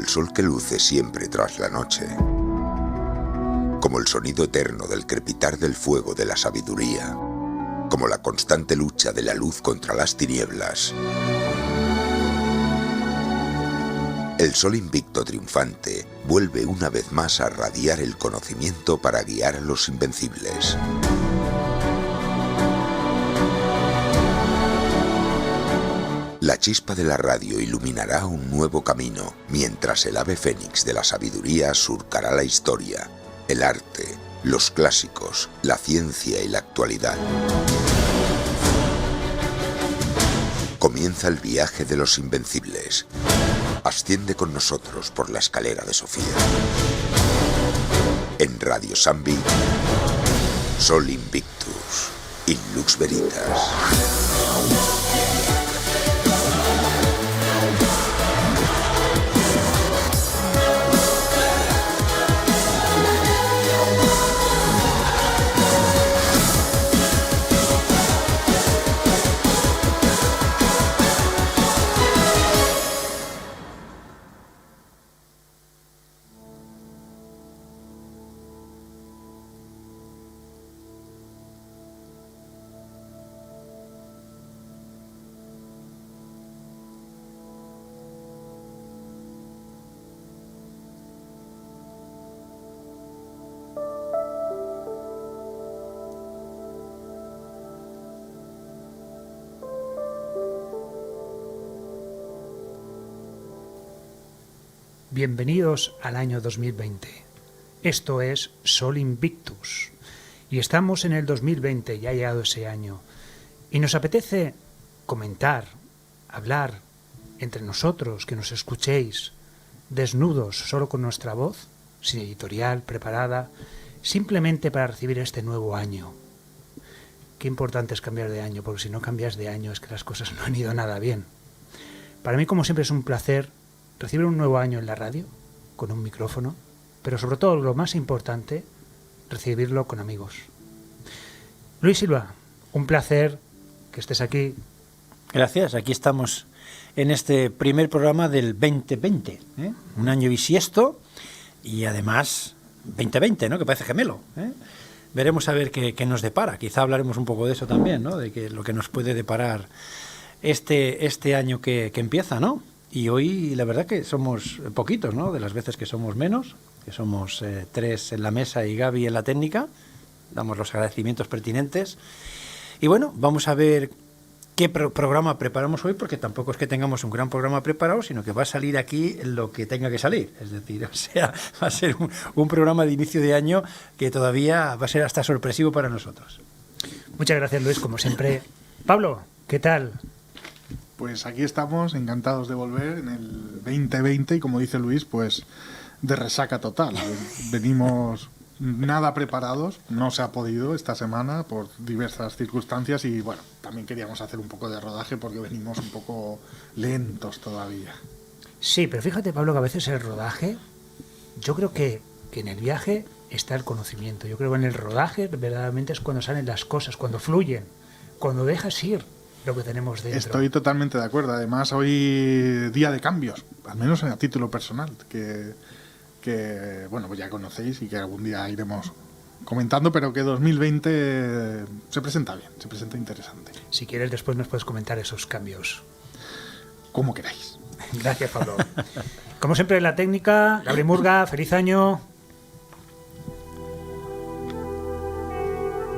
el sol que luce siempre tras la noche, como el sonido eterno del crepitar del fuego de la sabiduría, como la constante lucha de la luz contra las tinieblas. El sol invicto triunfante vuelve una vez más a radiar el conocimiento para guiar a los invencibles. La chispa de la radio iluminará un nuevo camino, mientras el ave fénix de la sabiduría surcará la historia, el arte, los clásicos, la ciencia y la actualidad. Comienza el viaje de los invencibles. Asciende con nosotros por la escalera de Sofía. En Radio Sambi, Sol Invictus, in Lux Veritas. Bienvenidos al año 2020. Esto es Sol Invictus. Y estamos en el 2020, ya ha llegado ese año. Y nos apetece comentar, hablar entre nosotros, que nos escuchéis, desnudos, solo con nuestra voz, sin editorial, preparada, simplemente para recibir este nuevo año. Qué importante es cambiar de año, porque si no cambias de año es que las cosas no han ido nada bien. Para mí, como siempre, es un placer recibir un nuevo año en la radio, con un micrófono, pero sobre todo, lo más importante, recibirlo con amigos. Luis Silva, un placer que estés aquí. Gracias, aquí estamos en este primer programa del 2020, un año bisiesto y además 2020, ¿no? Que parece gemelo, Veremos a ver qué nos depara, quizá hablaremos un poco de eso también, ¿no? De que lo que nos puede deparar este año que empieza, ¿no? Y hoy la verdad que somos poquitos, ¿no? De las veces que somos menos, que somos 3 en la mesa y Gaby en la técnica. Damos los agradecimientos pertinentes. Y bueno, vamos a ver qué programa preparamos hoy, porque tampoco es que tengamos un gran programa preparado, sino que va a salir aquí lo que tenga que salir. Es decir, o sea, va a ser un programa de inicio de año que todavía va a ser hasta sorpresivo para nosotros. Muchas gracias, Luis, como siempre. Pablo, ¿qué tal? Pues aquí estamos, encantados de volver en el 2020 y, como dice Luis, pues de resaca total. Venimos nada preparados, no se ha podido esta semana por diversas circunstancias y bueno, también queríamos hacer un poco de rodaje porque venimos un poco lentos todavía. Sí, pero fíjate, Pablo, que a veces el rodaje, yo creo que en el viaje está el conocimiento. Yo creo que en el rodaje verdaderamente es cuando salen las cosas, cuando fluyen, cuando dejas ir lo que tenemos dentro. Estoy totalmente de acuerdo. Además, hoy día de cambios, al menos a título personal, que bueno, pues ya conocéis y que algún día iremos comentando, pero que 2020 se presenta bien, se presenta interesante. Si quieres, después nos puedes comentar esos cambios. Como queráis. Gracias, Pablo. Como siempre, la técnica, Gabriel Murga, feliz año.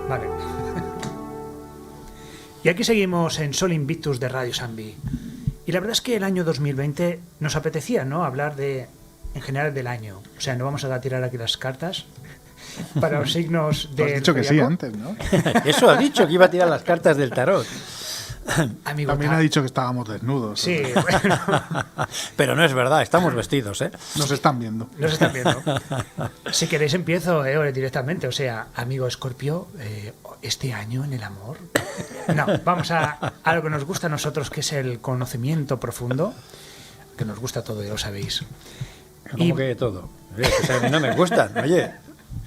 Vale. Y aquí seguimos en Sol Invictus de Radio Sambi. Y la verdad es que el año 2020 nos apetecía, ¿no? Hablar en general del año. O sea, no vamos a tirar aquí las cartas para los signos del Has dicho que sí antes, ¿no? Eso ha dicho, que iba a tirar las cartas del tarot. Amigo, también ha dicho que estábamos desnudos. Sí, bueno. Pero no es verdad, estamos vestidos, ¿eh? Nos están viendo. Nos están viendo. Si queréis empiezo directamente. O sea, amigo Escorpio, este año en el amor. No, vamos a lo que nos gusta a nosotros, que es el conocimiento profundo, que nos gusta todo, ya lo sabéis. ¿Cómo que todo? O sea, a mí no me gustan, oye,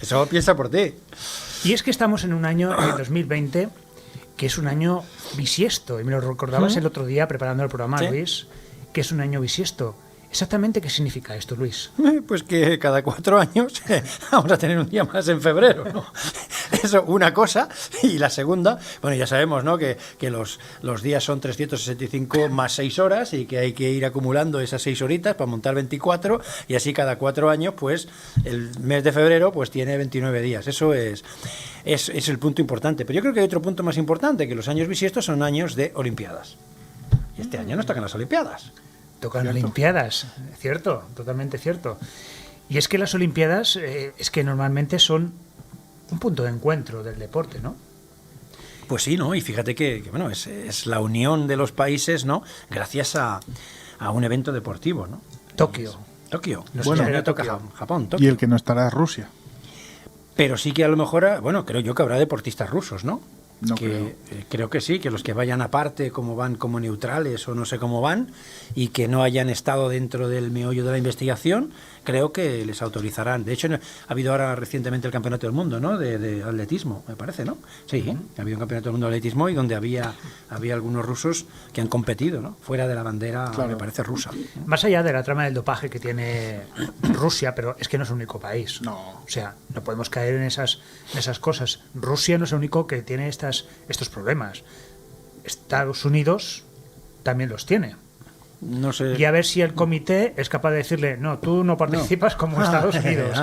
eso piensa por ti. Y es que estamos en un año, el 2020, que es un año bisiesto, y me lo recordabas el otro día preparando el programa, ¿Sí? Luis, que es un año bisiesto. Exactamente, ¿qué significa esto, Luis? Pues que cada 4 años vamos a tener un día más en febrero, ¿no? Eso, una cosa. Y la segunda, bueno, ya sabemos, ¿no? Que los días son 365 más 6 horas y que hay que ir acumulando esas 6 horitas para montar 24 y así cada 4 años, pues el mes de febrero pues tiene 29 días. Eso es el punto importante. Pero yo creo que hay otro punto más importante, que los años bisiestos son años de Olimpiadas. Y este año nos tocan las Olimpiadas. Tocan ¿Cierto? Olimpiadas, cierto, totalmente cierto. Y es que las Olimpiadas es que normalmente son un punto de encuentro del deporte, ¿no? Pues sí, ¿no? Y fíjate que bueno, es la unión de los países, ¿no? Gracias a un evento deportivo, ¿no? Tokio. Tokio. Nos Bueno, espera no toca Tokio. Japón, Tokio. Y el que no estará es Rusia. Pero sí que a lo mejor, bueno, creo yo que habrá deportistas rusos, ¿no? No Creo que sí, que los que vayan aparte, como van como neutrales o no sé cómo van, y que no hayan estado dentro del meollo de la investigación, creo que les autorizarán. De hecho, ha habido ahora recientemente el Campeonato del Mundo, ¿no? De atletismo, me parece, ¿no? Sí, ha habido un Campeonato del Mundo de atletismo y donde había algunos rusos que han competido, ¿no? Fuera de la bandera, Claro. me parece, rusa. Más allá de la trama del dopaje que tiene Rusia, pero es que no es el único país. No. O sea, no podemos caer en esas cosas. Rusia no es el único que tiene estos problemas. Estados Unidos también los tiene. No sé. Y a ver si el comité es capaz de decirle, no, tú no participas como Estados Unidos.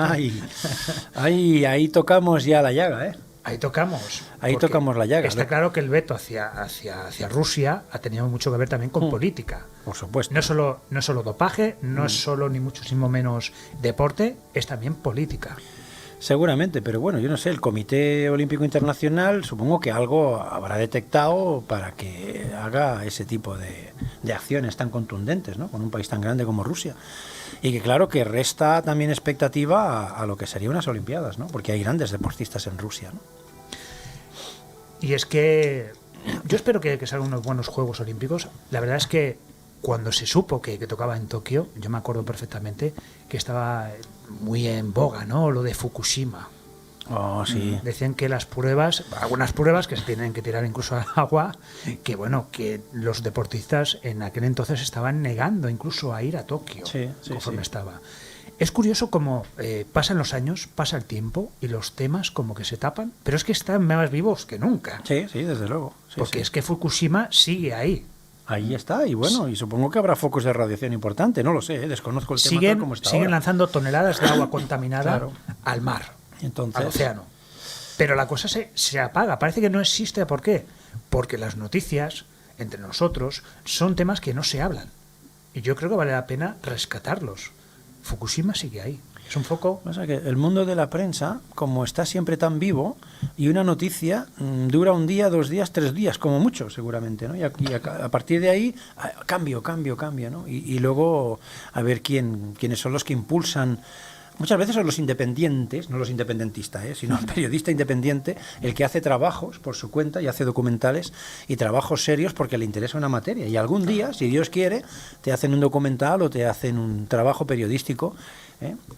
Ahí tocamos ya la llaga, ¿eh? Ahí tocamos. Ahí Porque tocamos la llaga. Está claro que el veto hacia Rusia ha tenido mucho que ver también con política. Por supuesto. No es solo dopaje, no es solo ni muchísimo menos deporte, es también política. Seguramente, pero bueno, yo no sé, el Comité Olímpico Internacional supongo que algo habrá detectado para que haga ese tipo de acciones tan contundentes, ¿no? Con un país tan grande como Rusia. Y que claro que resta también expectativa a lo que serían unas Olimpiadas, ¿no? Porque hay grandes deportistas en Rusia, ¿no? Y es que yo espero que salgan unos buenos Juegos Olímpicos. La verdad es que cuando se supo que tocaba en Tokio, yo me acuerdo perfectamente que estaba muy en boga, ¿no? Lo de Fukushima. Oh, sí. Decían que las pruebas, algunas pruebas que se tienen que tirar incluso al agua, que bueno, que los deportistas en aquel entonces estaban negando incluso a ir a Tokio, Sí, conforme sí. estaba. Es curioso cómo pasan los años, pasa el tiempo y los temas como que se tapan, pero es que están más vivos que nunca. Sí, desde luego. Sí, Porque sí. es que Fukushima sigue ahí. Ahí está, y bueno, y supongo que habrá focos de radiación importante, no lo sé, desconozco el tema tal como está Siguen ahora. lanzando toneladas de agua contaminada Claro. al mar, Entonces, al océano. Pero la cosa se apaga, parece que no existe. ¿Por qué? Porque las noticias, entre nosotros, son temas que no se hablan. Y yo creo que vale la pena rescatarlos. Fukushima sigue ahí. Es un foco. O sea que el mundo de la prensa, como está siempre tan vivo, y una noticia dura un día, 2 días, 3 días, como mucho, seguramente, ¿no? Y a partir de ahí, cambio, ¿no? Y luego a ver quiénes son los que impulsan. Muchas veces son los independientes, no los independentistas, sino el periodista independiente, el que hace trabajos por su cuenta y hace documentales y trabajos serios porque le interesa una materia. Y algún día, si Dios quiere, te hacen un documental o te hacen un trabajo periodístico,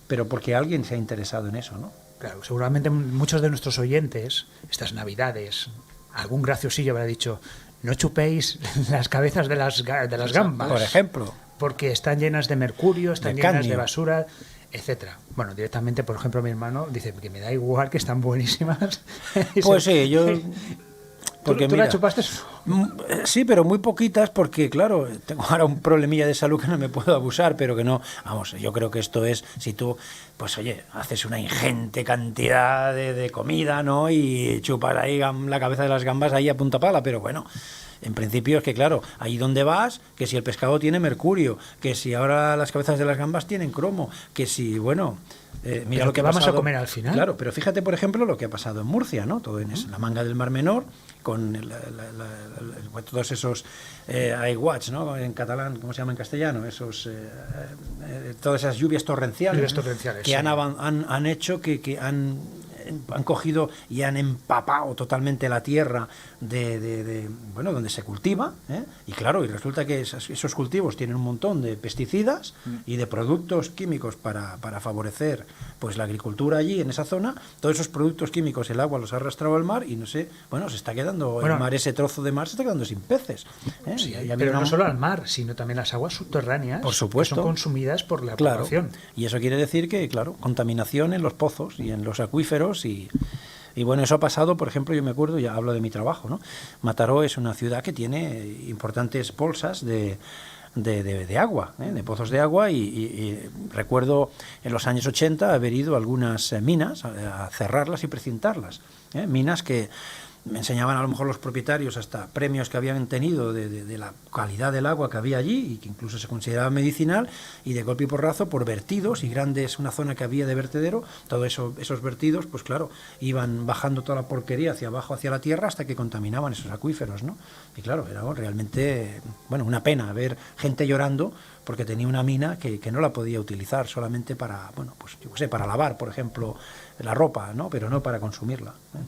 pero porque alguien se ha interesado en eso, ¿no? Claro, seguramente muchos de nuestros oyentes, estas Navidades, algún graciosillo habrá dicho, no chupéis las cabezas de las gambas. Por ejemplo. Porque están llenas de mercurio, están De llenas cadmio. de basura, etcétera. Bueno, directamente, por ejemplo, mi hermano dice que me da igual, que están buenísimas. Pues sí, yo... Porque ¿Tú mira, la chupaste? sí, pero muy poquitas porque, claro, tengo ahora un problemilla de salud que no me puedo abusar, pero que no, vamos, yo creo que esto es, si tú, pues oye, haces una ingente cantidad de comida, ¿no? Y chupas ahí la cabeza de las gambas ahí a punta pala, pero bueno, en principio es que, claro, ahí donde vas, que si el pescado tiene mercurio, que si ahora las cabezas de las gambas tienen cromo, que si, bueno... mira pero lo que que ha vamos pasado, a comer al final. Claro, pero fíjate, por ejemplo, lo que ha pasado en Murcia, ¿no? Todo en la manga del Mar Menor, con todos esos aiguats, ¿no? En catalán, ¿cómo se llama en castellano? Todas esas lluvias torrenciales, Lluvias ¿no? torrenciales, Que sí. han hecho que han han cogido y han empapado totalmente la tierra bueno, donde se cultiva, ¿eh? Y claro, y resulta que esos cultivos tienen un montón de pesticidas y de productos químicos para favorecer pues la agricultura allí en esa zona. Todos esos productos químicos el agua los ha arrastrado al mar y no sé, bueno, se está quedando el mar, ese trozo de mar se está quedando sin peces, ¿eh? Sí, pero no solo al mar, sino también las aguas subterráneas, por supuesto, que son consumidas por la claro, población. Y eso quiere decir que, claro, contaminación en los pozos y en los acuíferos y bueno, eso ha pasado, por ejemplo, yo me acuerdo, ya hablo de mi trabajo, ¿no? Mataró es una ciudad que tiene importantes bolsas de agua, ¿eh? De pozos de agua y recuerdo en los años 80 haber ido a algunas minas a cerrarlas y precintarlas, ¿eh? Minas que me enseñaban a lo mejor los propietarios hasta premios que habían tenido de la calidad del agua que había allí y que incluso se consideraba medicinal, y de golpe y porrazo por vertidos y grandes, una zona que había de vertedero, todo eso, esos vertidos, pues claro, iban bajando toda la porquería hacia abajo, hacia la tierra, hasta que contaminaban esos acuíferos, ¿no? Y claro, era realmente, bueno, una pena ver gente llorando porque tenía una mina que no la podía utilizar solamente para, bueno, pues yo qué sé, para lavar, por ejemplo, la ropa, ¿no? Pero no para consumirla, ¿eh?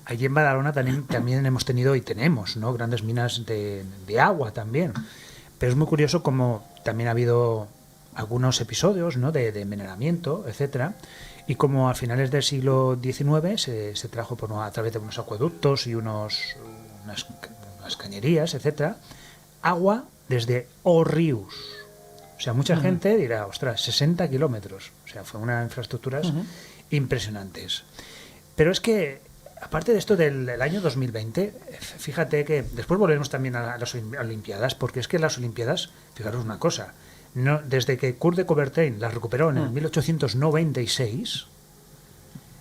Allí en Badalona también hemos tenido y tenemos, ¿no?, grandes minas de agua también. Pero es muy curioso como también ha habido algunos episodios, ¿no?, de envenenamiento, etcétera, y como a finales del siglo XIX se trajo a través de unos acueductos y unas cañerías, etcétera, agua desde Òrrius. O sea, mucha gente dirá, ostras, 60 kilómetros. O sea, fue unas infraestructuras impresionantes. Pero es que aparte de esto del año 2020, fíjate que después volvemos también a las Olimpiadas, porque es que las Olimpiadas, fijaros una cosa, no, desde que Kurt de Coubertin las recuperó en el 1896,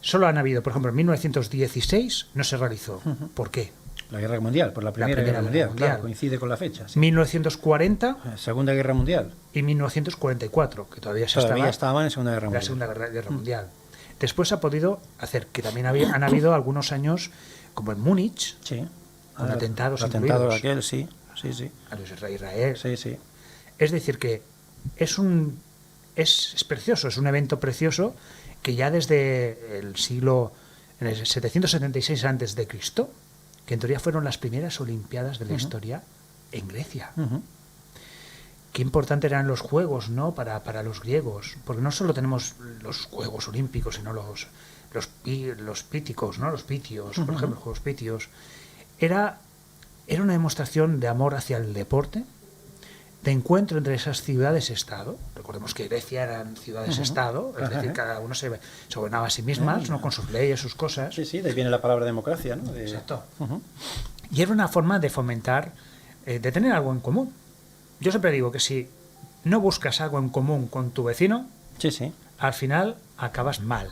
solo han habido, por ejemplo, en 1916 no se realizó. ¿Por qué? La Guerra Mundial, por la Primera Guerra Mundial, claro, coincide con la fecha. Sí. 1940. Segunda Guerra Mundial. Y 1944, que todavía estaban en Segunda Guerra Mundial. La Segunda Guerra Mundial. Después ha podido hacer, que también han habido algunos años, como en Múnich, sí, con atentados el atentado aquel, sí. A los Israel. Sí. Es decir, que es precioso, es un evento precioso que ya desde el siglo, en el 776 a.C., que en teoría fueron las primeras Olimpiadas de la historia en Grecia. Qué importante eran los juegos, ¿no?, para los griegos, porque no solo tenemos los Juegos Olímpicos, sino los píticos, ¿no?, los pitios, por ejemplo, los Juegos Pitios. Era una demostración de amor hacia el deporte, de encuentro entre esas ciudades-estado. Recordemos que Grecia eran ciudades-estado, es decir, cada uno se gobernaba a sí mismas, ¿no?, con sus leyes, sus cosas. Sí, de ahí viene la palabra democracia, ¿no? Exacto. Y era una forma de fomentar, de tener algo en común. Yo siempre digo que si no buscas algo en común con tu vecino, al final acabas mal.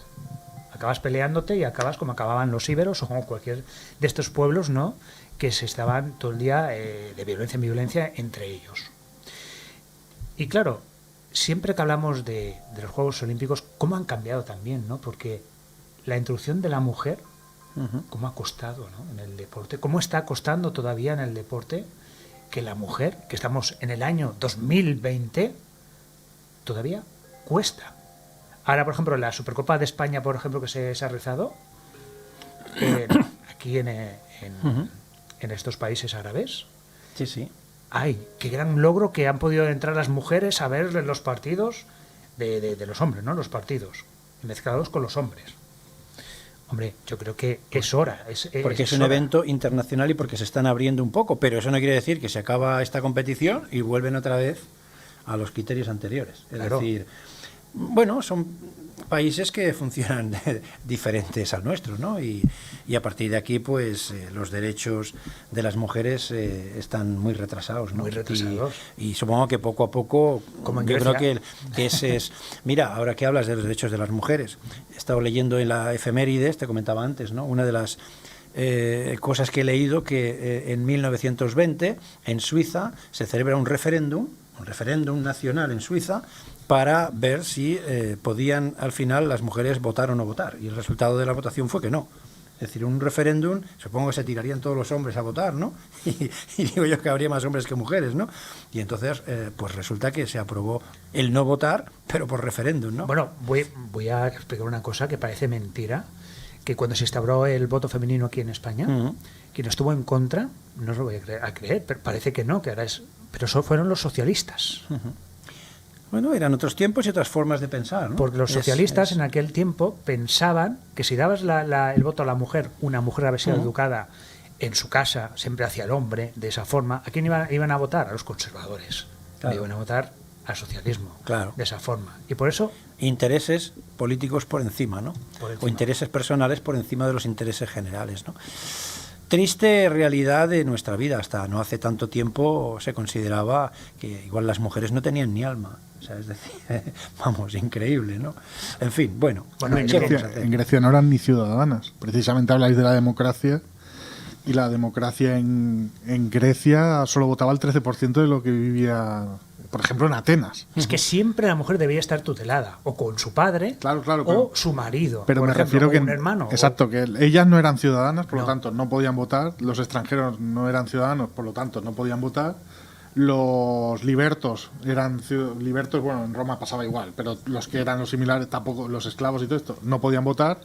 Acabas peleándote y acabas como acababan los íberos o como cualquier de estos pueblos, ¿no?, que se estaban todo el día de violencia en violencia entre ellos. Y claro, siempre que hablamos de los Juegos Olímpicos, cómo han cambiado también, ¿no? Porque la introducción de la mujer, cómo ha costado, ¿no?, en el deporte, cómo está costando todavía en el deporte que la mujer, que estamos en el año 2020, todavía cuesta. Ahora, por ejemplo, la Supercopa de España, por ejemplo, que se ha realizado aquí en estos países árabes. Sí. ¡Ay, qué gran logro que han podido entrar las mujeres a ver los partidos de los hombres, ¿no?, los partidos, mezclados con los hombres! Hombre, yo creo que es hora. Porque es un evento internacional y porque se están abriendo un poco, pero eso no quiere decir que se acaba esta competición y vuelven otra vez a los criterios anteriores. Es decir, bueno, son países que funcionan diferentes al nuestro, ¿no? Y a partir de aquí, pues, los derechos de las mujeres están muy retrasados, ¿no? Muy retrasados. Y supongo que poco a poco, como en yo Grecia, creo que ese es... Mira, ahora que hablas de los derechos de las mujeres, he estado leyendo en la efemérides, te comentaba antes, ¿no?, una de las cosas que he leído, que en 1920 en Suiza se celebra un referéndum nacional en Suiza para ver si podían al final las mujeres votar o no votar, y el resultado de la votación fue que no. Es decir, un referéndum, supongo que se tirarían todos los hombres a votar, ¿no? Y digo yo que habría más hombres que mujeres, ¿no? Y entonces, pues resulta que se aprobó el no votar, pero por referéndum, ¿no? Bueno, voy a explicar una cosa que parece mentira, que cuando se instauró el voto femenino aquí en España, quien estuvo en contra, no os lo voy a creer, pero parece que no, que ahora es... Pero eso fueron los socialistas. Bueno, eran otros tiempos y otras formas de pensar, ¿no? Porque los socialistas en aquel tiempo pensaban que si dabas el voto a la mujer, una mujer había sido educada en su casa, siempre hacia el hombre, de esa forma, ¿a quién iban a votar? A los conservadores. Claro. Iban a votar al socialismo, Claro. de esa forma. Y por eso... Intereses políticos por encima, ¿no? Por encima. O intereses personales por encima de los intereses generales, ¿no? Triste realidad de nuestra vida. Hasta no hace tanto tiempo se consideraba que igual las mujeres no tenían ni alma. O sea, es decir, vamos, increíble, ¿no? En fin, bueno. Bueno, en, ¿qué Grecia, vamos a hacer? en Grecia no eran ni ciudadanas. Precisamente habláis de la democracia. Y la democracia en Grecia solo votaba el 13% de lo que vivía, por ejemplo, en Atenas. Es que siempre la mujer debía estar tutelada, o con su padre, Claro, o pero- su marido, Pero por me ejemplo, refiero o que... un hermano. Exacto, que ellas no eran ciudadanas, por No. lo tanto no podían votar. Los extranjeros no eran ciudadanos, por lo tanto no podían votar. Los libertos eran libertos, bueno, en Roma pasaba igual, pero los que eran los similares, tampoco, los esclavos y todo esto, no podían votar.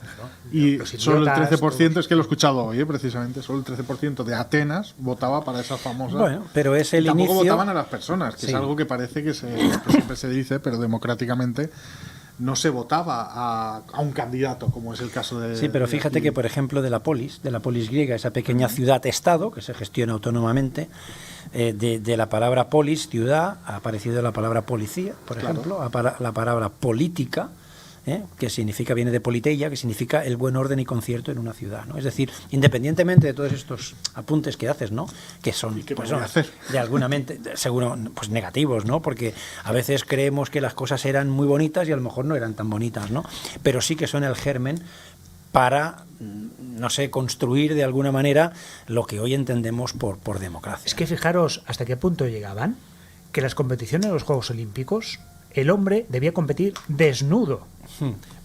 Y los solo el idiotas, 13%, es que lo he escuchado hoy, precisamente, solo el 13% de Atenas votaba para esas famosas. Bueno, pero es el Tampoco inicio... votaban a las personas, que Sí. es algo que parece que siempre se dice, pero democráticamente no se votaba a un candidato, como es el caso de... Sí, pero de fíjate aquí. que, por ejemplo, de la polis griega, esa pequeña ciudad-estado que se gestiona autónomamente, de la palabra polis, ciudad, ha aparecido la palabra policía, por Claro. ejemplo, la palabra política, que significa, viene de politeia, que significa el buen orden y concierto en una ciudad, ¿no? Es decir, independientemente de todos estos apuntes que haces, ¿no? Que son, ¿Y qué pues, voy a son hacer? de alguna mente, seguro, pues negativos, ¿no? Porque a veces creemos que las cosas eran muy bonitas y a lo mejor no eran tan bonitas, ¿no? Pero sí que son el germen para, no sé, construir de alguna manera lo que hoy entendemos por democracia. Es que fijaros hasta qué punto llegaban, que las competiciones de los Juegos Olímpicos, el hombre debía competir desnudo.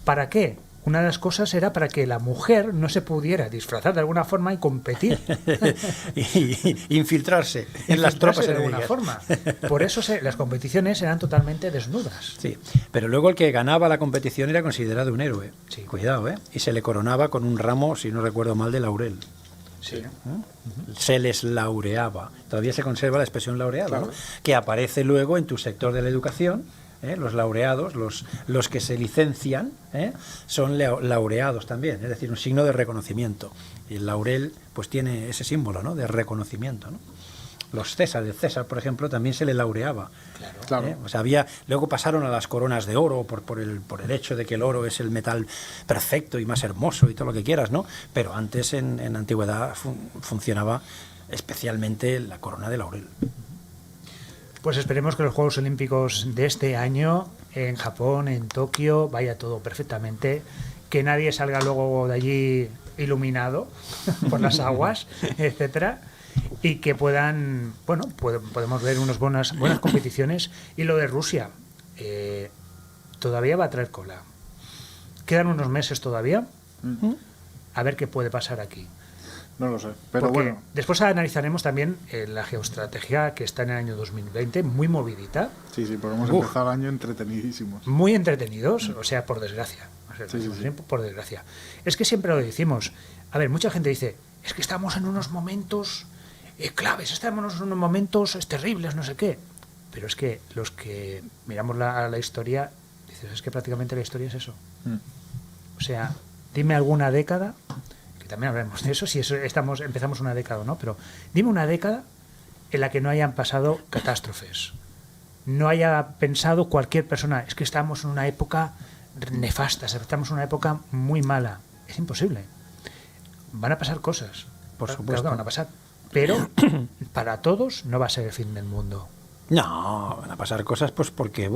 ¿Para qué? Una de las cosas era para que la mujer no se pudiera disfrazar de alguna forma y competir. y infiltrarse en las tropas de alguna enemigas. forma. Por eso las competiciones eran totalmente desnudas. Sí, pero luego el que ganaba la competición era considerado un héroe. Sí. Cuidado, ¿eh? Y se le coronaba con un ramo, si no recuerdo mal, de laurel. Sí. Se les laureaba. Todavía se conserva la expresión laureado, Claro. ¿no? Que aparece luego en tu sector de la educación. Los laureados, los que se licencian, son laureados también, es decir, un signo de reconocimiento. Y el laurel pues tiene ese símbolo, ¿no? De reconocimiento, ¿no? Los César, el César, por ejemplo, también se le laureaba. Claro. O sea, luego pasaron a las coronas de oro por el hecho de que el oro es el metal perfecto y más hermoso y todo lo que quieras, ¿no? Pero antes en la antigüedad funcionaba especialmente la corona de laurel. Pues esperemos que los Juegos Olímpicos de este año en Japón, en Tokio, vaya todo perfectamente, que nadie salga luego de allí iluminado por las aguas, etcétera, y que puedan, bueno, podemos ver unas buenas competiciones. Y lo de Rusia, todavía va a traer cola. Quedan unos meses todavía, a ver qué puede pasar aquí. No lo sé, pero Porque bueno. después analizaremos también la geoestrategia que está en el año 2020, muy movidita, Sí, podemos empezar el año entretenidísimos. muy entretenidos, o sea, por desgracia. O sea, Sí. por desgracia. Es que siempre lo decimos. A ver, mucha gente dice, es que estamos en unos momentos claves, estamos en unos momentos terribles, no sé qué. Pero es que los que miramos la historia, dices, es que prácticamente la historia es eso. O sea, dime alguna década, que también hablaremos de eso, si empezamos una década o no, pero dime una década en la que no hayan pasado catástrofes. No haya pensado cualquier persona, es que estamos en una época nefasta, estamos en una época muy mala. Es imposible. Van a pasar cosas. Por Claro supuesto. que van a pasar. Pero para todos no va a ser el fin del mundo. No, van a pasar cosas pues porque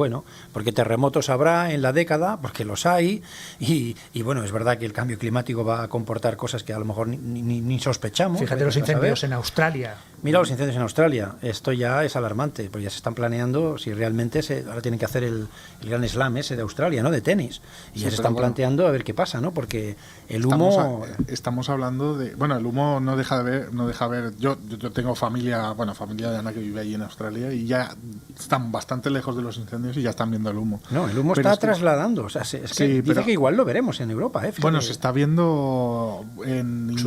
terremotos habrá en la década, porque los hay, y bueno, es verdad que el cambio climático va a comportar cosas que a lo mejor ni sospechamos. Fíjate los vete a saber. incendios en Australia. Mira los incendios en Australia. Esto ya es alarmante, porque ya se están planeando si realmente ahora tienen que hacer el Gran Slam ese de Australia, ¿no? De tenis. Y Sí, ya se pero están bueno, planteando a ver qué pasa, ¿no? Porque el humo... Estamos hablando de... Bueno, el humo no deja de ver... Yo tengo familia de Ana que vive ahí en Australia y ya están bastante lejos de los incendios y ya están viendo el humo. No, el humo Pero está es que- trasladando. O sea, es que Sí, dice pero- que igual lo veremos en Europa, ¿eh? Fíjate. Bueno, se está viendo en Sudamérica.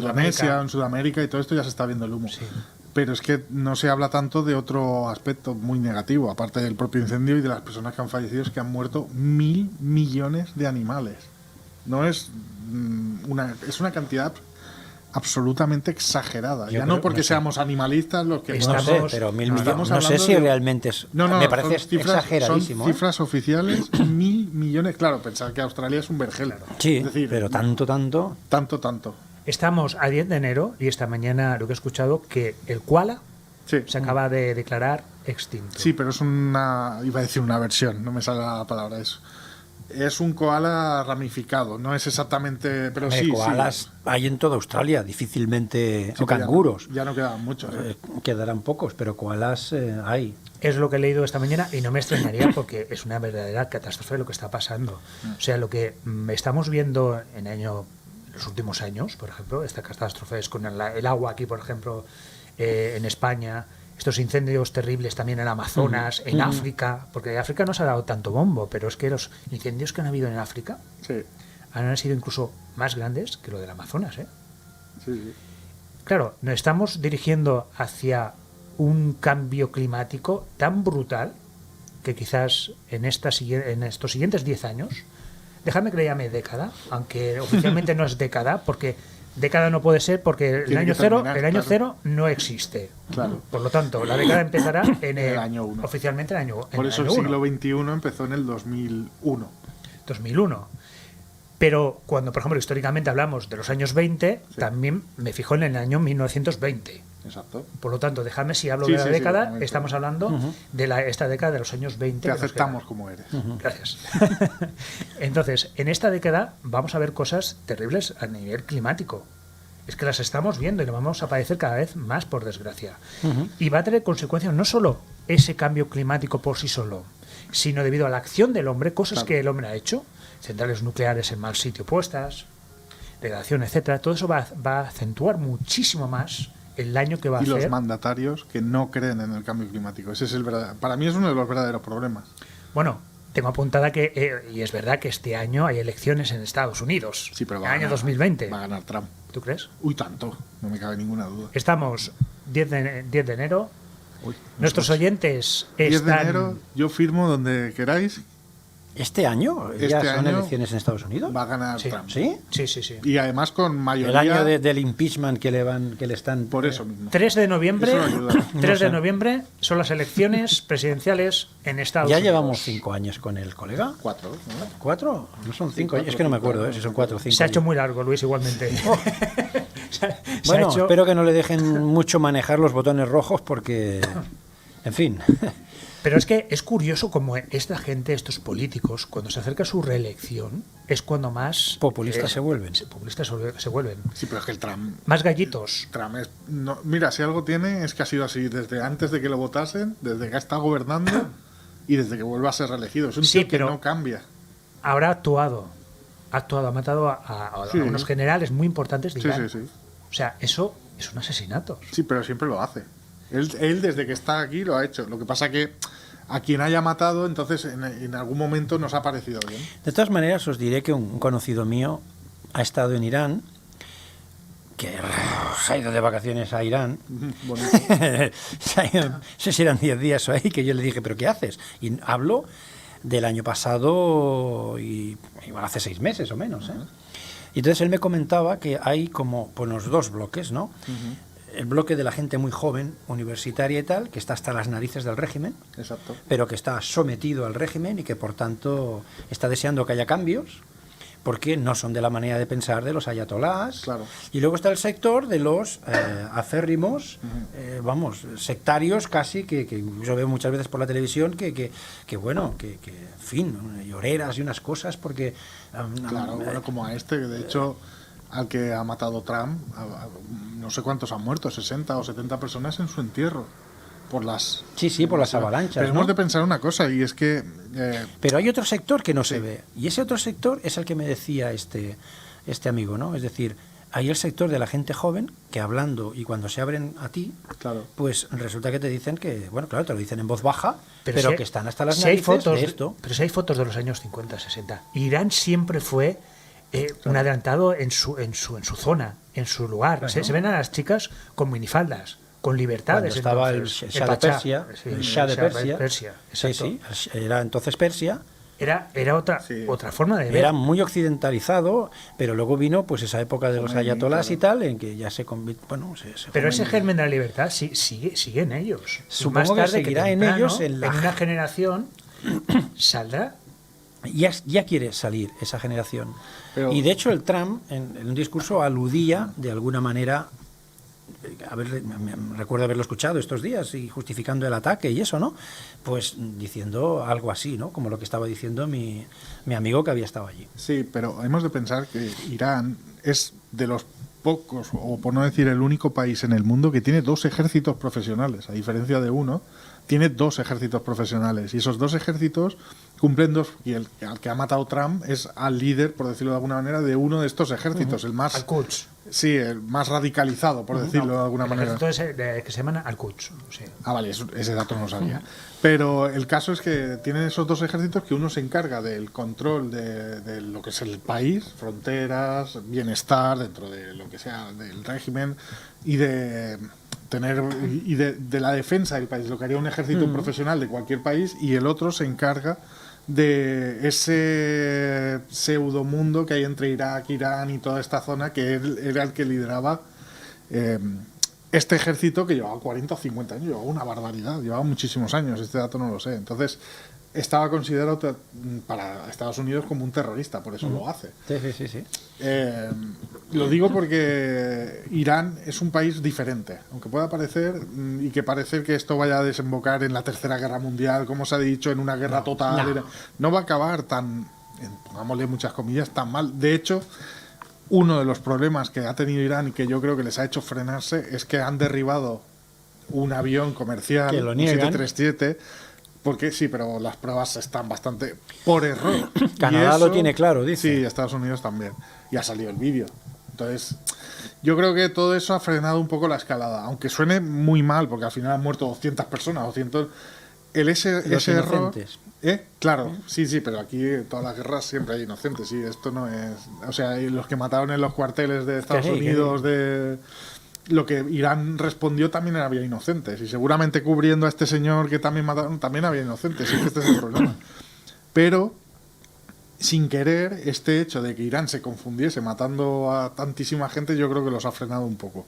Indonesia, en Sudamérica y todo esto ya se está viendo el humo. Sí. Pero es que no se habla tanto de otro aspecto muy negativo, aparte del propio incendio y de las personas que han fallecido, es que han muerto 1.000 millones de animales. No es es una cantidad absolutamente exagerada. Yo Ya creo- no porque no sé. seamos animalistas los que No Estamos- sé, pero 1.000 millones. estamos No sé hablando si de- realmente es... No, me parece son cifras, exageradísimo. son ¿eh? cifras oficiales, 1.000 millones. Claro, pensar que Australia es un vergel. Sí, Es decir, pero tanto. tanto. Estamos a 10 de enero y esta mañana lo que he escuchado que el koala Sí. se acaba de declarar extinto. Sí, pero es iba a decir una versión, no me sale la palabra eso. Es un koala ramificado, no es exactamente, pero sí, Koalas hay en toda Australia, difícilmente... sí, o pero canguros. Ya no quedan muchos. Quedarán pocos, pero koalas hay. Es lo que he leído esta mañana y no me extrañaría porque es una verdadera catástrofe lo que está pasando. O sea, lo que estamos viendo en los últimos años, por ejemplo, esta catástrofe es con el agua aquí, por ejemplo, en España, estos incendios terribles también en Amazonas, en África, porque África no se ha dado tanto bombo, pero es que los incendios que han habido en África Sí, han sido incluso más grandes que lo del Amazonas, ¿eh? sí. Claro, nos estamos dirigiendo hacia un cambio climático tan brutal que quizás en estos siguientes 10 años, déjame que le llame década, aunque oficialmente no es década, porque década no puede ser porque el Tiene año que cero, terminar, el año claro. cero no existe. Claro. Por lo tanto, la década empezará en El año uno. oficialmente en Por el eso el año siglo uno, XXI empezó en el 2001. 2001. Pero cuando, por ejemplo, históricamente hablamos de los años 20, Sí. también me fijo en el año 1920. Exacto. Por lo tanto, déjame, si hablo Sí, de la sí, sí, década, momento. estamos hablando de esta década de los años 20. Te que nos aceptamos queda. como eres. Gracias. Entonces, en esta década vamos a ver cosas terribles a nivel climático. Es que las estamos viendo y lo vamos a padecer cada vez más, por desgracia. Y va a tener consecuencias no solo ese cambio climático por sí solo, sino debido a la acción del hombre, cosas Claro. que el hombre ha hecho, centrales nucleares en mal sitio puestas, degradación, etcétera. Todo eso va a acentuar muchísimo más el daño que va a Y los hacer. mandatarios que no creen en el cambio climático. Ese es para mí es uno de los verdaderos problemas. Bueno, tengo apuntada que, y es verdad que este año hay elecciones en Estados Unidos. Sí, pero el año 2020. va a ganar Trump. ¿Tú crees? Uy, tanto. No me cabe ninguna duda. Estamos 10 de enero. Uy, Nuestros oyentes 10 de están... enero, yo firmo donde queráis, ¿Este año ya Este son año elecciones en Estados Unidos? va a ganar Sí. Trump. ¿Sí? Sí, sí, sí. Y además con El mayoría. año del impeachment que le están... Por eso mismo. 3 de noviembre, Eso ayuda. 3 de sé. noviembre son las elecciones presidenciales en Estados Ya Unidos. llevamos 5 años con el colega. 4, ¿no? ¿4? ¿No son 5? cuatro, Es que no me cinco, acuerdo si son 4 o 5. Se ha hecho muy largo, Luis, igualmente. Se ha Bueno, hecho- espero que no le dejen mucho manejar los botones rojos porque... En fin. Pero es que es curioso como esta gente, estos políticos, cuando se acerca su reelección, es cuando más... Populistas se vuelven. Populistas se vuelven. Sí, pero es que el Trump. Más gallitos. Trump es, no, mira, si algo tiene es que ha sido así desde antes de que lo votasen, desde que está gobernando y desde que vuelva a ser reelegido. Es un Sí, tío que pero- no cambia. Ahora ha actuado, ha matado a Sí. unos generales muy importantes de Sí, Irán. sí, sí. O sea, eso es un asesinato. Sí, pero siempre lo hace. Él desde que está aquí lo ha hecho. Lo que pasa que a quien haya matado, entonces en algún momento nos ha parecido bien. De todas maneras, os diré que un conocido mío ha estado en Irán, que se ha ido de vacaciones a Irán. Bonito. Se ha ido, no sé si eran 10 días o ahí, que yo le dije, ¿pero qué haces? Y hablo del año pasado y igual hace 6 meses o menos. ¿eh? Y entonces él me comentaba que hay como pues, los dos bloques, ¿no? El bloque de la gente muy joven, universitaria y tal, que está hasta las narices del régimen, Exacto. pero que está sometido al régimen y que por tanto está deseando que haya cambios, porque no son de la manera de pensar de los ayatolás. Claro. Y luego está el sector de los aférrimos, vamos, sectarios casi, que yo veo muchas veces por la televisión, que en fin, lloreras y unas cosas, porque... Claro, bueno, como a este, que de hecho al que ha matado Trump. No sé cuántos han muerto, 60 o 70 personas en su entierro. Por las Sí, por las avalanchas. Pero ¿no? hemos de pensar una cosa, y es que... Pero hay otro sector que no se ve. Y ese otro sector es el que me decía este amigo, ¿no? Es decir, hay el sector de la gente joven que hablando y cuando se abren a ti, Claro. pues resulta que te dicen que, bueno, claro, te lo dicen en voz baja, pero si hay- que están hasta las si hay narices fotos de esto. Pero si hay fotos de los años 50, 60. Irán siempre fue un adelantado en su zona, en su lugar. Claro. Se ven a las chicas con minifaldas, con libertades. Cuando estaba entonces, el Shah de Pachá. Persia, Sí, el Shah de Persia, sí, exacto. sí, era entonces Persia. Era otra, Sí. otra forma de ver. Era muy occidentalizado, pero luego vino pues esa época de los Khomeini, ayatolás claro. y tal, en que ya se convirtió, bueno, Pero ese germen de la libertad sigue en ellos. Y Supongo más que tarde seguirá en temprano, ellos en la- una generación saldrá. ya quiere salir esa generación. Pero- Y de hecho el Trump en un discurso aludía de alguna manera, recuerdo haberlo escuchado estos días y justificando el ataque y eso, ¿no? Pues diciendo algo así, ¿no? Como lo que estaba diciendo mi amigo que había estado allí. Sí, pero hemos de pensar que Irán es de los pocos, o por no decir el único país en el mundo que tiene 2 ejércitos profesionales, a diferencia de uno, tiene 2 ejércitos profesionales, y esos 2 ejércitos cumplen dos, y al que ha matado Trump es al líder, por decirlo de alguna manera, de uno de estos ejércitos, el más... Al-Quds. Sí, el más radicalizado, por decirlo de alguna manera. Entonces, que se llaman Al-Quds. Sí. Ah, vale, ese dato no lo sabía. Pero el caso es que tienen esos 2 ejércitos, que uno se encarga del control de lo que es el país, fronteras, bienestar dentro de lo que sea del régimen, y de tener de la defensa del país, lo que haría un ejército profesional de cualquier país, y el otro se encarga de ese pseudo mundo que hay entre Irak, Irán y toda esta zona, que él era el que lideraba este ejército, que llevaba 40 o 50 años, llevaba una barbaridad, llevaba muchísimos años, este dato no lo sé. Entonces, estaba considerado para Estados Unidos como un terrorista, por eso lo hace. Sí. Lo digo porque Irán es un país diferente, aunque pueda parecer, y que parece que esto vaya a desembocar en la Tercera Guerra Mundial, como se ha dicho, en una guerra total. No va a acabar tan, pongámosle muchas comillas, tan mal. De hecho, uno de los problemas que ha tenido Irán y que yo creo que les ha hecho frenarse es que han derribado un avión comercial, Que lo un niegan. 737, porque sí, pero las pruebas están bastante por error. Canadá Y lo tiene claro, dice. Sí, Estados Unidos también. Y ha salido el vídeo. Entonces, yo creo que todo eso ha frenado un poco la escalada. Aunque suene muy mal, porque al final han muerto 200 personas, 200... Los ese error... inocentes. Claro, sí, pero aquí en todas las guerras siempre hay inocentes. Sí, esto no es... O sea, los que mataron en los cuarteles de Estados sí, Unidos, de... Lo que Irán respondió también había inocentes. Y seguramente cubriendo a este señor que también mataron, también había inocentes. Sí, que este es el problema. Pero, sin querer, este hecho de que Irán se confundiese matando a tantísima gente, yo creo que los ha frenado un poco.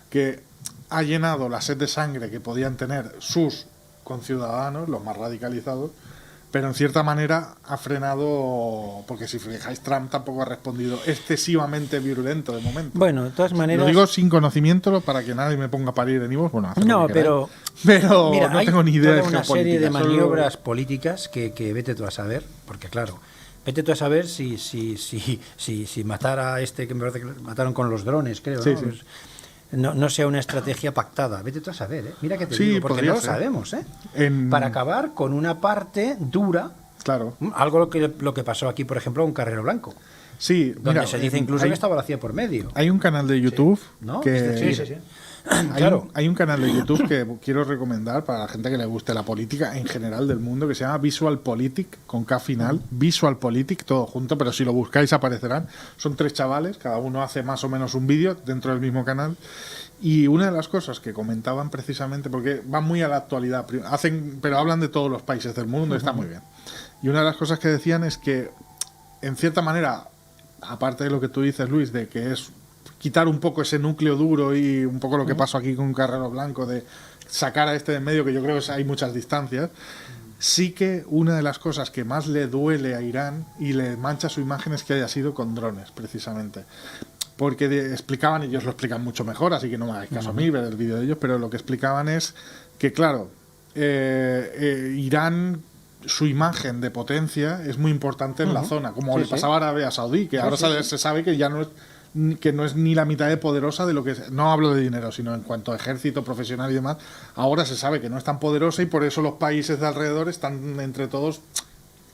Que ha llenado la sed de sangre que podían tener sus conciudadanos, los más radicalizados, pero en cierta manera ha frenado, porque si fijáis, Trump tampoco ha respondido excesivamente virulento de momento. Bueno, de todas maneras... Lo digo sin conocimiento para que nadie me ponga a parir en Ivos. Bueno, haced lo No, que queráis. pero no hay tengo ni idea de toda una serie de geopolítica, solo- maniobras políticas que vete tú a saber, porque claro, vete tú a saber si matar a este que me parece que mataron con los drones, creo, Sí, ¿no? sí. Pues, no sea una estrategia pactada. Vete tú a saber, ¿eh? Mira que te Sí, digo, porque podría no lo ser. sabemos, ¿eh? En- Para acabar con una parte dura, Claro. algo lo que pasó aquí, por ejemplo, un Carrero Blanco, Sí, donde mira, se dice incluso hay, que estaba vacía por medio. hay un canal de YouTube ¿No? que... Es decir, Sí. Hay, Claro. hay un canal de YouTube que quiero recomendar para la gente que le guste la política en general del mundo, que se llama Visual Politic, con K final, Visual Politic, todo junto, pero si lo buscáis aparecerán. Son 3 chavales, cada uno hace más o menos un vídeo dentro del mismo canal. Y una de las cosas que comentaban precisamente, porque van muy a la actualidad, pero hablan de todos los países del mundo, está muy bien. Y una de las cosas que decían es que, en cierta manera, aparte de lo que tú dices, Luis, de que es quitar un poco ese núcleo duro y un poco lo que pasó aquí con Carrero Blanco, de sacar a este de en medio, que yo creo que hay muchas distancias, sí que una de las cosas que más le duele a Irán y le mancha su imagen es que haya sido con drones, precisamente. Porque explicaban, ellos lo explican mucho mejor, así que no me hagáis caso a mí, ver el vídeo de ellos, pero lo que explicaban es que, claro, Irán, su imagen de potencia es muy importante en la zona, como Sí, le sí. pasaba a Arabia Saudí, que ahora sí. se sabe que ya no es que no es ni la mitad de poderosa de lo que es. No hablo de dinero, sino en cuanto a ejército profesional y demás. Ahora se sabe que no es tan poderosa y por eso los países de alrededor están entre todos,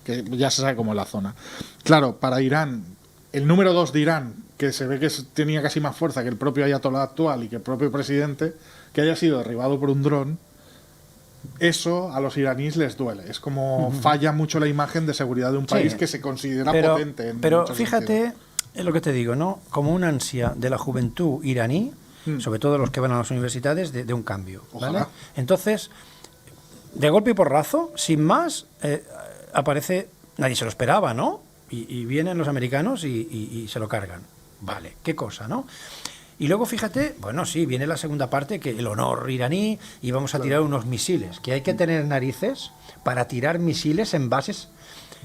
que ya se sabe cómo es la zona. Claro, para Irán, el número 2 de Irán, que se ve que tenía casi más fuerza que el propio ayatolá actual y que el propio presidente, que haya sido derribado por un dron, eso a los iraníes les duele. Es como falla mucho la imagen de seguridad de un país que se considera potente. Pero fíjate en lo que te digo, ¿no? Como una ansia de la juventud iraní, sobre todo los que van a las universidades, de un cambio. ¿Vale? Ojalá. Entonces, de golpe y porrazo, sin más, aparece, nadie se lo esperaba, ¿no? Y vienen los americanos y se lo cargan. Vale, qué cosa, ¿no? Y luego fíjate, bueno, sí, viene la segunda parte, que el honor iraní, y vamos a tirar unos misiles, que hay que tener narices para tirar misiles en bases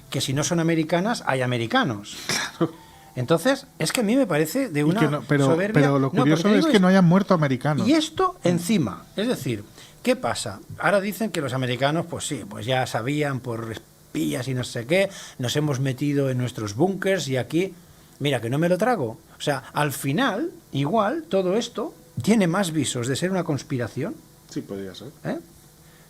que si no son americanas, hay americanos. Claro. Entonces, es que a mí me parece de una soberbia. Pero lo curioso es que no hayan muerto americanos. Y esto encima, es decir, ¿qué pasa? Ahora dicen que los americanos, pues sí, pues ya sabían por espías y no sé qué, nos hemos metido en nuestros búnkers y aquí... Mira, que no me lo trago. O sea, al final, igual, todo esto tiene más visos de ser una conspiración. Sí, podría ser.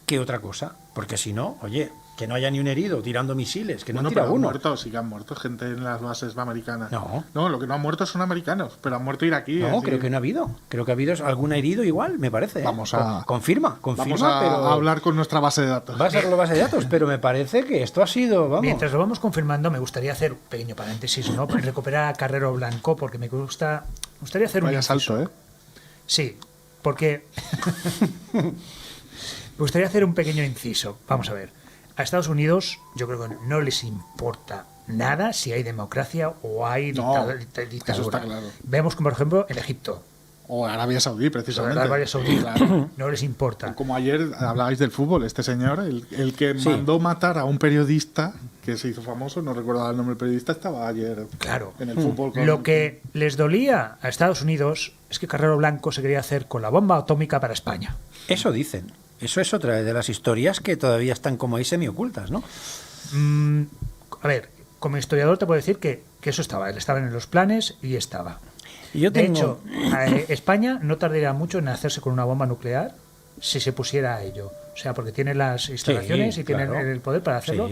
Que otra cosa. Porque si no, oye, que no haya ni un herido tirando misiles, que no Bueno, tira pero uno. Sí que han muerto gente en las bases americanas. No. No, lo que no han muerto son americanos, pero han muerto iraquíes. No, creo que no ha habido. Creo que ha habido algún herido igual, me parece. Vamos a... Confirma, vamos a hablar con nuestra base de datos. Va a ser la base de datos, pero me parece que esto ha sido, vamos... Mientras lo vamos confirmando, me gustaría hacer un pequeño paréntesis, ¿no? Para recuperar a Carrero Blanco, porque me gustaría hacer un Vaya inciso. salto, ¿eh? Sí, porque me gustaría hacer un pequeño inciso. Vamos a ver. A Estados Unidos yo creo que no les importa nada si hay democracia o hay dictadura. Eso está claro. Vemos como, por ejemplo, en Egipto. O Arabia Saudí, precisamente. Arabia Saudí, Claro. no les importa. Como ayer hablabais del fútbol, este señor, el que mandó matar a un periodista que se hizo famoso, no recuerdo el nombre del periodista, estaba ayer en el fútbol. Lo que les dolía a Estados Unidos es que Carrero Blanco se quería hacer con la bomba atómica para España. Eso dicen. Eso es otra de las historias que todavía están como ahí semiocultas, ¿no? A ver, como historiador te puedo decir que eso estaba en los planes y estaba. De hecho, España no tardaría mucho en hacerse con una bomba nuclear si se pusiera a ello. O sea, porque tiene las instalaciones y tiene el poder para hacerlo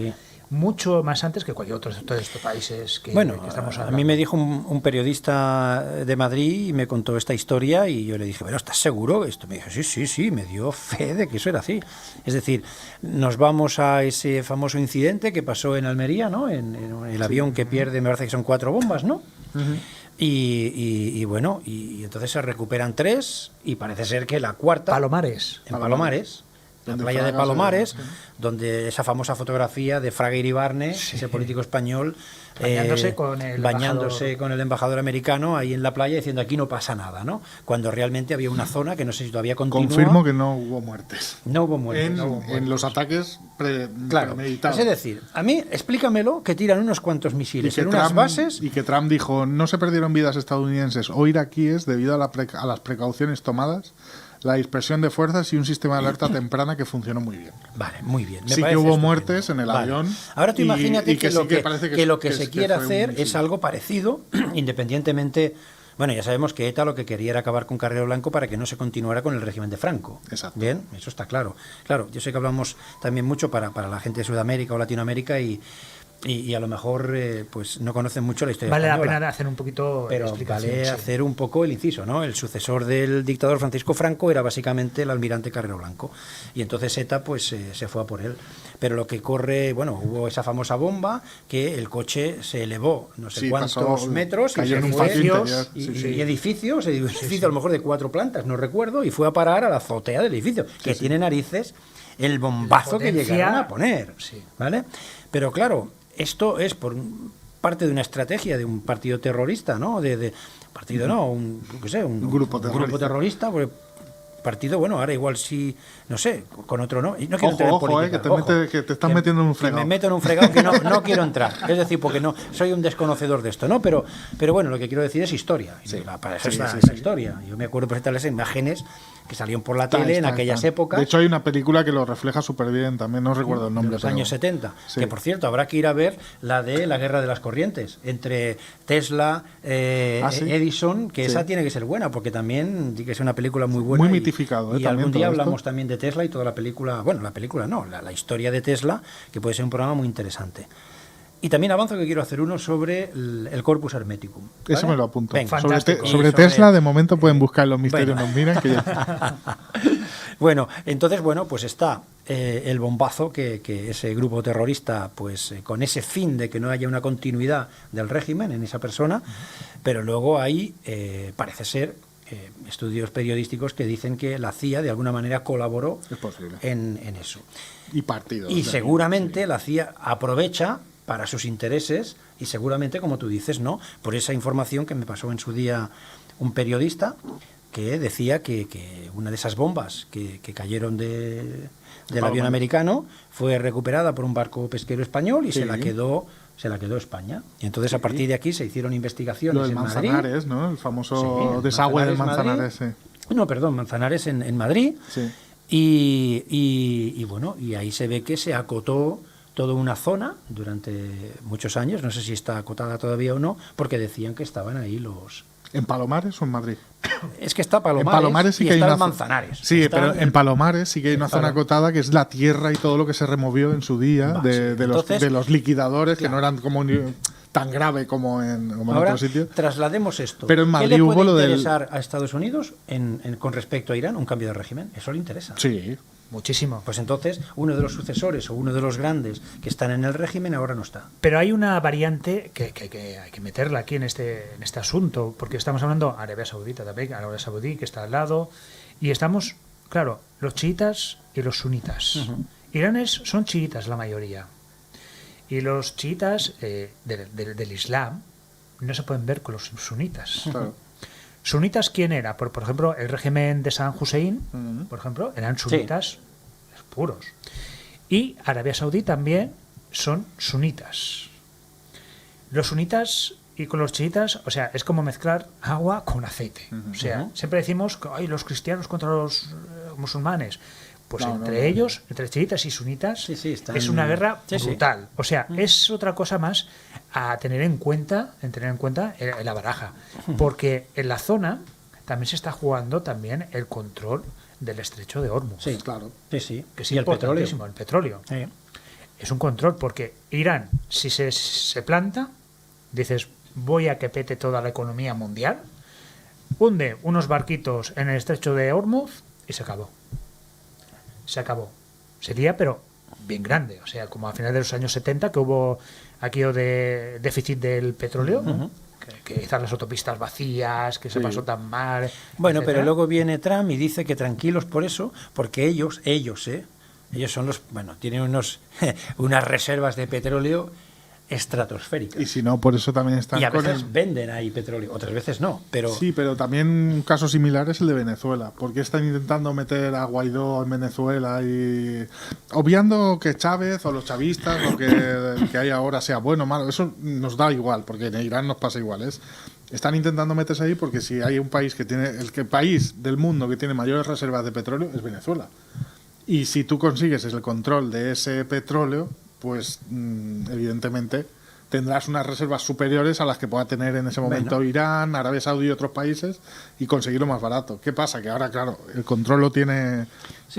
mucho más antes que cualquier otro de todos estos países que estamos hablando. A mí me dijo un periodista de Madrid y me contó esta historia y yo le dije, bueno, ¿estás seguro? Esto me dijo, sí, me dio fe de que eso era así. Es decir, nos vamos a ese famoso incidente que pasó en Almería, ¿no? En el avión que pierde, me parece que son 4 bombas, ¿no? Y bueno, y entonces se recuperan 3 y parece ser que la cuarta... Palomares. En Palomares. La playa de Palomares, donde esa famosa fotografía de Fraga Iribarne, ese político español, bañándose con el embajador americano ahí en la playa diciendo aquí no pasa nada, ¿no? Cuando realmente había una zona que no sé si todavía continúa. Confirmo que no hubo muertes. No hubo muertes. En los ataques premeditados. Es decir, a mí explícamelo que tiran unos cuantos misiles en unas bases. Y que Trump dijo, no se perdieron vidas estadounidenses o iraquíes debido a las precauciones tomadas, la dispersión de fuerzas y un sistema de alerta temprana que funcionó muy bien. Vale, muy bien. Sí que hubo muertes en el avión. Ahora tú imagínate que lo que se quiere hacer es algo parecido, independientemente... Bueno, ya sabemos que ETA lo que quería era acabar con Carrero Blanco para que no se continuara con el régimen de Franco. Exacto. Bien, eso está claro. Claro, yo sé que hablamos también mucho para la gente de Sudamérica o Latinoamérica y a lo mejor pues no conocen mucho la historia española. Vale la pena hacer un poquito de explicación. Hacer un poco el inciso, ¿no? El sucesor del dictador Francisco Franco era básicamente el almirante Carrero Blanco. Y entonces ETA pues se fue a por él. Pero lo que corre, bueno, hubo esa famosa bomba que el coche se elevó no sé cuántos metros y edificios a lo mejor de 4 plantas, no recuerdo, y fue a parar a la azotea del edificio, que tiene narices el bombazo que llegaron a poner, ¿vale? Pero claro, esto es por parte de una estrategia de un partido terrorista, ¿no? Un grupo terrorista, porque partido, bueno, ahora igual sí, no sé, con otro no. Y no quiero entrar en Ojo, política, que te estás metiendo en un fregado. Que me meto en un fregado que no quiero entrar. Es decir, porque no soy un desconocedor de esto, ¿no? Pero bueno, lo que quiero decir es historia. Para eso es la historia. Yo me acuerdo presentarles imágenes que salieron por la tele en aquellas épocas. De hecho, hay una película que lo refleja súper bien, también no recuerdo el nombre. De los años 70. Sí. Que, por cierto, habrá que ir a ver la de la Guerra de las Corrientes, entre Tesla, Edison, que esa tiene que ser buena, porque también tiene que ser una película muy buena. Muy mitificado. Y algún día hablamos también de Tesla y toda la película, bueno, la película no, la historia de Tesla, que puede ser un programa muy interesante. Y también avanzo que quiero hacer uno sobre el Corpus Hermeticum, ¿vale? Eso me lo apunto. Venga, sobre Tesla, de momento pueden buscar Los Misterios nos miran. Que ya... Bueno, entonces, pues está el bombazo que ese grupo terrorista, pues con ese fin de que no haya una continuidad del régimen en esa persona, pero luego hay, parece ser, estudios periodísticos que dicen que la CIA de alguna manera colaboró en eso. Y partidos. Y seguramente la CIA aprovecha para sus intereses y seguramente, como tú dices, no, por esa información que me pasó en su día un periodista que decía que una de esas bombas que cayeron del avión americano fue recuperada por un barco pesquero español y se la quedó España. Y entonces a partir de aquí se hicieron investigaciones Lo del Manzanares, Madrid, ¿no? El famoso desagüe del Manzanares. No, perdón, Manzanares en Madrid. Sí. Y ahí se ve que se acotó toda una zona durante muchos años, no sé si está acotada todavía o no, porque decían que estaban ahí los... ¿En Palomares o en Madrid? Es que está Palomares, en Palomares sí y que hay está una el Manzanares. Sí, pero en Palomares sí que hay una zona acotada que es la tierra y todo lo que se removió en su día de los liquidadores, que no eran como tan grave como en otro sitio. Traslademos esto. Pero en Madrid ¿Qué le hubo puede lo interesar a Estados Unidos con respecto a Irán un cambio de régimen? Eso le interesa. Sí. Muchísimo. Pues entonces, uno de los sucesores o uno de los grandes que están en el régimen ahora no está. Pero hay una variante que hay que meterla aquí en este asunto, porque estamos hablando de Arabia Saudita también, Arabia Saudí, que está al lado, y estamos, claro, los chiitas y los sunitas. Iranes son chiitas la mayoría, y los chiitas del Islam no se pueden ver con los sunitas. Claro. ¿Sunitas quién era? Por ejemplo, el régimen de Saddam Hussein, por ejemplo, eran sunitas puros. Y Arabia Saudí también son sunitas. Los sunitas y con los chiitas, o sea, es como mezclar agua con aceite. O sea, siempre decimos que hay los cristianos contra los musulmanes. Pues ellos, entre chiitas y sunitas, es una guerra brutal. O sea, es otra cosa más a tener en cuenta en la baraja. Porque en la zona también se está jugando también el control del estrecho de Hormuz. Sí, claro. Sí. Que es y importantísimo, el petróleo. Es un control, porque Irán, si se planta, dices, voy a que pete toda la economía mundial, hunde unos barquitos en el estrecho de Hormuz y se acabó. Se acabó. Sería, pero bien grande. O sea, como a finales de los años 70, que hubo aquello de déficit del petróleo, que quizás las autopistas vacías, que se pasó tan mal. Bueno, etcétera. pero luego viene Trump y dice que tranquilos por eso, porque ellos son los, tienen unas reservas de petróleo estratosféricas. Y si no, por eso también están y a veces venden ahí petróleo, otras veces no. Pero sí, pero también un caso similar es el de Venezuela. ¿Por qué están intentando meter a Guaidó en Venezuela? Y obviando que Chávez o los chavistas o que hay ahora sea bueno o malo, eso nos da igual, porque en Irán nos pasa igual. Están intentando meterse ahí porque si hay un país que tiene, el país del mundo que tiene mayores reservas de petróleo es Venezuela. Y si tú consigues el control de ese petróleo, pues evidentemente tendrás unas reservas superiores a las que pueda tener en ese momento Irán, Arabia Saudí y otros países y conseguirlo más barato. ¿Qué pasa? Que ahora, claro, el control lo tiene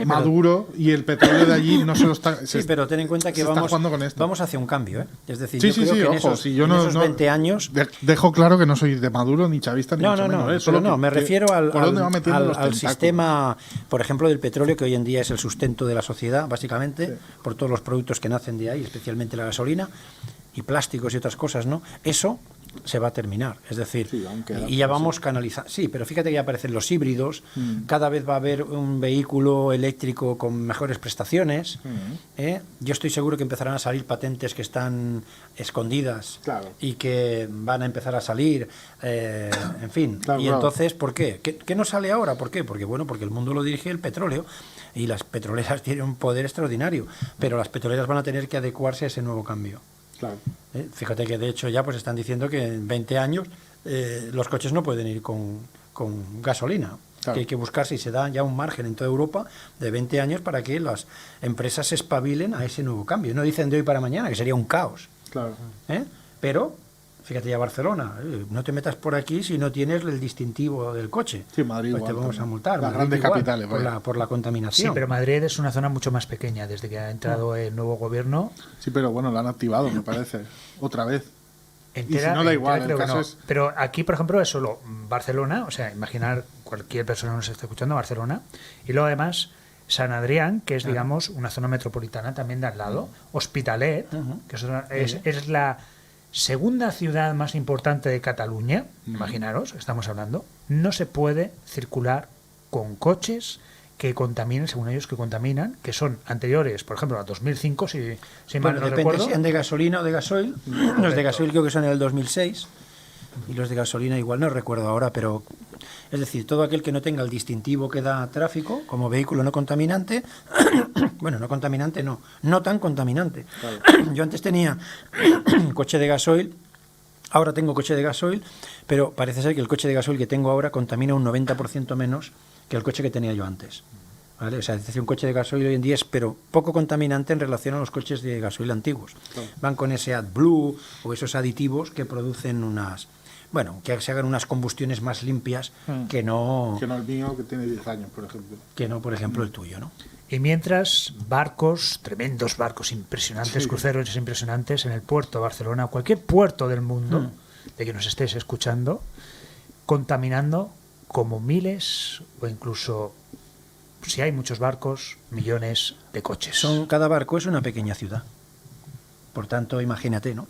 Maduro y el petróleo de allí no se lo está... pero ten en cuenta que vamos hacia un cambio, ¿eh? Es decir, yo creo que en esos 20 años... Dejo claro que no soy de Maduro, ni chavista, ni mucho menos. Me refiero al sistema, por ejemplo, del petróleo, que hoy en día es el sustento de la sociedad, básicamente, por todos los productos que nacen de ahí, especialmente la gasolina y plásticos y otras cosas, ¿no? Eso se va a terminar. Es decir, Sí, aunque y ya vamos canalizando. Sí, pero fíjate que ya aparecen los híbridos, cada vez va a haber un vehículo eléctrico con mejores prestaciones. Yo estoy seguro que empezarán a salir patentes que están escondidas Claro. y que van a empezar a salir, en fin. Claro, Y claro. entonces, ¿por qué? ¿Qué no sale ahora? ¿Por qué? Porque el mundo lo dirige el petróleo y las petroleras tienen un poder extraordinario, pero las petroleras van a tener que adecuarse a ese nuevo cambio. Claro. Fíjate que de hecho ya pues están diciendo que en 20 años los coches no pueden ir con gasolina. Claro. Que hay que buscar si se da ya un margen en toda Europa de 20 años para que las empresas se espabilen a ese nuevo cambio. No dicen de hoy para mañana, que sería un caos. Claro. Pero, fíjate ya Barcelona, no te metas por aquí si no tienes el distintivo del coche. Sí, Madrid pues te igual vamos a también. multar. Las Madrid grandes igual, capitales, por vaya. por la contaminación. Sí, pero Madrid es una zona mucho más pequeña desde que ha entrado el nuevo gobierno. Sí, pero bueno, lo han activado, me parece. Otra vez. Entera, Y si no, da entera igual, creo el que caso no. es- Pero aquí, por ejemplo, es solo Barcelona, o sea, imaginar cualquier persona que nos esté escuchando, Barcelona, y luego además San Adrián, que es, digamos, una zona metropolitana también de al lado, Hospitalet, que es la segunda ciudad más importante de Cataluña, imaginaros, estamos hablando, no se puede circular con coches que contaminen, según ellos, que contaminan, que son anteriores, por ejemplo, a 2005, si mal Bueno, no depende recuerdo. si sean de gasolina o de gasoil. Los de gasoil creo que son en el 2006 y los de gasolina igual no recuerdo ahora, pero es decir, todo aquel que no tenga el distintivo que da tráfico como vehículo no contaminante, bueno, no contaminante no tan contaminante. Yo antes tenía coche de gasoil, ahora tengo coche de gasoil, pero parece ser que el coche de gasoil que tengo ahora contamina un 90% menos que el coche que tenía yo antes. ¿Vale? O sea, es decir, un coche de gasoil hoy en día es pero poco contaminante en relación a los coches de gasoil antiguos. Van con ese AdBlue o esos aditivos que producen que se hagan unas combustiones más limpias que no, Que no el mío, que tiene 10 años, por ejemplo. por ejemplo, el tuyo, ¿no? Y mientras, barcos, tremendos barcos impresionantes, cruceros impresionantes en el puerto de Barcelona, cualquier puerto del mundo, de que nos estés escuchando, contaminando como miles o incluso, si hay muchos barcos, millones de coches. Cada barco es una pequeña ciudad. Por tanto, imagínate, ¿no?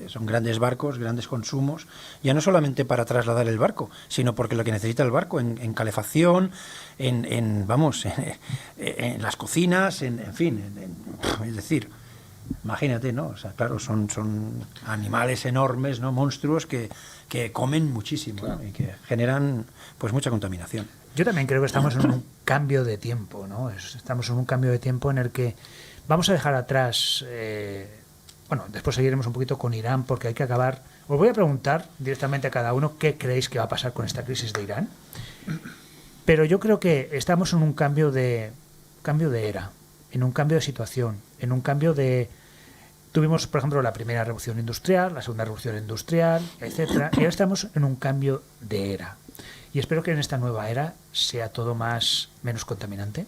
Son grandes barcos, grandes consumos, ya no solamente para trasladar el barco, sino porque lo que necesita el barco en calefacción, en las cocinas, en fin, es decir, imagínate, ¿no? O sea, claro, son animales enormes, ¿no? Monstruos que comen muchísimo, ¿no? Y que generan pues mucha contaminación. Yo también creo que estamos en un cambio de tiempo, ¿no? Estamos en un cambio de tiempo en el que vamos a dejar atrás... bueno, después seguiremos un poquito con Irán porque hay que acabar. Os voy a preguntar directamente a cada uno qué creéis que va a pasar con esta crisis de Irán. Pero yo creo que estamos en un cambio de era, en un cambio de situación, en un cambio de... Tuvimos, por ejemplo, la primera revolución industrial, la segunda revolución industrial, etcétera, y ahora estamos en un cambio de era. Y espero que en esta nueva era sea todo menos contaminante,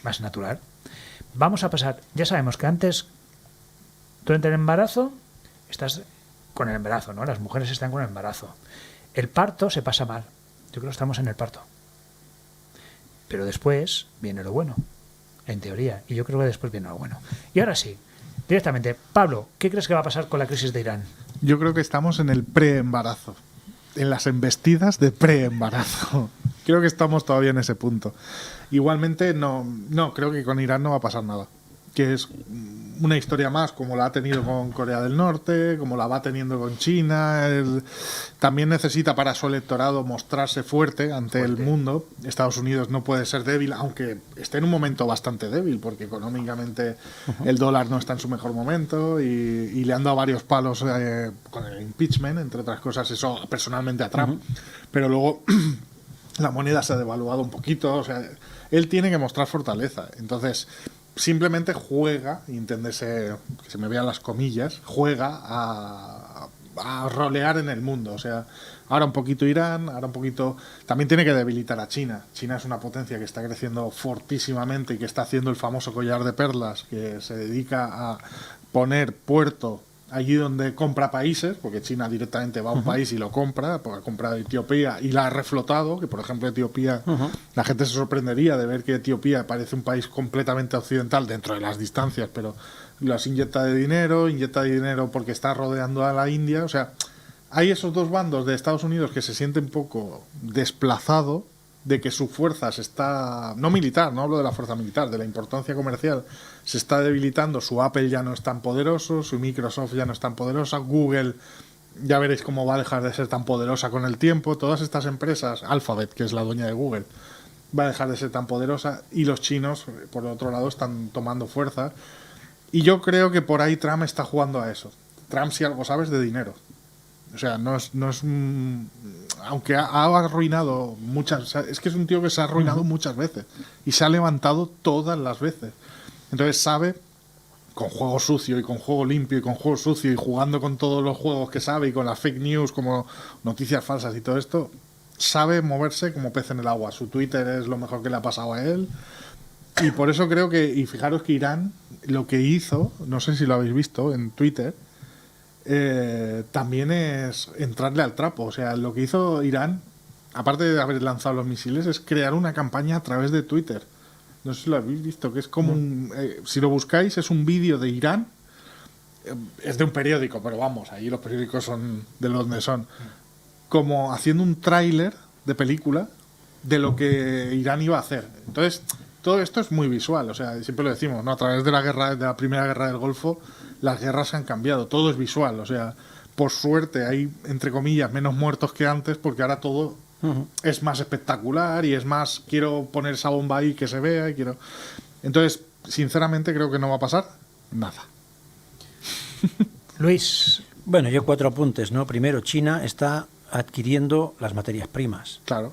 más natural. Vamos a pasar, ya sabemos que antes durante el embarazo estás con el embarazo, ¿no? Las mujeres están con el embarazo. El parto se pasa mal. Yo creo que estamos en el parto. Pero después viene lo bueno, en teoría. Y yo creo que después viene lo bueno. Y ahora sí, directamente, Pablo, ¿qué crees que va a pasar con la crisis de Irán? Yo creo que estamos en el preembarazo. En las embestidas de preembarazo. Creo que estamos todavía en ese punto. Igualmente, no, creo que con Irán no va a pasar nada. Que es una historia más, como la ha tenido con Corea del Norte, como la va teniendo con China. También necesita para su electorado mostrarse fuerte ante el mundo. Estados Unidos no puede ser débil, aunque esté en un momento bastante débil, porque económicamente el dólar no está en su mejor momento y le han dado varios palos con el impeachment, entre otras cosas, eso personalmente a Trump. Pero luego la moneda se ha devaluado un poquito, o sea, él tiene que mostrar fortaleza. Entonces, simplemente juega, y enténdese, que se me vean las comillas, juega a rolear en el mundo. O sea, ahora un poquito Irán, ahora un poquito... También tiene que debilitar a China. China es una potencia que está creciendo fortísimamente y que está haciendo el famoso collar de perlas, que se dedica a poner puerto allí donde compra países, porque China directamente va a un país y lo compra, porque ha comprado Etiopía y la ha reflotado, que por ejemplo Etiopía, la gente se sorprendería de ver que Etiopía parece un país completamente occidental dentro de las distancias, pero las inyecta de dinero porque está rodeando a la India, o sea, hay esos dos bandos de Estados Unidos que se sienten un poco desplazado de que su fuerza se está, no militar, no hablo de la fuerza militar, de la importancia comercial, se está debilitando, su Apple ya no es tan poderoso, su Microsoft ya no es tan poderosa, Google ya veréis cómo va a dejar de ser tan poderosa con el tiempo, todas estas empresas, Alphabet, que es la dueña de Google, va a dejar de ser tan poderosa, y los chinos, por otro lado, están tomando fuerza, y yo creo que por ahí Trump está jugando a eso. Trump, si algo sabes, de dinero. O sea, no es aunque ha arruinado muchas, o sea, es que es un tío que se ha arruinado muchas veces y se ha levantado todas las veces. Entonces sabe, con juego sucio y con juego limpio y con juego sucio y jugando con todos los juegos que sabe y con las fake news como noticias falsas y todo esto, sabe moverse como pez en el agua. Su Twitter es lo mejor que le ha pasado a él. Y por eso creo que, y fijaros que Irán lo que hizo, no sé si lo habéis visto en Twitter, también es entrarle al trapo. O sea, lo que hizo Irán, aparte de haber lanzado los misiles, es crear una campaña a través de Twitter. No sé si lo habéis visto, que es como si lo buscáis, es un vídeo de Irán. Es de un periódico, pero vamos, ahí los periódicos son de donde son. Como haciendo un tráiler de película de lo que Irán iba a hacer. Entonces, todo esto es muy visual. O sea, siempre lo decimos, ¿no? A través de la primera guerra del Golfo, las guerras han cambiado, todo es visual, o sea, por suerte hay, entre comillas, menos muertos que antes, porque ahora todo es más espectacular y es más, quiero poner esa bomba ahí que se vea y quiero... Entonces, sinceramente creo que no va a pasar nada. Luis. Bueno, yo 4 apuntes, ¿no? Primero, China está adquiriendo las materias primas. Claro.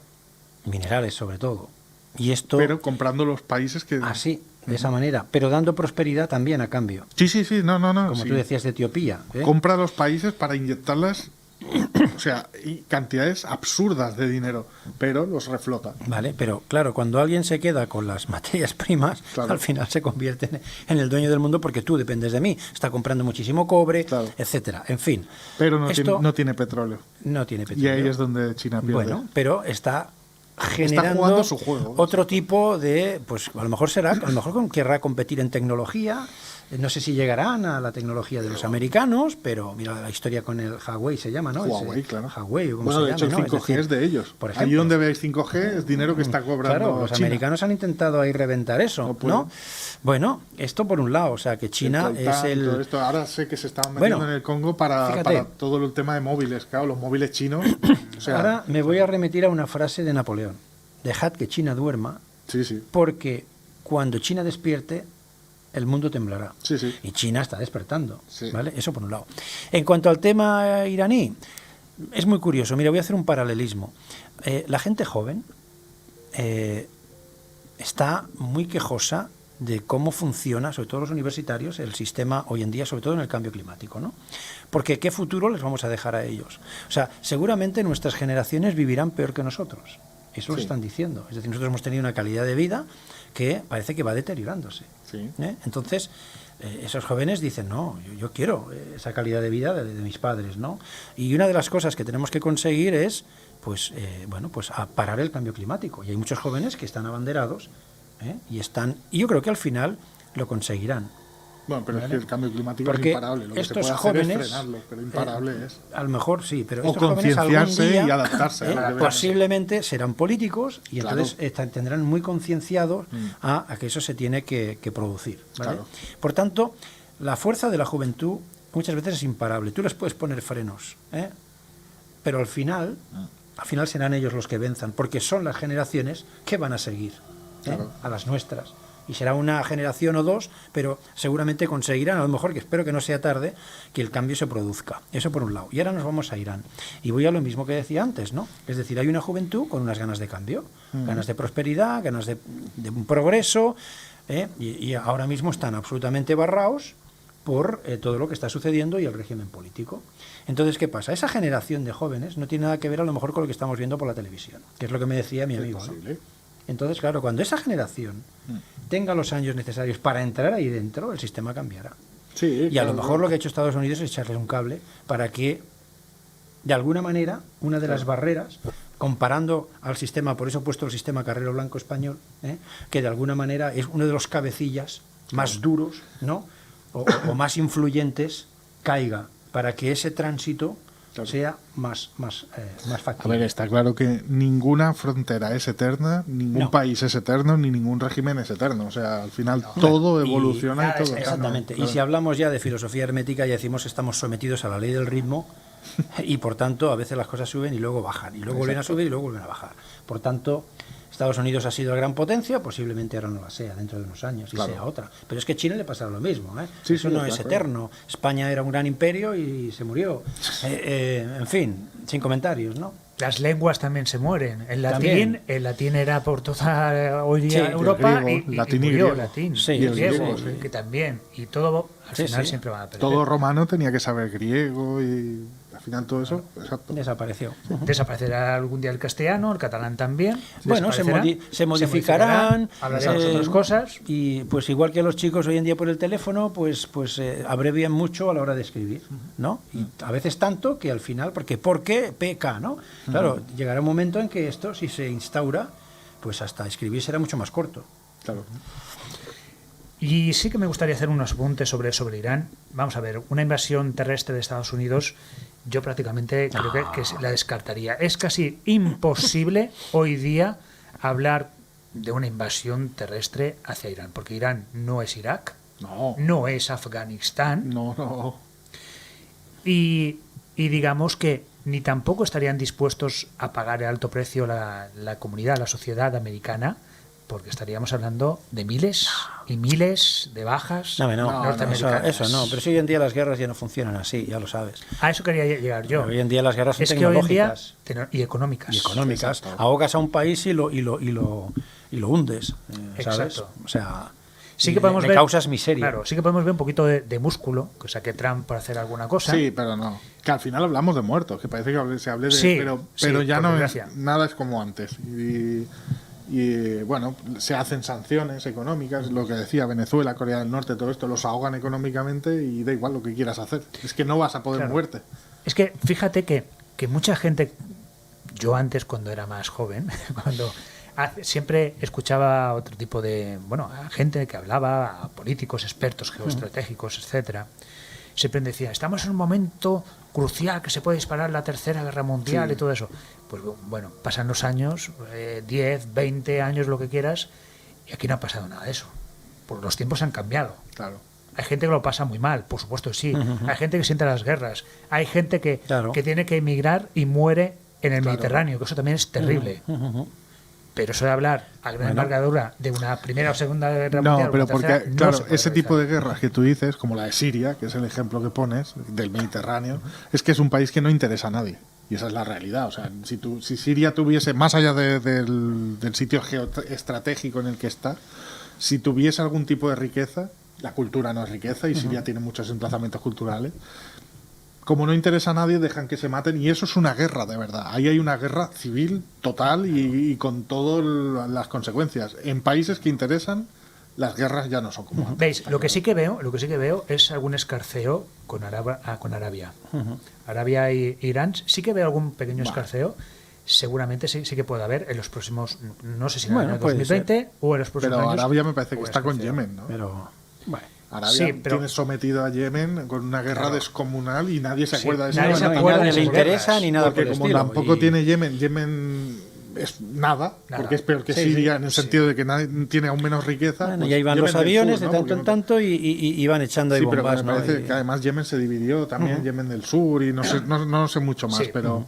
Minerales, sobre todo. Y esto... Pero comprando los países que... Así, de esa manera, pero dando prosperidad también a cambio. Sí, no. Como sí. tú decías de Etiopía. Compra los países para inyectarlas, o sea, y cantidades absurdas de dinero, pero los reflota. Vale, pero claro, cuando alguien se queda con las materias primas, claro, al final se convierte en el dueño del mundo porque tú dependes de mí. Está comprando muchísimo cobre, claro, etcétera. En fin. Pero no tiene petróleo. No tiene petróleo. Y ahí es donde China pierde. Bueno, pero está generando su juego, otro tipo de, pues a lo mejor querrá competir en tecnología. No sé si llegarán a la tecnología de los americanos, pero mira la historia con el Huawei se llama, ¿no? Huawei, claro. Huawei, ¿cómo bueno, se de hecho llama, el 5G es de ellos. Por ejemplo, allí donde veáis 5G es dinero que está cobrando claro, los China. americanos han intentado ahí reventar eso, ¿no? Bueno, esto por un lado, o sea que China es el... Todo esto. Ahora sé que se estaban metiendo en el Congo para todo el tema de móviles, claro, los móviles chinos. O sea, ahora me voy a remitir a una frase de Napoleón. Dejad que China duerma, sí, porque cuando China despierte, el mundo temblará. Sí. Y China está despertando, sí, ¿vale? Eso por un lado. En cuanto al tema iraní, es muy curioso. Mira, voy a hacer un paralelismo. La gente joven está muy quejosa de cómo funciona, sobre todo los universitarios, el sistema hoy en día, sobre todo en el cambio climático, ¿no? Porque ¿qué futuro les vamos a dejar a ellos? O sea, seguramente nuestras generaciones vivirán peor que nosotros. Eso lo están diciendo. Es decir, nosotros hemos tenido una calidad de vida que parece que va deteriorándose. Sí. Entonces, esos jóvenes dicen, no, yo quiero esa calidad de vida de mis padres, ¿no? Y una de las cosas que tenemos que conseguir es, pues a parar el cambio climático. Y hay muchos jóvenes que están abanderados y yo creo que al final lo conseguirán. Bueno, pero ¿vale? Es que el cambio climático porque es imparable. Lo que estos se puede jóvenes, hacer es frenarlo, pero imparable es. A lo mejor sí, pero O estos jóvenes algún concienciarse día, y adaptarse. posiblemente serán políticos y claro, entonces tendrán muy concienciados a que eso se tiene que producir. ¿vale? Claro. Por tanto, la fuerza de la juventud muchas veces es imparable. Tú les puedes poner frenos, pero al final serán ellos los que venzan, porque son las generaciones que van a seguir claro, a las nuestras. Y será una generación o dos, pero seguramente conseguirán, a lo mejor, que espero que no sea tarde, que el cambio se produzca. Eso por un lado. Y ahora nos vamos a Irán. Y voy a lo mismo que decía antes, ¿no? Es decir, hay una juventud con unas ganas de cambio, ganas de prosperidad, ganas de un progreso, y ahora mismo están absolutamente barraos por todo lo que está sucediendo y el régimen político. Entonces, ¿qué pasa? Esa generación de jóvenes no tiene nada que ver a lo mejor con lo que estamos viendo por la televisión, que es lo que me decía mi amigo, ¿no? Entonces, claro, cuando esa generación tenga los años necesarios para entrar ahí dentro, el sistema cambiará. Sí, y a lo mejor lo que ha hecho Estados Unidos es echarles un cable para que, de alguna manera, una de las barreras, comparando al sistema, por eso he puesto el sistema Carrero Blanco español, que de alguna manera es uno de los cabecillas más duros, ¿no? o más influyentes, caiga, para que ese tránsito Claro. sea más A factible. ver, está claro que ninguna frontera es eterna, ningún No. país es eterno, ni ningún régimen es eterno. O sea, al final todo evoluciona y, todo. Exactamente. Claro. Y si hablamos ya de filosofía hermética, ya decimos que estamos sometidos a la ley del ritmo y por tanto a veces las cosas suben y luego bajan, y luego vuelven a subir y luego vuelven a bajar. Por tanto, Estados Unidos ha sido la gran potencia, posiblemente ahora no la sea dentro de unos años y Claro. sea otra. Pero es que a China le pasará lo mismo, ¿eh? Sí, Eso sí, no está es claro. eterno. España era un gran imperio y se murió. En fin, sin comentarios, ¿no? Las lenguas también se mueren. También. El latín era por toda hoy día Sí, Europa el griego, y latín y murió griego. latín. Sí, y el griego, griego, sí. que también. Y todo al Sí, final sí. siempre va a perder. Todo romano tenía que saber griego y al final todo eso. Exacto. Desapareció. Desaparecerá algún día el castellano, el catalán también. Bueno, se desaparecerá, modificarán. Hablaremos otras cosas. Y pues igual que los chicos hoy en día por el teléfono, pues abrevian mucho a la hora de escribir, ¿no? Y a veces tanto que al final, porque ¿por qué PK, no? Claro, llegará un momento en que esto, si se instaura, pues hasta escribir será mucho más corto. Claro. Y sí que me gustaría hacer unos apuntes sobre Irán. Vamos a ver, una invasión terrestre de Estados Unidos, yo prácticamente creo que la descartaría. Es casi imposible hoy día hablar de una invasión terrestre hacia Irán, porque Irán no es Irak, No, no es Afganistán, no. y digamos que ni tampoco estarían dispuestos a pagar el alto precio la comunidad, la sociedad americana, porque estaríamos hablando de miles y miles de bajas No, norteamericanas. eso no, pero si hoy en día las guerras ya no funcionan así, ya lo sabes. A eso quería llegar yo. Hoy en día las guerras son Es que hoy en día tecnológicas y económicas. y económicas. Exacto. Ahogas a un país y lo hundes, ¿sabes? Exacto. O sea, Sí que podemos le ver, causas miseria. Claro, sí que podemos ver un poquito de músculo que saque Trump para hacer alguna cosa. Sí, pero no. Que al final hablamos de muertos, que parece que se hable de. Sí, pero sí, ya por no es, desgracia. nada es como antes. Y bueno, se hacen sanciones económicas, lo que decía Venezuela, Corea del Norte, todo esto, los ahogan económicamente y da igual lo que quieras hacer. Es que no vas a poder Claro. muerte. Es que fíjate que mucha gente, yo antes cuando era más joven, siempre escuchaba otro tipo de, a gente que hablaba, a políticos, expertos geoestratégicos, etcétera, siempre decía, estamos en un momento crucial que se puede disparar la Tercera Guerra Mundial y todo eso. Pues bueno, pasan los años, 10, 20 años, lo que quieras, y aquí no ha pasado nada de eso. Porque los tiempos han cambiado. Claro. Hay gente que lo pasa muy mal, por supuesto sí. Hay gente que siente las guerras. Hay gente que tiene que emigrar y muere en el Mediterráneo, que eso también es terrible. Pero eso de hablar a gran envergadura de una primera o segunda guerra mundial. No, pero una porque, tercera, no claro, se puede ese tipo de realizar. guerras que tú dices, como la de Siria, que es el ejemplo que pones, del Mediterráneo, es que es un país que no interesa a nadie. Y esa es la realidad. O sea, si Siria tuviese, más allá del sitio geoestratégico en el que está, si tuviese algún tipo de riqueza, la cultura no es riqueza y Siria tiene muchos emplazamientos culturales. Como no interesa a nadie, dejan que se maten y eso es una guerra de verdad. Ahí hay una guerra civil total y con todas las consecuencias. En países que interesan, las guerras ya no son como antes. ¿Veis? Lo que sí que veo es algún escarceo con Arabia. Arabia e Irán, sí que veo algún pequeño escarceo. Seguramente sí que puede haber en los próximos, no sé si en el año puede 2020 o en los próximos Pero años. Arabia me parece que o está con escarceo. Yemen, ¿no? Pero, bueno. Arabia Sí, pero- tiene sometido a Yemen con una guerra descomunal y nadie se Sí, acuerda de eso. nadie No, se no, y acuerda nadie de le esas interesa guerras, ni nada Porque por el como estilo. tampoco Y- tiene Yemen es nada, Nada. porque es peor que Sí, Siria sí, en el sentido de que nadie tiene aún menos riqueza. Bueno, pues y ahí van Yemen los del aviones sur, de ¿no? tanto en Porque tanto y van echando ahí Sí, pero bombas, me ¿no? parece Y- que además Yemen se dividió también, Yemen del sur y no sé mucho más, Sí. pero...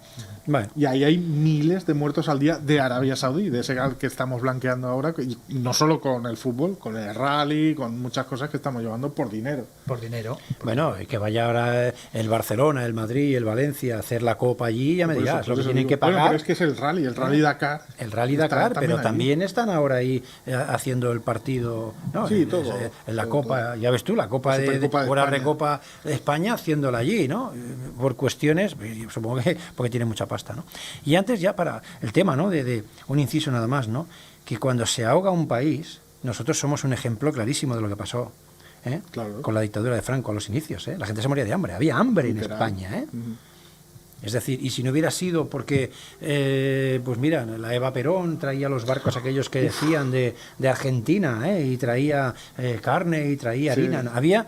Bueno, Y ahí hay miles de muertos al día de Arabia Saudí, de ese al que estamos blanqueando ahora, y no solo con el fútbol, con el rally, con muchas cosas que estamos llevando por dinero. Por dinero. bueno, y que vaya ahora el Barcelona, el Madrid, el Valencia a hacer la Copa allí, ya me Por eso- dirás, por lo que eso tienen digo. que Bueno, pagar. pero es que es el rally Dakar. El Rally está Dakar, pero ahí. también están ahora ahí haciendo el partido, ¿no? Sí, En- todo, en la todo, Copa, ya ves tú, la Copa La de Supercopa de fuera de España. Copa de España haciéndola allí, ¿no? Por cuestiones, supongo que porque tiene mucha pasta, ¿no? Y antes ya para el tema, ¿no? De un inciso nada más, ¿no? Que cuando se ahoga un país, nosotros somos un ejemplo clarísimo de lo que pasó. Claro. Con la dictadura de Franco a los inicios, la gente se moría de hambre, había hambre en Literal. España, Ujú. es decir, y si no hubiera sido porque, pues mira, la Eva Perón traía los barcos aquellos que decían de Argentina, y traía carne y traía Sí. harina. Había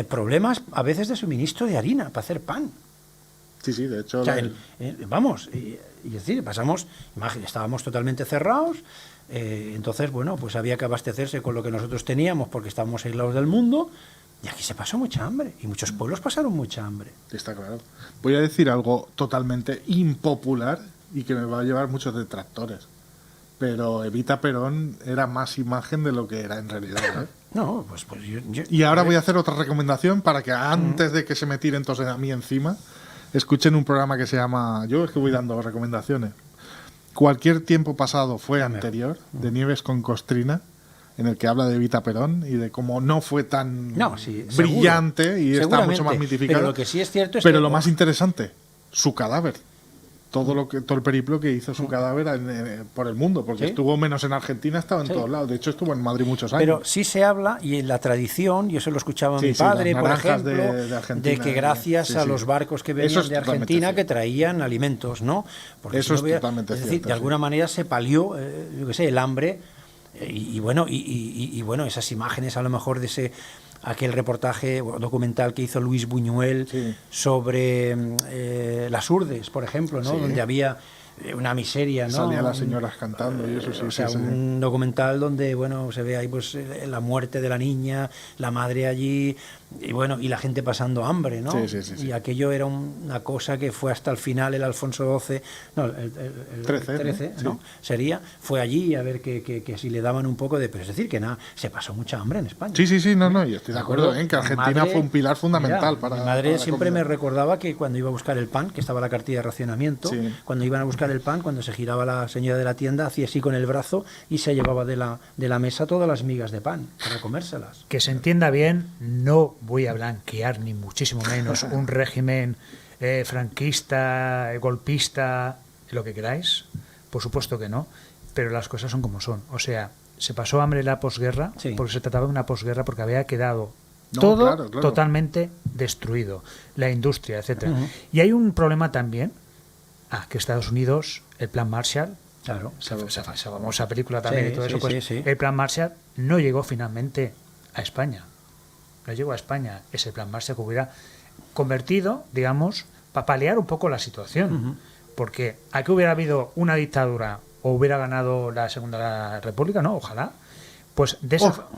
problemas a veces de suministro de harina para hacer pan. Sí, sí, de hecho... O sea, vamos, y es decir, pasamos, estábamos totalmente cerrados, entonces, bueno, pues había que abastecerse con lo que nosotros teníamos porque estábamos aislados del mundo, y aquí se pasó mucha hambre, y muchos pueblos pasaron mucha hambre. Está claro. Voy a decir algo totalmente impopular y que me va a llevar muchos detractores. Pero Evita Perón era más imagen de lo que era en realidad, ¿eh? No, pues Y ahora voy a hacer otra recomendación para que antes de que se me tiren todos a mí encima, escuchen un programa que se llama... Yo es que voy dando recomendaciones. Cualquier tiempo pasado fue anterior, de Nieves con Costrina, en el que habla de Evita Perón y de cómo no fue tan brillante seguro, y está mucho más mitificado. Pero lo que sí es cierto es pero que... lo más interesante, su cadáver. Todo el periplo que hizo su cadáver por el mundo, porque estuvo menos en Argentina, estaba en todos lados. De hecho, estuvo en Madrid muchos años. Pero sí se habla, y en la tradición, y eso lo escuchaba mi padre, por ejemplo, de que gracias a los barcos que venían de Argentina que traían alimentos, ¿no? Porque eso es totalmente cierto. Es decir, de alguna manera se palió, yo qué sé, el hambre, y bueno, esas imágenes a lo mejor de aquel reportaje documental que hizo Luis Buñuel sobre las Urdes, por ejemplo, ¿no? Donde había una miseria, ¿no? Salían las señoras cantando y eso sí. O sea, un documental donde, bueno, se ve ahí pues la muerte de la niña, la madre allí, y bueno, y la gente pasando hambre, ¿no? Sí. Y aquello era una cosa que fue hasta el final, el Alfonso XII, no, el 13, ¿no? Fue allí a ver que si le daban un poco de... Pero es decir, que nada, se pasó mucha hambre en España. Sí, no, y estoy de acuerdo en que Argentina fue un pilar fundamental para... Mi madre siempre me recordaba que cuando iba a buscar el pan, que estaba la cartilla de racionamiento, cuando iban a buscar el pan, cuando se giraba la señora de la tienda, hacía así con el brazo y se llevaba de la mesa todas las migas de pan para comérselas. Que se entienda bien, no voy a blanquear ni muchísimo menos un régimen franquista, golpista, lo que queráis, por supuesto que no, pero las cosas son como son. O sea, se pasó hambre en la posguerra porque se trataba de una posguerra, porque había quedado todo totalmente destruido, la industria, etcétera. Y hay un problema también, que Estados Unidos, el Plan Marshall, claro, esa famosa película también y todo eso, pues el Plan Marshall no llegó finalmente a España. No llegó a España ese Plan Marshall, que hubiera convertido, digamos, para paliar un poco la situación. Porque aquí hubiera habido una dictadura o hubiera ganado la Segunda República, ¿no? Ojalá. Pues de eso...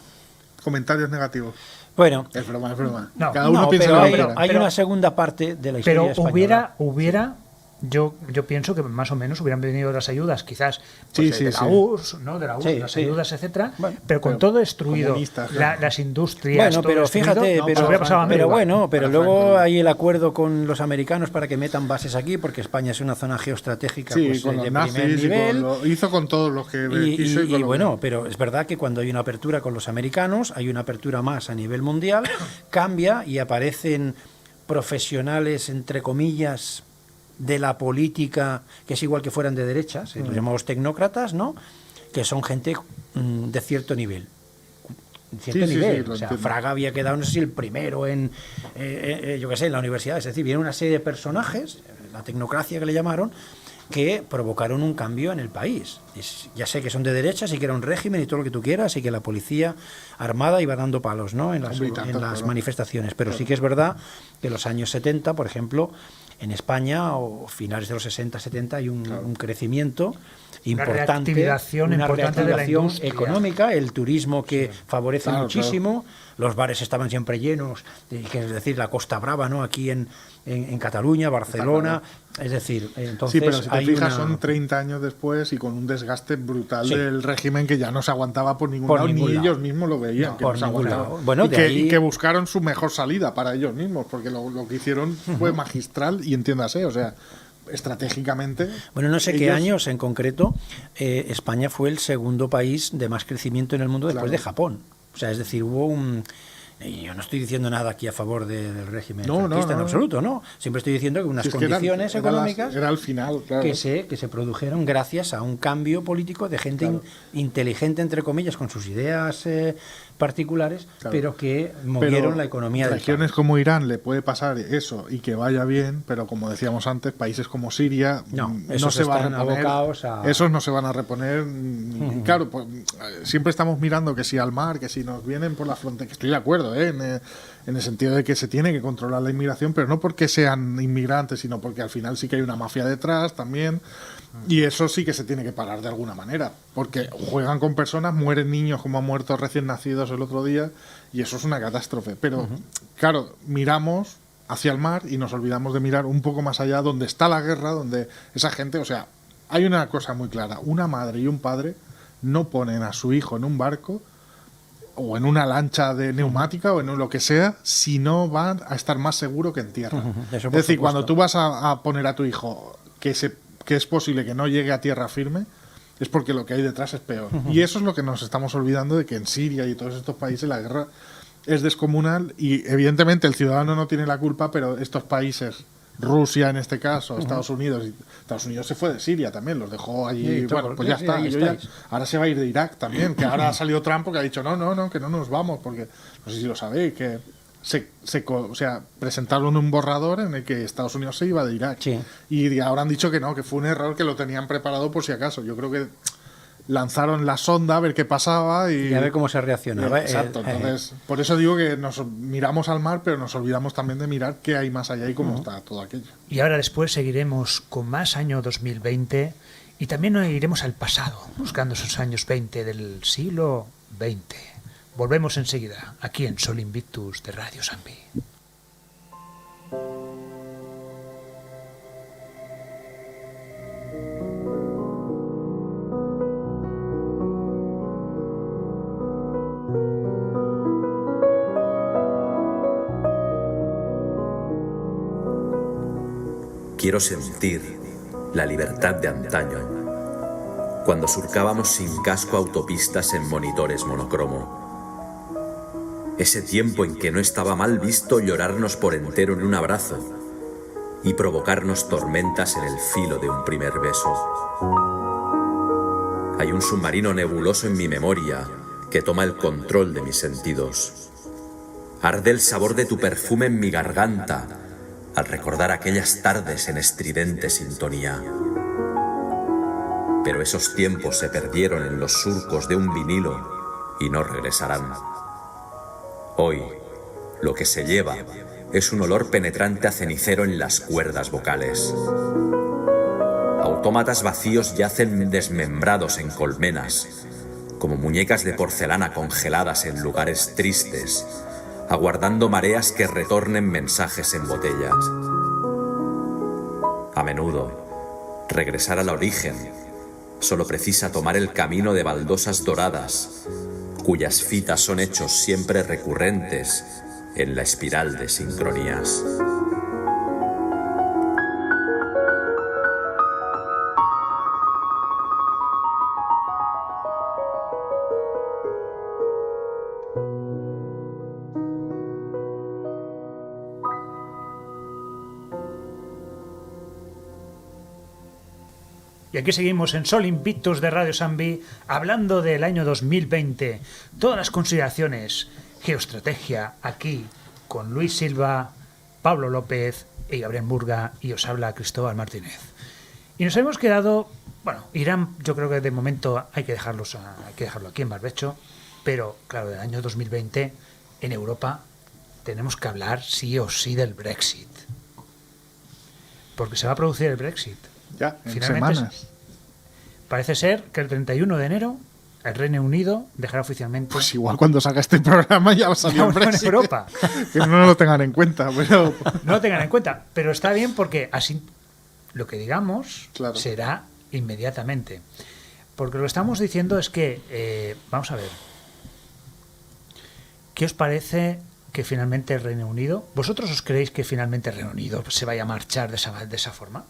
Comentarios negativos. Bueno, es broma. No, cada uno piensa pero lo que hay una segunda parte de la historia española. Pero hubiera yo pienso que más o menos hubieran venido las ayudas, quizás de la URSS, ¿no? De la URSS, las ayudas, etcétera, pero con todo destruido, las industrias. Bueno, pero fíjate, pero luego hay el acuerdo con los americanos para que metan bases aquí, porque España es una zona geoestratégica con de los primer nivel. Hizo con todos los que quiso y bueno, pero es verdad que cuando hay una apertura con los americanos, hay una apertura más a nivel mundial, cambia y aparecen profesionales, entre comillas, de la política, que es igual que fueran de derechas, los llamados tecnócratas, ¿no? Que son gente de cierto nivel. O sea, Fraga había quedado, no sé si el primero en la universidad. Es decir, viene una serie de personajes, la tecnocracia que le llamaron, que provocaron un cambio en el país. Ya sé que son de derechas y que era un régimen y todo lo que tú quieras, y que la policía armada iba dando palos, ¿no? en las manifestaciones. Pero sí que es verdad que en los años 70, por ejemplo, en España, o finales de los 60, 70, hay un crecimiento importante, una reactivación económica, el turismo que favorece muchísimo, los bares estaban siempre llenos, es decir, la Costa Brava, ¿no? Aquí en Cataluña, Barcelona, es decir, entonces... Sí, pero si te fijas, son 30 años después y con un desgaste brutal del régimen que ya no se aguantaba por ningún lado, ni ellos mismos lo veían, que no se aguantaba. Bueno, y que buscaron su mejor salida para ellos mismos, porque lo que hicieron fue magistral, y entiéndase, o sea, estratégicamente... Bueno, no sé qué años en concreto, España fue el segundo país de más crecimiento en el mundo después de Japón. O sea, es decir, hubo y yo no estoy diciendo nada aquí a favor del régimen franquista en absoluto, ¿no? Siempre estoy diciendo que unas condiciones económicas era al final, claro, que se produjeron gracias a un cambio político de gente inteligente, entre comillas, con sus ideas particulares, pero que movieron la economía del regiones como Irán le puede pasar eso y que vaya bien, pero como decíamos antes, países como Siria no se van a reponer, esos no se van a reponer. Claro, pues, siempre estamos mirando que si al mar, que si nos vienen por la frontera, que estoy de acuerdo, en en el sentido de que se tiene que controlar la inmigración, pero no porque sean inmigrantes, sino porque al final sí que hay una mafia detrás también, y eso sí que se tiene que parar de alguna manera, porque juegan con personas, mueren niños como han muerto recién nacidos el otro día, y eso es una catástrofe. Pero, claro, miramos hacia el mar y nos olvidamos de mirar un poco más allá, donde está la guerra, donde esa gente, o sea, hay una cosa muy clara, una madre y un padre no ponen a su hijo en un barco o en una lancha de neumática o en lo que sea, si no van a estar más seguro que en tierra. Eso, Es por decir, supuesto. cuando tú vas a poner a tu hijo que es posible que no llegue a tierra firme, es porque lo que hay detrás es peor. Y eso es lo que nos estamos olvidando, de que en Siria y todos estos países la guerra es descomunal, y evidentemente el ciudadano no tiene la culpa, pero estos países, Rusia en este caso, Estados Unidos se fue de Siria también, los dejó allí, Sí, bueno, pues ya sí, está. ahí Yo ya- estáis. ahora se va a ir de Irak también, que ahora ha salido Trump que ha dicho no, que no nos vamos, porque no sé si lo sabéis, que o sea, presentaron un borrador en el que Estados Unidos se iba de Irak. Sí. Y ahora han dicho que no, que fue un error, que lo tenían preparado por si acaso. Yo creo que lanzaron la sonda a ver qué pasaba y a ver cómo se reaccionaba. Exacto, entonces por eso digo que nos miramos al mar, pero nos olvidamos también de mirar qué hay más allá y cómo está todo aquello. Y ahora después seguiremos con más año 2020 y también nos iremos al pasado, buscando esos años 20 del siglo XX. Volvemos enseguida, aquí en Sol Invictus de Radio Sambi. Quiero sentir la libertad de antaño, cuando surcábamos sin casco autopistas en monitores monocromo. Ese tiempo en que no estaba mal visto llorarnos por entero en un abrazo y provocarnos tormentas en el filo de un primer beso. Hay un submarino nebuloso en mi memoria que toma el control de mis sentidos. Arde el sabor de tu perfume en mi garganta al recordar aquellas tardes en estridente sintonía. Pero esos tiempos se perdieron en los surcos de un vinilo y no regresarán. Hoy, lo que se lleva es un olor penetrante a cenicero en las cuerdas vocales. Autómatas vacíos yacen desmembrados en colmenas, como muñecas de porcelana congeladas en lugares tristes, aguardando mareas que retornen mensajes en botellas. A menudo, regresar al origen solo precisa tomar el camino de baldosas doradas, cuyas fitas son hechos siempre recurrentes en la espiral de sincronías. Y aquí seguimos en Sol Invictus de Radio Sambi, hablando del año 2020. Todas las consideraciones, geoestrategia, aquí con Luis Silva, Pablo López y Gabriel Murga, y os habla Cristóbal Martínez. Y nos hemos quedado, bueno, Irán, yo creo que de momento hay que dejarlo aquí en barbecho, pero claro, del año 2020 en Europa tenemos que hablar sí o sí del Brexit. Porque se va a producir el Brexit. Ya, en Finalmente, semanas. Parece ser que el 31 de enero el Reino Unido dejará oficialmente Pues igual cuando salga este programa ya va a salir la el Unión Brexit. Europa. Que no lo tengan en cuenta, pero No lo tengan en cuenta, pero está bien porque así lo que digamos Claro. será inmediatamente. Porque lo que estamos diciendo es que, vamos a ver, ¿qué os parece que finalmente el Reino Unido, vosotros os creéis que finalmente el Reino Unido se vaya a marchar de esa forma?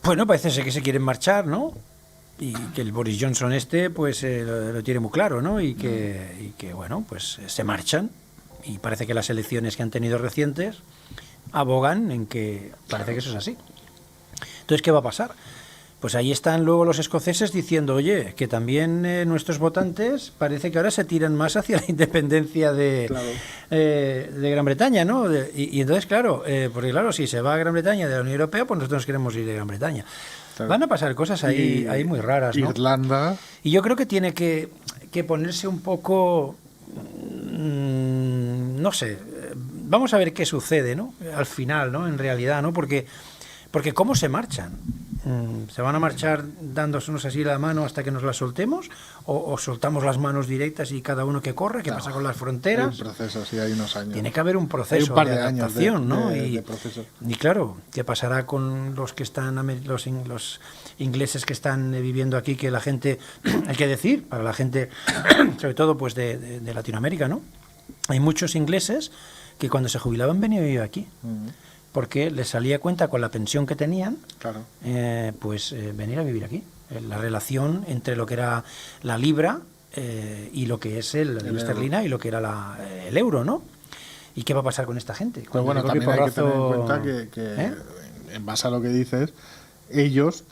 Bueno, parece ser que se quieren marchar, ¿no? Y que el Boris Johnson pues lo tiene muy claro, ¿no? Y que, bueno, pues se marchan. Y parece que las elecciones que han tenido recientes abogan en que parece que eso es así. Entonces, ¿qué va a pasar? Pues ahí están luego los escoceses diciendo, oye, que también nuestros votantes parece que ahora se tiran más hacia la independencia de Gran Bretaña, ¿no? Y entonces, claro, porque claro, si se va a Gran Bretaña de la Unión Europea, pues nosotros queremos ir de Gran Bretaña. Claro. Van a pasar cosas ahí muy raras, ¿no? Irlanda. Y yo creo que tiene que ponerse un poco no sé, vamos a ver qué sucede, ¿no? Al final, ¿no? En realidad, ¿no? Porque ¿cómo se marchan? ¿Se van a marchar dándonos así la mano hasta que nos la soltemos? ¿O soltamos las manos directas y cada uno que corre? ¿Qué pasa con las fronteras? Hay un proceso, sí, hay unos años. Tiene que haber un proceso Hay un par de de años adaptación, ¿no? de proceso. Y claro, ¿qué pasará con los que están, los ingleses que están viviendo aquí? Que la gente, hay que decir, para la gente, sobre todo pues de Latinoamérica, ¿no? Hay muchos ingleses que cuando se jubilaban venían a vivir aquí. Porque les salía cuenta con la pensión que tenían, Claro. Venir a vivir aquí. La relación entre lo que era la libra y lo que es la libra esterlina y lo que era el euro, ¿no? ¿Y qué va a pasar con esta gente? Pero bueno, también hay que tener en cuenta que en base a lo que dices, ellos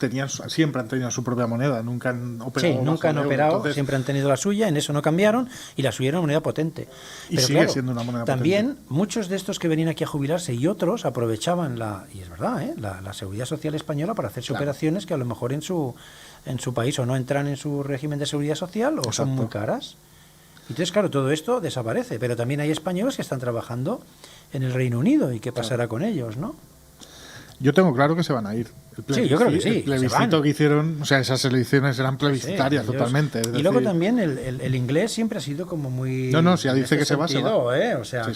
siempre han tenido su propia moneda, nunca han operado. Sí, nunca han operado, entonces, siempre han tenido la suya, en eso no cambiaron, y la suya era una moneda potente. Y Pero sigue claro, siendo una moneda también muchos de estos que venían aquí a jubilarse y otros aprovechaban y es verdad, la seguridad social española para hacerse operaciones que a lo mejor en su país o no entran en su régimen de seguridad social o son muy caras. Entonces, claro, todo esto desaparece, pero también hay españoles que están trabajando en el Reino Unido y qué pasará con ellos, ¿no? Yo tengo claro que se van a ir. Sí, yo creo que sí. El plebiscito que hicieron, o sea, esas elecciones eran plebiscitarias totalmente. Y luego también el inglés siempre ha sido como muy... No, si ya dice que se va, se va. O sea,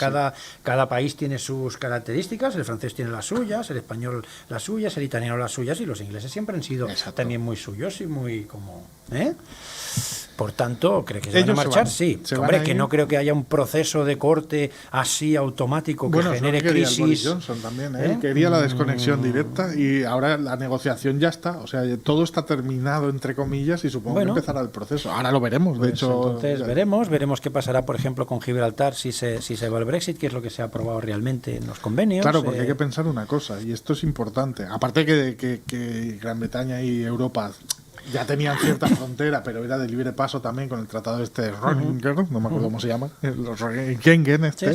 cada país tiene sus características, el francés tiene las suyas, el español las suyas, el italiano las suyas, y los ingleses siempre han sido también muy suyos y muy como... Por tanto, ¿cree que se van a marchar? Sí. Hombre, que no creo que haya un proceso de corte así automático que genere crisis. Boris Johnson también, Él quería la desconexión directa y ahora la negociación ya está. O sea, todo está terminado, entre comillas, y supongo que empezará el proceso. Ahora lo veremos, de hecho. Entonces veremos qué pasará, por ejemplo, con Gibraltar si se va al Brexit, que es lo que se ha aprobado realmente en los convenios. Claro, porque hay que pensar una cosa, y esto es importante. Aparte que Gran Bretaña y Europa ya tenían cierta frontera, pero era de libre paso también con el tratado de Schengen, no me acuerdo cómo se llama, los Schengen Sí.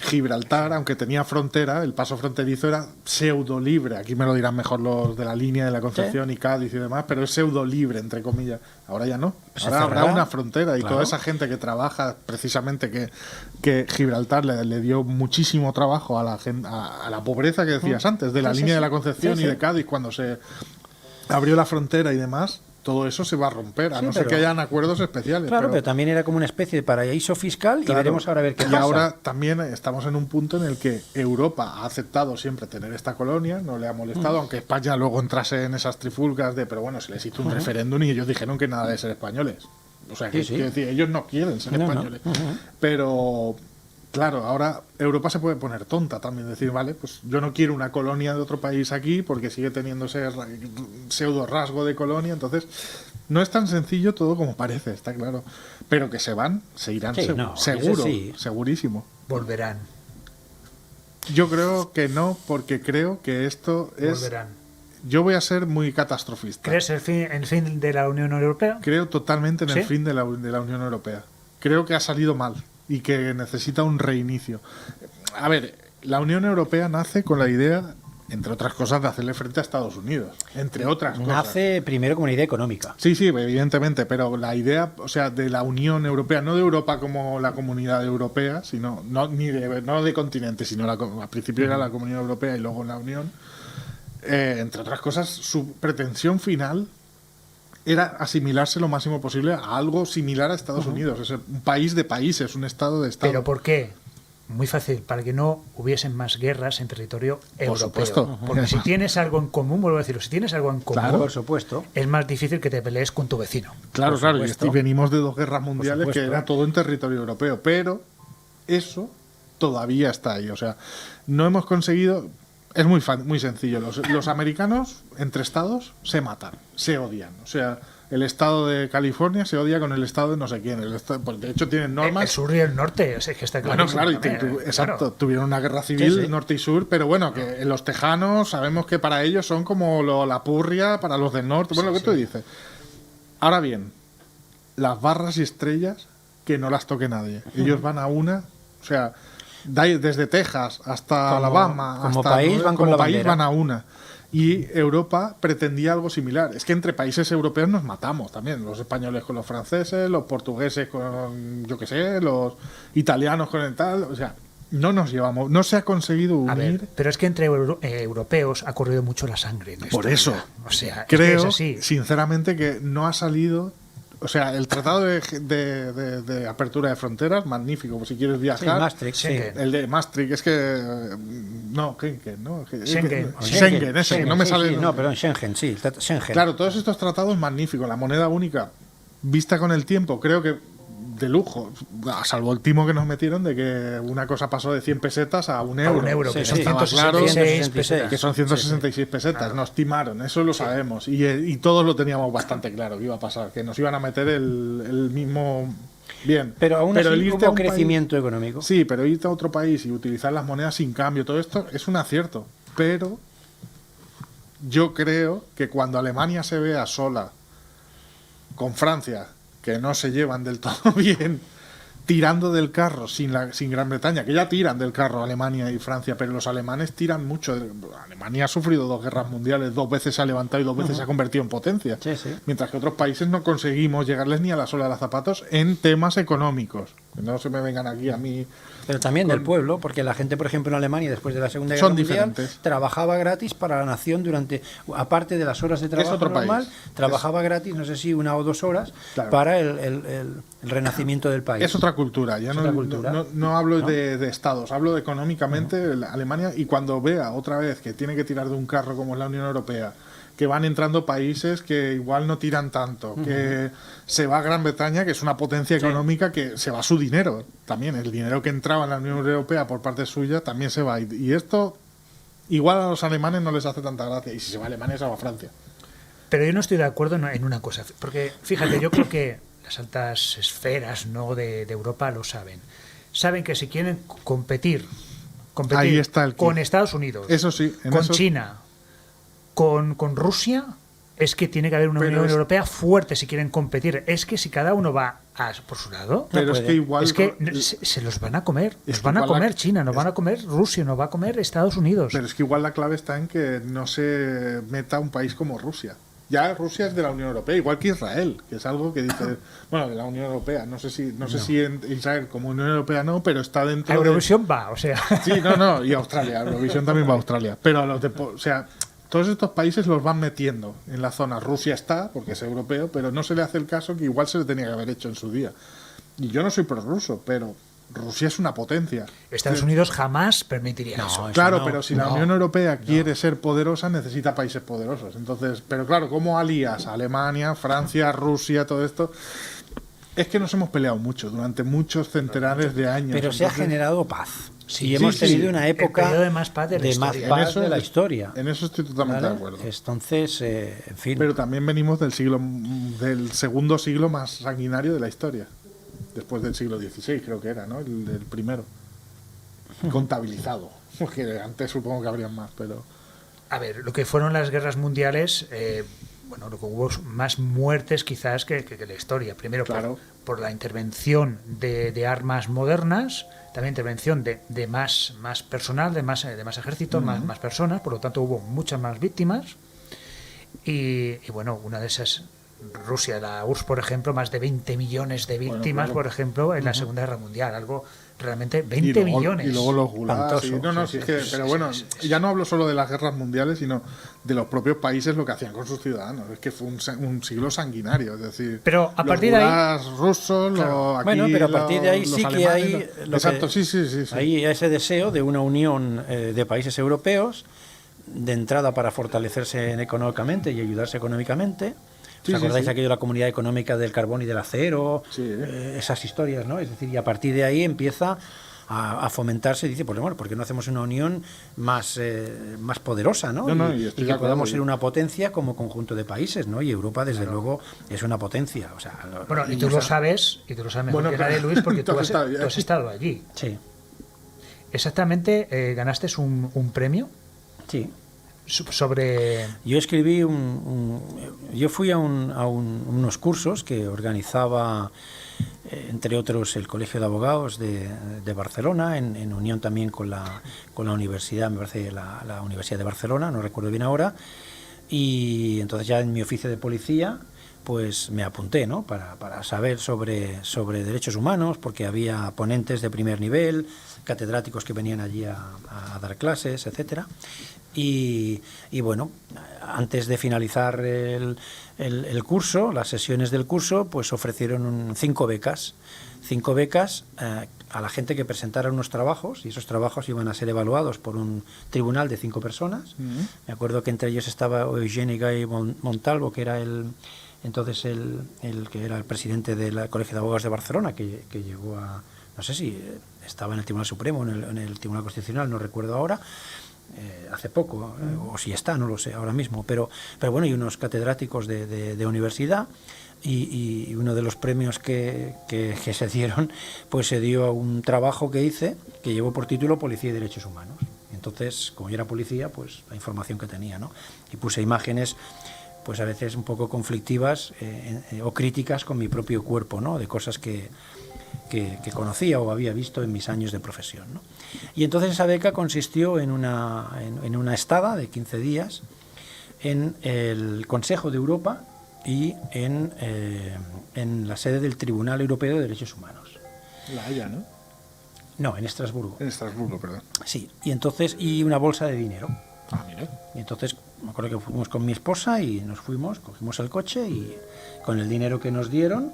Gibraltar, aunque tenía frontera, el paso fronterizo era pseudo libre. Aquí me lo dirán mejor los de la línea de la Concepción y Cádiz y demás, pero es pseudo libre, entre comillas. Ahora ya no. Ahora habrá una frontera y toda esa gente que trabaja, precisamente que Gibraltar le dio muchísimo trabajo a la pobreza que decías antes, de la línea de la Concepción y de Cádiz, cuando se abrió la frontera y demás. Todo eso se va a romper, a no ser que hayan acuerdos especiales. Claro, pero también era como una especie de paraíso fiscal y veremos ahora a ver qué pasa. Y ahora también estamos en un punto en el que Europa ha aceptado siempre tener esta colonia, no le ha molestado, aunque España luego entrase en esas trifulcas pero bueno, se les hizo un referéndum y ellos dijeron que nada de ser españoles. O sea, quiero decir, ellos no quieren ser españoles. Pero... Claro, ahora Europa se puede poner tonta también, decir, vale, pues yo no quiero una colonia de otro país aquí porque sigue teniendo ese pseudo rasgo de colonia, entonces no es tan sencillo todo como parece, está claro. Pero que se van, se irán seguro, segurísimo. Volverán. Yo creo que no, porque creo que esto es... Volverán. Yo voy a ser muy catastrofista. ¿Crees el fin de la Unión Europea? Creo totalmente en el fin de la Unión Europea. Creo que ha salido mal y que necesita un reinicio. A ver, la Unión Europea nace con la idea, entre otras cosas, de hacerle frente a Estados Unidos, entre otras cosas. Nace primero como una idea económica. Sí, evidentemente, pero la idea, o sea, de la Unión Europea, no de Europa como la Comunidad Europea, sino no de continente, sino al principio era la Comunidad Europea y luego la Unión. Entre otras cosas, su pretensión final era asimilarse lo máximo posible a algo similar a Estados Unidos. Es un país de países, un estado de estado. ¿Pero por qué? Muy fácil, para que no hubiesen más guerras en territorio europeo. Por supuesto. Porque si tienes algo en común, vuelvo a decirlo, si tienes algo en común, claro, por supuesto, es más difícil que te pelees con tu vecino. Claro, y venimos de 2 guerras mundiales que era todo en territorio europeo, pero eso todavía está ahí. O sea, no hemos conseguido... Es muy sencillo. Los americanos, entre estados, se matan, se odian. O sea, el estado de California se odia con el estado de no sé quién. Pues de hecho, tienen normas. El sur y el norte, o sea, es que está claro. Bueno, claro, exacto. Tuvieron una guerra civil, norte y sur, pero bueno, que los tejanos sabemos que para ellos son como la purria para los del norte. Bueno, lo que tú dices. Ahora bien, las barras y estrellas, que no las toque nadie. Ellos van a una, o sea, desde Texas hasta Alabama, como hasta país van con la bandera. Van a una. Y Europa pretendía algo similar. Es que entre países europeos nos matamos también. Los españoles con los franceses, los portugueses con, yo qué sé, los italianos con el tal. O sea, no nos llevamos. No se ha conseguido unir. A ver, pero es que entre europeos ha corrido mucho la sangre. En Por esto, eso, ¿verdad? O sea, creo, es que es así. sinceramente, que no ha salido. O sea, el tratado de apertura de fronteras, magnífico, por si quieres Sí, viajar. Maastricht, sí. Schengen. El de Maastricht, es que. No, Schengen, ¿no? Schengen. Ese, que no me sí, sale. sí, no, perdón, Schengen, sí, Schengen. Claro, todos estos tratados magníficos, la moneda única, vista con el tiempo, creo que de lujo, salvo el timo que nos metieron de que una cosa pasó de 100 pesetas a un euro. A un euro, Sí, que sí, son estaba claro 166 que pesetas. que son 166 pesetas, nos timaron, eso lo sabemos, y todos lo teníamos bastante claro que iba a pasar, que nos iban a meter el mismo... Bien, Pero aún así el irte hubo a un crecimiento económico. Sí, pero irte a otro país y utilizar las monedas sin cambio, todo esto es un acierto. Pero yo creo que cuando Alemania se vea sola con Francia, que no se llevan del todo bien, tirando del carro sin Gran Bretaña, que ya tiran del carro Alemania y Francia, pero los alemanes tiran mucho. Alemania ha sufrido 2 guerras mundiales, 2 veces se ha levantado y 2 veces se ha convertido en potencia. Sí, sí. Mientras que otros países no conseguimos llegarles ni a la suela de los zapatos en temas económicos. Que no se me vengan aquí a mí. Pero también del pueblo, porque la gente, por ejemplo, en Alemania, después de la Segunda Guerra Son Mundial, diferentes. trabajaba gratis para la nación durante, aparte de las horas de trabajo otro normal, país. trabajaba gratis, no sé si 1 o 2 horas, Claro. para el renacimiento del país. Es otra cultura. Ya Es no, otra cultura. no hablo ¿No? de estados, hablo de económicamente Alemania, y cuando vea otra vez que tiene que tirar de un carro como es la Unión Europea, que van entrando países que igual no tiran tanto, que se va a Gran Bretaña, que es una potencia económica, que se va su dinero también, el dinero que entraba en la Unión Europea por parte suya también se va, y esto igual a los alemanes no les hace tanta gracia, y si se va a Alemania se va a Francia. Pero yo no estoy de acuerdo en una cosa, porque fíjate, yo creo que las altas esferas, ¿no?, de Europa lo saben. Saben que si quieren competir Ahí está el kit. con Estados Unidos, Eso sí, en con eso- China, con Rusia, es que tiene que haber una Pero Unión es- Europea fuerte si quieren competir. Es que si cada uno va por su lado, Pero es puede. que igual es que se los van a comer. Es Nos que van a igual la- comer China, nos van a comer Rusia, nos va a comer Estados Unidos. Pero es que igual la clave está en que no se meta un país como Rusia. Ya Rusia es de la Unión Europea, igual que Israel, que es algo que dice, bueno, de la Unión Europea. No sé si en Israel como Unión Europea no, pero está dentro A de... Eurovisión va, o sea. Sí, no, y Australia, Eurovisión también va a Australia. Pero a los o sea, todos estos países los van metiendo en la zona. Rusia está, porque es europeo, pero no se le hace el caso que igual se le tenía que haber hecho en su día. Y yo no soy prorruso, pero Rusia es una potencia. Estados Unidos jamás permitiría No, eso. eso Claro, no, pero si la no. Unión Europea quiere ser poderosa, necesita países poderosos. Entonces, pero claro, ¿cómo alías a Alemania, Francia, Rusia, todo esto? Es que nos hemos peleado mucho durante muchos centenares de años. Pero se ha Entonces, generado paz. Sí, y hemos sí, tenido sí. una El época periodo de más paz de la historia. paz En eso- de la historia. En eso estoy totalmente ¿vale? de acuerdo. Entonces, en fin. Pero también venimos del segundo siglo más sanguinario de la historia. Después del siglo XVI, creo que era, ¿no? El del primero. Contabilizado. Porque antes supongo que habrían más, pero... A ver, lo que fueron las guerras mundiales, bueno, lo que hubo más muertes quizás que la historia. Primero Claro. por la intervención de armas modernas, también intervención de más personal, de más ejércitos, más personas, por lo tanto hubo muchas más víctimas. Y bueno, una de esas, Rusia, la URSS, por ejemplo, más de 20 millones de víctimas, claro. por ejemplo, en la Segunda Guerra Mundial, algo realmente 20 y luego, millones. Y luego los gulags. Espantoso. Sí. No, sí, es que, pero bueno, ya no hablo solo de las guerras mundiales, sino de los propios países lo que hacían con sus ciudadanos. Es que fue un siglo sanguinario. Es decir, Pero a los partir de ahí- gulags rusos, Claro. aquí, Bueno, pero a partir de ahí los sí que alemanes, hay... lo Exacto, que- sí. Hay ese deseo de una unión de países europeos, de entrada para fortalecerse económicamente y ayudarse económicamente. Sí, ¿Os acordáis sí. aquello de la Comunidad Económica del Carbón y del Acero? Sí. Esas historias, ¿no? Es decir, y a partir de ahí empieza a fomentarse, dice, pues bueno, ¿por qué no hacemos una unión más poderosa, ¿no? No, y y estoy de que acuerdo, podamos y- ser una potencia como conjunto de países, ¿no? Y Europa, desde luego, es una potencia. O sea, Bueno, y tú lo sabes mejor Bueno, que nadie, pero- Luis, porque tú tú has has, estado allí. tú has estado allí. Sí, Exactamente, ganaste un premio sí. sobre... Yo escribí yo fui a unos cursos que organizaba entre otros el Colegio de Abogados de Barcelona, en unión también con la universidad, me parece la Universidad de Barcelona, no recuerdo bien ahora, y entonces ya en mi oficio de policía pues me apunté, ¿no? para saber sobre derechos humanos, porque había ponentes de primer nivel, catedráticos que venían allí a dar clases, etcétera. Y bueno, antes de finalizar el curso, las sesiones del curso, pues ofrecieron 5 becas. 5 becas a la gente que presentara unos trabajos, y esos trabajos iban a ser evaluados por un tribunal de 5 personas. Me acuerdo que entre ellos estaba Eugeni Gay Montalvo, que era entonces el que era el presidente del Colegio de Abogados de Barcelona, que llegó a, no sé si estaba en el Tribunal Supremo, en el Tribunal Constitucional, no recuerdo ahora, hace poco, o si está, no lo sé ahora mismo, pero bueno, y unos catedráticos de universidad, y uno de los premios que se dieron, pues se dio a un trabajo que hice, que llevó por título Policía y Derechos Humanos. Entonces, como yo era policía, pues la información que tenía, ¿no? Y puse imágenes, pues a veces un poco conflictivas o críticas con mi propio cuerpo, ¿no? De cosas que conocía o había visto en mis años de profesión, ¿no? Y entonces esa beca consistió en una estada de 15 días en el Consejo de Europa y en la sede del Tribunal Europeo de Derechos Humanos. La Haya, ¿no? No, en Estrasburgo. En Estrasburgo, perdón. Sí, y una bolsa de dinero. Ah, mira. Y entonces me acuerdo que fuimos con mi esposa y nos fuimos, cogimos el coche y con el dinero que nos dieron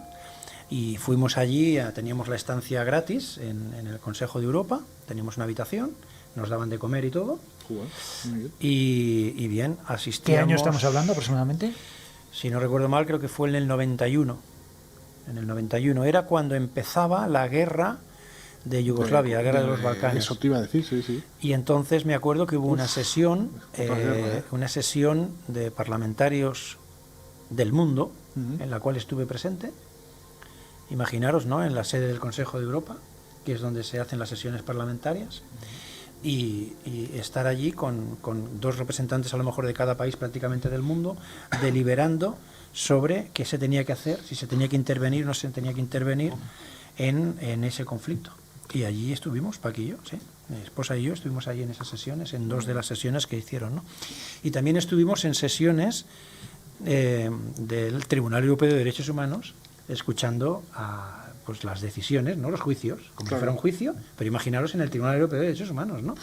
y fuimos allí, teníamos la estancia gratis en el Consejo de Europa, teníamos una habitación, nos daban de comer y todo. Muy bien. Y bien, asistíamos... ¿Qué año estamos hablando aproximadamente? Si no recuerdo mal, creo que fue en el 91. En el 91 era cuando empezaba la guerra de Yugoslavia, la guerra de los Balcanes. Eso te iba a decir, sí, sí. Y entonces me acuerdo que hubo una sesión de parlamentarios del mundo, en la cual estuve presente. Imaginaros, ¿no? En la sede del Consejo de Europa, que es donde se hacen las sesiones parlamentarias, y estar allí con 2 representantes a lo mejor de cada país prácticamente del mundo, deliberando sobre qué se tenía que hacer, si se tenía que intervenir o no se tenía que intervenir en ese conflicto. Y allí estuvimos, Paqui y yo, sí. Mi esposa y yo estuvimos allí en esas sesiones, en 2 de las sesiones que hicieron, ¿no? Y también estuvimos en sesiones del Tribunal Europeo de Derechos Humanos, escuchando pues las decisiones, ¿no? Los juicios, como si fuera un juicio, pero imaginaros en el Tribunal Europeo de Derechos Humanos, ¿no?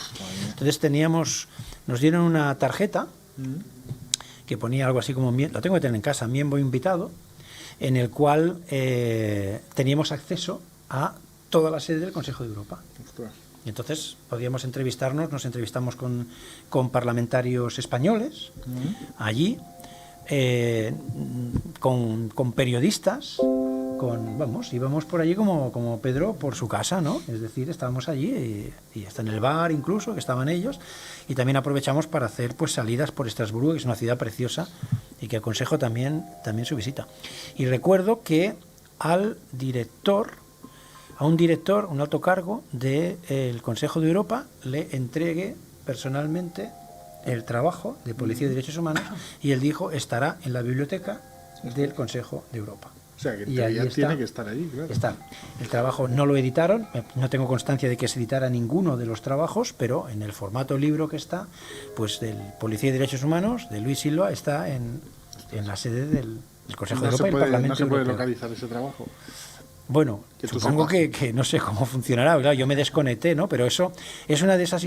Entonces nos dieron una tarjeta que ponía algo así como, lo tengo que tener en casa, miembro invitado, en el cual teníamos acceso a toda la sede del Consejo de Europa. Ostras. Y entonces podíamos nos entrevistamos con parlamentarios españoles allí, con periodistas, íbamos por allí como Pedro por su casa, ¿no? Es decir, estábamos allí y hasta en el bar incluso, que estaban ellos, y también aprovechamos para hacer pues salidas por Estrasburgo, que es una ciudad preciosa y que aconsejo también su visita. Y recuerdo que a un director, un alto cargo del Consejo de Europa, le entregué personalmente el trabajo de Policía y Derechos Humanos, y él dijo, estará en la biblioteca del Consejo de Europa. O sea, que Y ya ahí tiene que estar allí, claro. Está. El trabajo no lo editaron, no tengo constancia de que se editara ninguno de los trabajos, pero en el formato libro que está, pues del Policía y Derechos Humanos, de Luis Silva, está en la sede del Consejo de Europa y el Parlamento No se puede Europeo. localizar ese trabajo. Bueno, supongo que no sé cómo funcionará, ¿verdad? Yo me desconecté, ¿no? Pero eso es una de esas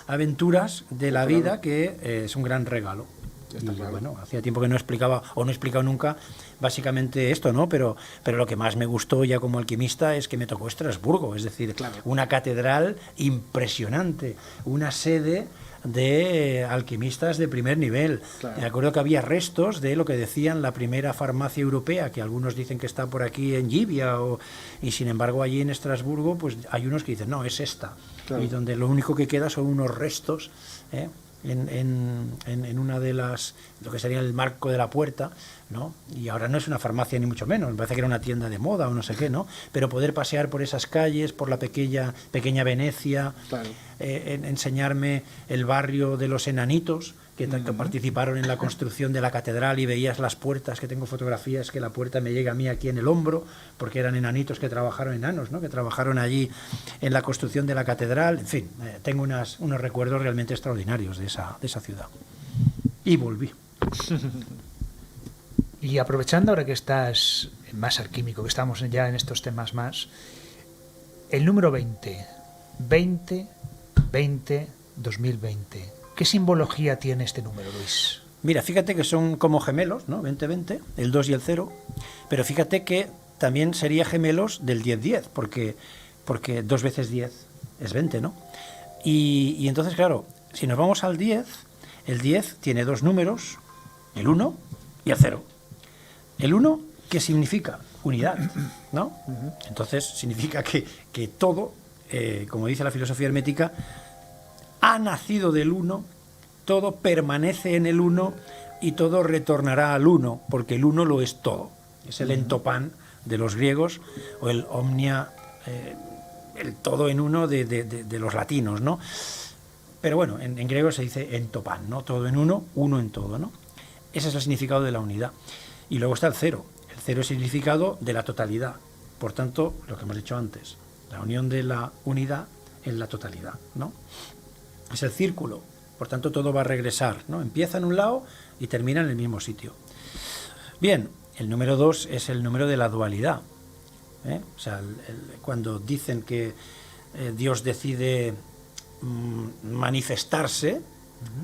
aventuras de la vida que es un gran regalo. Y claro. bueno, hacía tiempo que no explicaba, o no he explicado nunca, básicamente esto, ¿no? Pero lo que más me gustó ya como alquimista es que me tocó Estrasburgo, es decir, una catedral impresionante, una sede de alquimistas de primer nivel. Claro. Me acuerdo que había restos de lo que decían la primera farmacia europea, que algunos dicen que está por aquí en Llivia, y sin embargo allí en Estrasburgo pues hay unos que dicen, no, es esta. Claro. Y donde lo único que queda son unos restos, en una de las, lo que sería el marco de la puerta, ¿no? Y ahora no es una farmacia ni mucho menos, me parece que era una tienda de moda o no sé qué, ¿no? Pero poder pasear por esas calles, por la pequeña Venecia, claro, enseñarme el barrio de los enanitos, que participaron en la construcción de la catedral, y veías las puertas, que tengo fotografías, que la puerta me llega a mí aquí en el hombro, porque eran enanitos que trabajaron, enanos, ¿no?, que trabajaron allí en la construcción de la catedral. En fin, tengo unos recuerdos realmente extraordinarios de esa ciudad. Y volví. Y aprovechando ahora que estás más alquímico, que estamos ya en estos temas más, el número 20, 2020. ¿Qué simbología tiene este número, Luis? Mira, fíjate que son como gemelos, ¿no? 20-20, el 2 y el 0, pero fíjate que también sería gemelos del 10-10, porque 2 veces 10 es 20, ¿no? Y entonces, claro, si nos vamos al 10, el 10 tiene 2 números, el 1 y el 0. El 1, ¿qué significa? Unidad, ¿no? Entonces significa que todo, como dice la filosofía hermética, ha nacido del 1, todo permanece en el 1 y todo retornará al 1, porque el 1 lo es todo. Es el entopán de los griegos, o el omnia, el todo en uno de los latinos, ¿no? Pero bueno, en griego se dice entopán, ¿no? Todo en uno en todo, ¿no? Ese es el significado de la unidad. Y luego está el 0. El 0 es el significado de la totalidad. Por tanto, lo que hemos dicho antes, la unión de la unidad en la totalidad, ¿no? Es el círculo, por tanto todo va a regresar, ¿no? Empieza en un lado y termina en el mismo sitio. Bien, el número 2 es el número de la dualidad, ¿eh? O sea, cuando dicen que Dios decide manifestarse,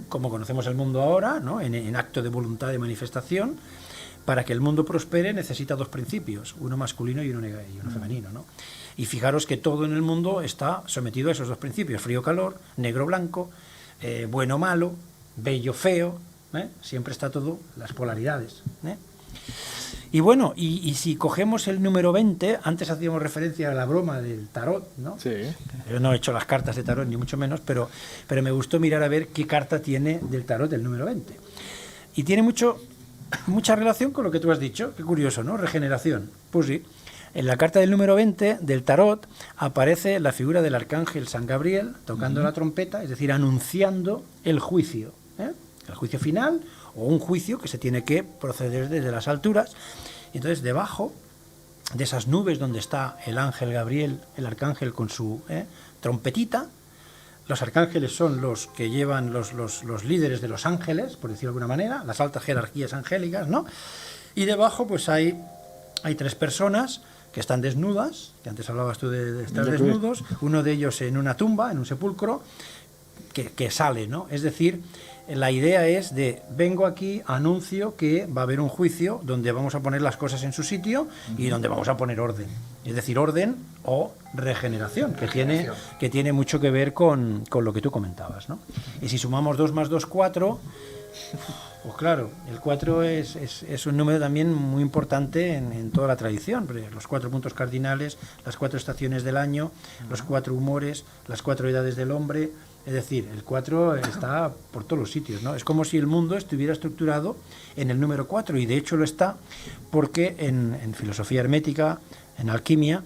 como conocemos el mundo ahora, ¿no?, en acto de voluntad de manifestación, para que el mundo prospere necesita 2 principios, uno masculino y uno femenino, ¿no? Y fijaros que todo en el mundo está sometido a esos 2 principios, frío-calor, negro-blanco, bueno-malo, bello-feo, ¿eh? Siempre está todo, las polaridades, ¿eh? Y bueno, y si cogemos el número 20, antes hacíamos referencia a la broma del tarot, ¿no? Sí. Yo no he hecho las cartas de tarot, ni mucho menos, pero me gustó mirar a ver qué carta tiene del tarot el número 20. Y tiene mucha relación con lo que tú has dicho, qué curioso, ¿no? Regeneración. Pues sí. En la carta del número 20 del tarot aparece la figura del arcángel San Gabriel tocando la trompeta, es decir, anunciando el juicio, ¿eh? El juicio final, o un juicio que se tiene que proceder desde las alturas. Y entonces, debajo de esas nubes donde está el ángel Gabriel, el arcángel con su trompetita, los arcángeles son los que llevan los líderes de los ángeles, por decirlo de alguna manera, las altas jerarquías angélicas, ¿no? Y debajo pues hay 3 personas que están desnudas, que antes hablabas tú de estar desnudos, uno de ellos en una tumba, en un sepulcro, que sale, ¿no? Es decir, la idea es de, vengo aquí, anuncio que va a haber un juicio donde vamos a poner las cosas en su sitio y donde vamos a poner orden. Es decir, orden o regeneración, que tiene mucho que ver con lo que tú comentabas, ¿no? Y si sumamos 2 más 2, 4... Pues claro, el 4 es un número también muy importante en toda la tradición, los 4 puntos cardinales, las 4 estaciones del año, los 4 humores, las 4 edades del hombre, es decir, el 4 está por todos los sitios, ¿no? Es como si el mundo estuviera estructurado en el número 4, y de hecho lo está, porque en filosofía hermética, en alquimia,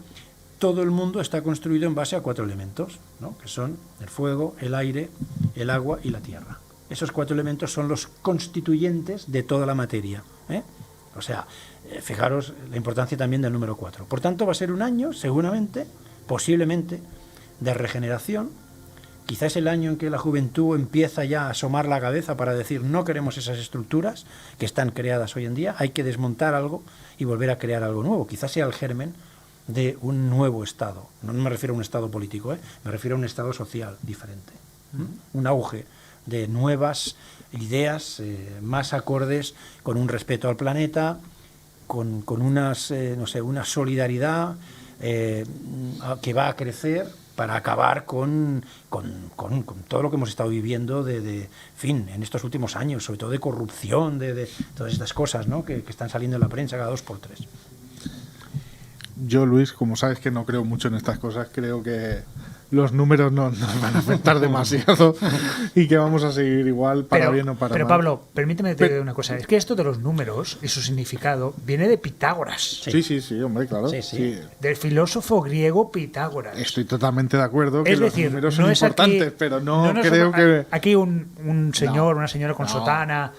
todo el mundo está construido en base a 4 elementos, ¿no?, que son el fuego, el aire, el agua y la tierra. Esos 4 elementos son los constituyentes de toda la materia, ¿eh? O sea, fijaros la importancia también del número 4. Por tanto, va a ser un año, seguramente, posiblemente, de regeneración. Quizás el año en que la juventud empieza ya a asomar la cabeza para decir, no queremos esas estructuras que están creadas hoy en día, hay que desmontar algo y volver a crear algo nuevo. Quizás sea el germen de un nuevo Estado. No me refiero a un Estado político, me refiero a un Estado social diferente. Un auge de nuevas ideas más acordes con un respeto al planeta, con unas, una solidaridad que va a crecer para acabar con todo lo que hemos estado viviendo en estos últimos años, sobre todo de corrupción, de todas estas cosas, ¿no?, que están saliendo en la prensa cada 2 por 3. Yo, Luis, como sabes que no creo mucho en estas cosas, creo que los números no nos van a afectar demasiado y que vamos a seguir igual para bien o para pero mal. Pablo, permíteme que te diga una cosa. Es que esto de los números y su significado viene de Pitágoras. Sí, hombre, claro. Sí. Del filósofo griego Pitágoras. Estoy totalmente de acuerdo que Es decir, los números no son es importantes, aquí, pero no nos- creo que... Aquí un señor, una señora con No. sotana.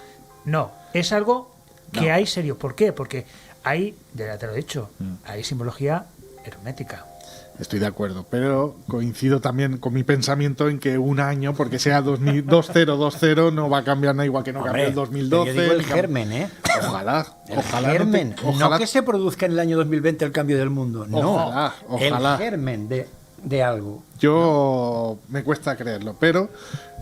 No, es algo que hay serio. ¿Por qué? Porque hay, ya te lo he dicho, hay simbología hermética. Estoy de acuerdo, pero coincido también con mi pensamiento en que un año, porque sea 2020, no va a cambiar nada, igual que no cambió el 2012. Yo digo el germen, ¿eh? Ojalá, El ojalá. germen. Ojalá No que se produzca en el año 2020 el cambio del mundo. No. Ojalá. El germen de algo. Yo me cuesta creerlo, pero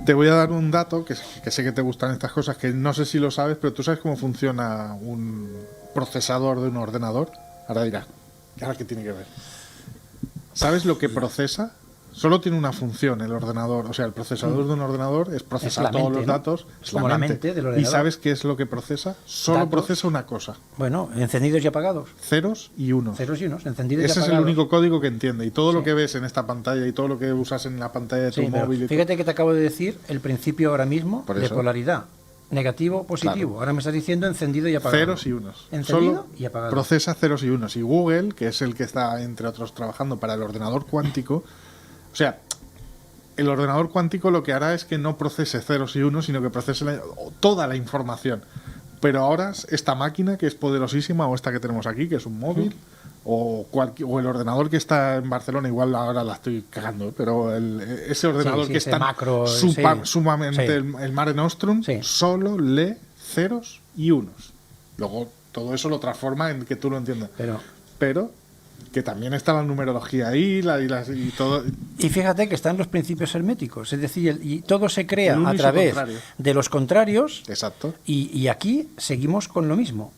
te voy a dar un dato que sé que te gustan estas cosas, que no sé si lo sabes, pero tú sabes cómo funciona un procesador de un ordenador. Ahora dirás, ¿ahora qué tiene que ver? ¿Sabes lo que procesa? Solo tiene una función el ordenador, o sea, el procesador de un ordenador es procesar Es la todos mente, los ¿no? datos. Es como la mente del ¿Y ordenador. sabes qué es lo que procesa? Solo Datos. procesa una cosa, Bueno, encendidos y apagados. ceros y unos. Ceros y unos, encendidos y Ese es apagados. el único código que entiende. Y todo lo Sí. que ves en esta pantalla y todo lo que usas en la pantalla de tu Sí, pero móvil. Y fíjate que te acabo de decir el principio ahora mismo Por de eso. polaridad. Negativo, positivo. Claro. Ahora me estás diciendo encendido y apagado. ceros y unos. Encendido Solo y apagado. procesa ceros y unos. Y Google, que es el que está, entre otros, trabajando para el ordenador cuántico, o sea, el ordenador cuántico lo que hará es que no procese ceros y unos, sino que procese toda la información. Pero ahora esta máquina, que es poderosísima, o esta que tenemos aquí, que es un móvil, o el ordenador que está en Barcelona, igual ahora la estoy cagando, pero ese ordenador sí, que ese está macro, sumamente sí. el Mare Nostrum, Sí. solo lee ceros y unos. Luego todo eso lo transforma en que tú lo entiendas. Pero que también está la numerología ahí y todo. Y fíjate que están los principios herméticos, es decir, y todo se crea El uno a y su través contrario. de los contrarios, Exacto. y aquí seguimos con lo mismo.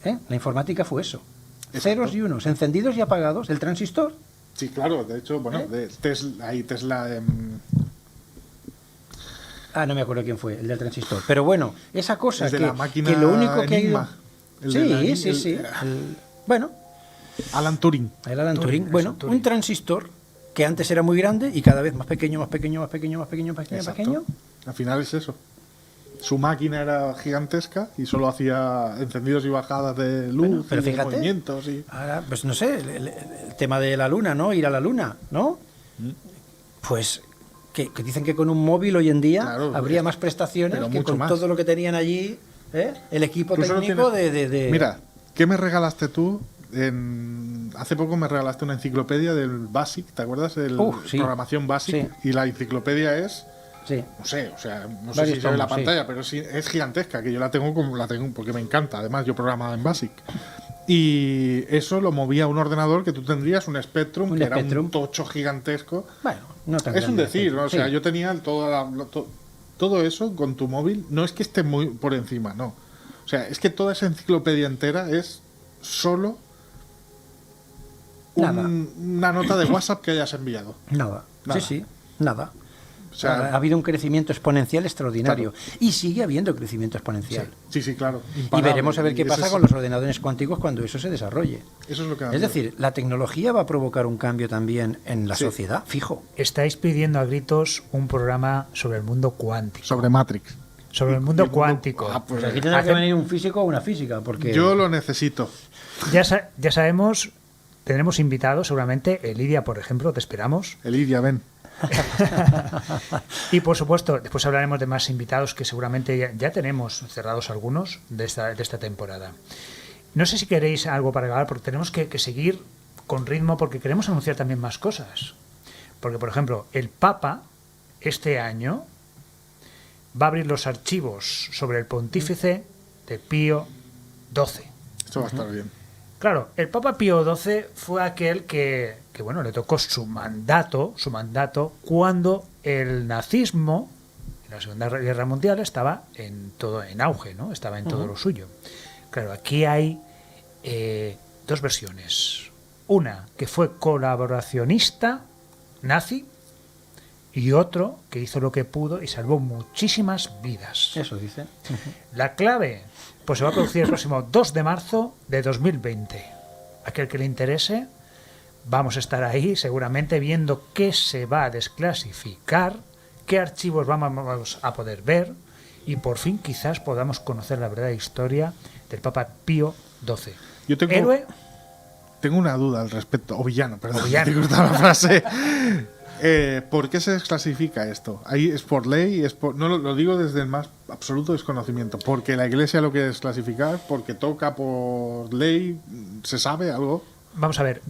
La informática fue eso. Exacto. Ceros y unos, encendidos y apagados, el transistor. Sí, claro, de hecho, bueno, de Tesla, No me acuerdo quién fue, el del transistor. Pero bueno, esa cosa es de que, la máquina que lo único que Enigma. ha ido... Sí. Bueno, Alan Turing. el Alan Turing. Turing, Bueno, eso, Turing. un transistor que antes era muy grande y cada vez más pequeño, más pequeño, más pequeño, más pequeño, más pequeño, más Exacto. pequeño. Al final es eso. Su máquina era gigantesca y solo hacía encendidos y bajadas de luz, Bueno, pero y de fíjate. movimientos. Y... Ahora, pues no sé, el tema de la luna, ¿no? Ir a la luna, ¿no? Pues que dicen que con un móvil hoy en día Claro, habría más prestaciones pero que mucho con más. todo lo que tenían allí, el equipo Tú solo técnico tienes- de... Mira, ¿qué me regalaste tú? Hace poco me regalaste una enciclopedia del BASIC, ¿te acuerdas? Sí. Programación BASIC. Sí. Y la enciclopedia es... Sí. No sé, o sea, no sé Varios si se ve la tomos, sí. pantalla, pero sí, es gigantesca, que yo la tengo porque me encanta. Además, yo programaba en BASIC. Y eso lo movía un ordenador que tú tendrías, un Spectrum, Un que era Spectrum. un tocho gigantesco. Bueno, no tan Es un grande, decir, ¿no? O sí. sea, yo tenía todo eso con tu móvil. No es que esté muy por encima, no. O sea, es que toda esa enciclopedia entera es solo Nada. una nota de WhatsApp que hayas enviado. Nada. Nada. Sí, nada. O sea, Ha habido un crecimiento exponencial extraordinario. Y sigue habiendo crecimiento exponencial. sí, claro. Y imparable. veremos a ver qué Y ese pasa es- con los ordenadores cuánticos cuando eso se desarrolle. Eso es lo que me Es da decir, la tecnología va a provocar un cambio también en la Sí. sociedad, fijo. Estáis pidiendo a gritos un programa sobre el mundo cuántico. sobre Matrix. Sobre el mundo cuántico. Pues Aquí tendrá que Hace- venir un físico o una física, porque... yo lo necesito. Ya sabemos, tendremos invitados seguramente. Elidia, por ejemplo, te esperamos. Elidia, ven. Y por supuesto, después hablaremos de más invitados que seguramente ya tenemos cerrados algunos de esta temporada. No sé si queréis algo para acabar, porque tenemos que seguir con ritmo, porque queremos anunciar también más cosas. Porque, por ejemplo, el Papa este año va a abrir los archivos sobre el pontífice de Pío XII. Esto va a estar bien. Claro, el Papa Pío XII fue aquel que bueno, le tocó su mandato cuando el nazismo en la Segunda Guerra Mundial estaba en auge, ¿no? Estaba en todo lo suyo. Claro, aquí hay dos versiones. Una que fue colaboracionista nazi y otro que hizo lo que pudo y salvó muchísimas vidas. Eso dice. La clave, pues se va a producir el próximo 2 de marzo de 2020. Aquel que le interese Vamos a estar ahí seguramente viendo qué se va a desclasificar, qué archivos vamos a poder ver y por fin quizás podamos conocer la verdadera historia del Papa Pío XII. Yo Héroe. tengo una duda al respecto. O villano, perdón. O villano. ¿Te gusta la frase? ¿Por qué se desclasifica esto? ¿Ahí es por ley? No lo digo desde el más absoluto desconocimiento. ¿Porque la Iglesia lo quiere desclasificar? ¿Porque toca por ley? ¿Se sabe algo? Vamos a ver,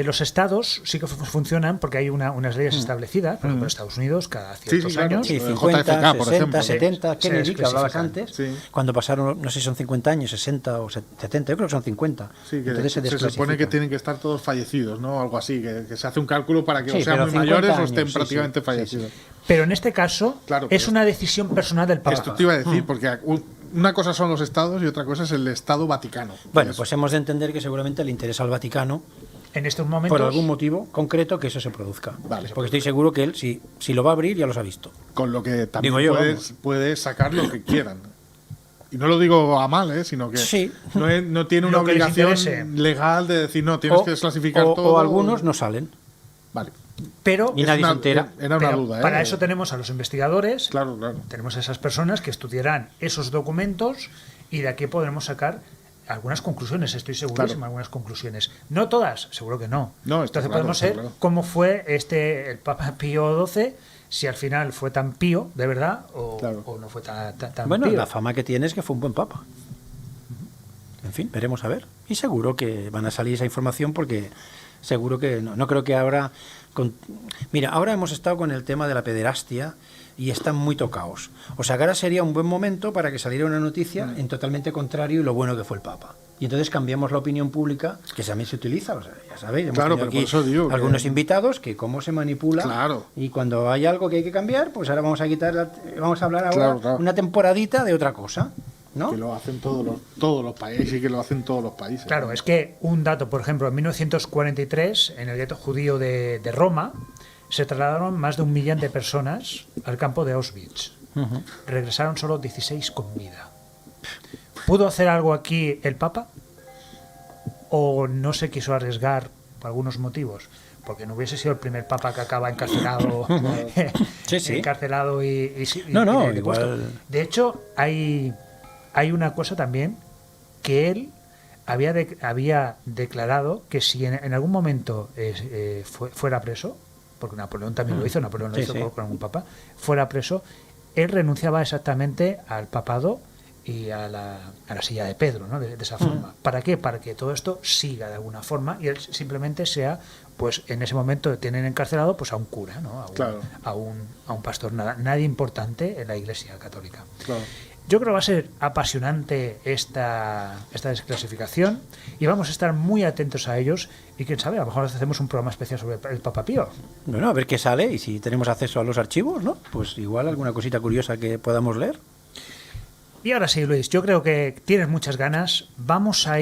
los estados sí que funcionan porque hay unas leyes establecidas, por ejemplo, en Estados Unidos cada ciertos claro. años. Sí, El 50, JFK, por 60, ejemplo. 70, Sí, Kennedy, se que hablabas desclasifican. antes, Sí. cuando pasaron, no sé si son 50 años, 60 o 70, yo creo que son 50. Sí, que Entonces se supone que desclasifican. tienen que estar todos fallecidos, ¿no? Algo así, que se hace un cálculo para que Sí, o sean pero muy 50 mayores o años, estén sí, prácticamente sí, fallecidos. Pero en este caso Claro, es pero una decisión personal del Papa. Esto te iba a decir, porque una cosa son los estados y otra cosa es el Estado Vaticano. Bueno, Es- pues hemos de entender que seguramente le interesa al Vaticano, En estos momentos, por algún motivo concreto, que eso se produzca. Vale. Porque estoy seguro que él, si lo va a abrir, ya los ha visto. Con lo que también Digo yo, puedes sacar lo que quieran. Y no lo digo a mal, sino que Sí. no tiene una Lo que les obligación interese. legal de decir, no, tienes que desclasificar todo. O algunos no salen. Vale. pero Y nadie se entera. Era una pero duda, ¿eh? para eso tenemos a los investigadores, Claro, claro. tenemos a esas personas que estudiarán esos documentos y de aquí podremos sacar algunas conclusiones, estoy segurísimo, Claro. algunas conclusiones. No todas, seguro que no. No, está Entonces claro, podemos está ver claro. cómo fue el Papa Pío XII, si al final fue tan pío, de verdad, o, Claro. o no fue tan Bueno, pío. la fama que tiene es que fue un buen papa. En fin, veremos a ver. Y seguro que van a salir esa información porque seguro que no creo que ahora... Mira, ahora hemos estado con el tema de la pederastia y están muy tocados. O sea, que ahora sería un buen momento para que saliera una noticia en totalmente contrario y lo bueno que fue el Papa. Y entonces cambiamos la opinión pública, que también se utiliza, o sea, ya sabéis, hemos Claro, tenido pero por eso digo que- algunos invitados que cómo se manipula. Claro. Y cuando hay algo que hay que cambiar, pues ahora vamos a vamos a hablar ahora Claro, claro. una temporadita de otra cosa, ¿no? Que lo hacen todos los países y que lo hacen todos los países. Claro, es que un dato, por ejemplo, en 1943, en el gueto judío de Roma, se trasladaron más de 1 millón de personas al campo de Auschwitz. Ujú. Regresaron solo 16 con vida. ¿Pudo hacer algo aquí el Papa? ¿O no se quiso arriesgar por algunos motivos? Porque no hubiese sido el primer Papa que acaba encarcelado, Sí, sí. encarcelado y No, depuesto. igual. De hecho, hay una cosa también que él había declarado que si en algún momento fuera preso, porque Napoleón también lo hizo, Napoleón lo Sí, hizo sí. con algún papa, fuera preso, él renunciaba exactamente al papado y a la silla de Pedro, ¿no? De esa forma. ¿Para qué? Para que todo esto siga de alguna forma y él simplemente sea, pues en ese momento tienen encarcelado pues a un cura, ¿no? Claro. a un pastor, nadie importante en la Iglesia Católica. Claro. Yo creo que va a ser apasionante esta desclasificación y vamos a estar muy atentos a ellos y quién sabe, a lo mejor hacemos un programa especial sobre el Papa Pío. Bueno, a ver qué sale y si tenemos acceso a los archivos, ¿no? Pues igual alguna cosita curiosa que podamos leer. Y ahora sí, Luis, yo creo que tienes muchas ganas. Vamos a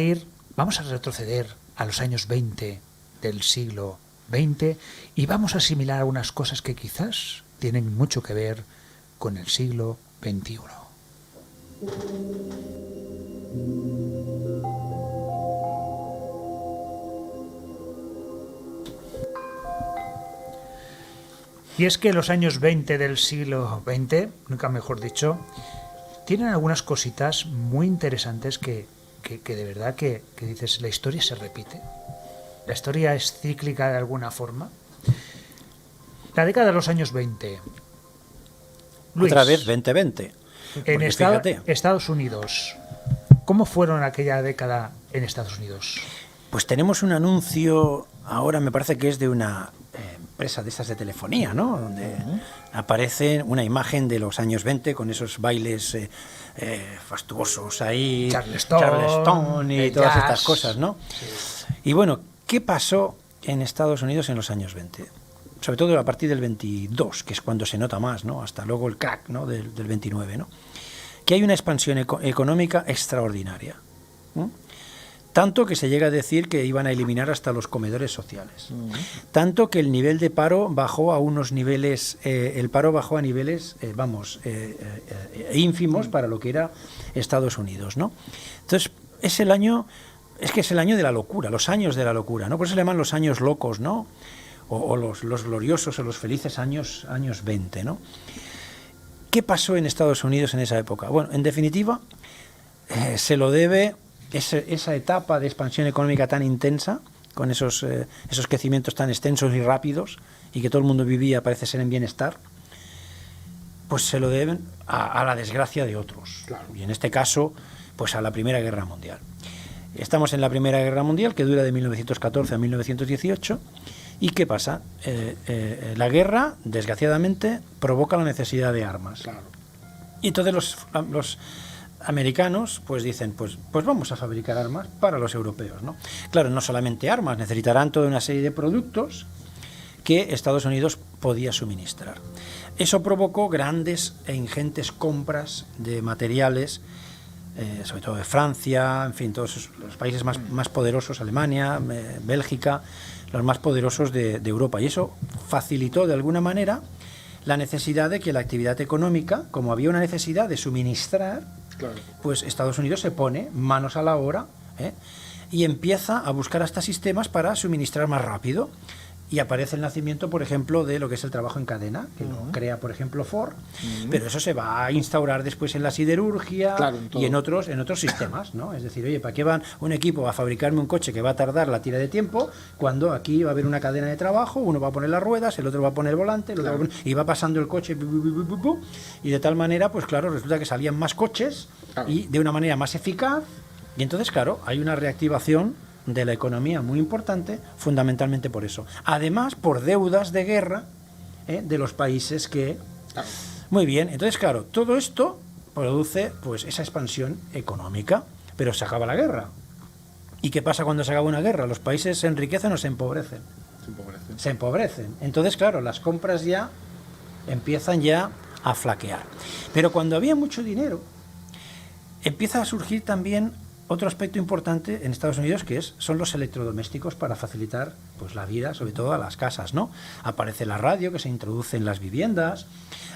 retroceder a los años 20 del siglo XX y vamos a asimilar algunas cosas que quizás tienen mucho que ver con el siglo XXI. Y es que los años 20 del siglo XX, nunca mejor dicho, tienen algunas cositas muy interesantes que de verdad que dices, la historia se repite. La historia es cíclica de alguna forma. La década de los años 20. Luis, Otra vez 2020. en Porque fíjate. Estados Unidos, ¿cómo fueron aquella década en Estados Unidos? Pues tenemos un anuncio, ahora me parece que es de una empresa de estas de telefonía, ¿no? Donde aparece una imagen de los años 20 con esos bailes fastuosos ahí, Charleston, y el todas jazz. estas cosas, ¿no? Y bueno, ¿qué pasó en Estados Unidos en los años 20? Sobre todo a partir del 22, que es cuando se nota más, ¿no? Hasta luego el crack, ¿no? del 29, ¿no? Que hay una expansión económica extraordinaria. ¿no? Tanto que se llega a decir que iban a eliminar hasta los comedores sociales. Tanto que el nivel de paro bajó a unos niveles, el paro bajó a niveles, ínfimos para lo que era Estados Unidos, ¿no? Entonces, es el año es que es el año de la locura, los años de la locura, ¿no? Por eso se le llaman los años locos, ¿no? O los gloriosos o los felices años 20, ¿no? ¿Qué pasó en Estados Unidos en esa época? Bueno, en definitiva, se lo debe esa etapa de expansión económica tan intensa, con esos crecimientos tan extensos y rápidos, y que todo el mundo vivía, parece ser, en bienestar, pues se lo deben a la desgracia de otros. Claro. Y en este caso, pues a la Primera Guerra Mundial. Estamos en la Primera Guerra Mundial, que dura de 1914 a 1918. ¿Y qué pasa? La guerra, desgraciadamente, provoca la necesidad de armas. Claro. Y entonces los americanos pues dicen, pues vamos a fabricar armas para los europeos, ¿no? Claro, no solamente armas, necesitarán toda una serie de productos que Estados Unidos podía suministrar. Eso provocó grandes e ingentes compras de materiales, sobre todo de Francia, en fin, todos los países más poderosos, Alemania, Bélgica, los más poderosos de Europa. Y eso facilitó de alguna manera la necesidad de que la actividad económica, como había una necesidad de suministrar, Claro. pues Estados Unidos se pone manos a la obra, y empieza a buscar hasta sistemas para suministrar más rápido. Y aparece el nacimiento, por ejemplo, de lo que es el trabajo en cadena, que lo crea, por ejemplo, Ford, pero eso se va a instaurar después en la siderurgia, Claro, y en otros sistemas, ¿no? Es decir, oye, ¿para qué van un equipo a fabricarme un coche que va a tardar la tira de tiempo cuando aquí va a haber una cadena de trabajo, uno va a poner las ruedas, el otro va a poner el volante, el otro va a poner, y va pasando el coche, y de tal manera, pues claro, resulta que salían más coches, Claro. y de una manera más eficaz, y entonces, claro, hay una reactivación de la economía muy importante, fundamentalmente por eso. Además, por deudas de guerra de los países que... Claro. Muy bien, entonces, claro, todo esto produce pues esa expansión económica, pero se acaba la guerra. ¿Y qué pasa cuando se acaba una guerra? ¿Los países se enriquecen o se empobrecen? Se empobrecen. Se empobrecen. Entonces, claro, las compras ya empiezan ya a flaquear. Pero cuando había mucho dinero, empieza a surgir también otro aspecto importante en Estados Unidos, que son los electrodomésticos para facilitar pues la vida, sobre todo a las casas, ¿no? Aparece la radio, que se introduce en las viviendas,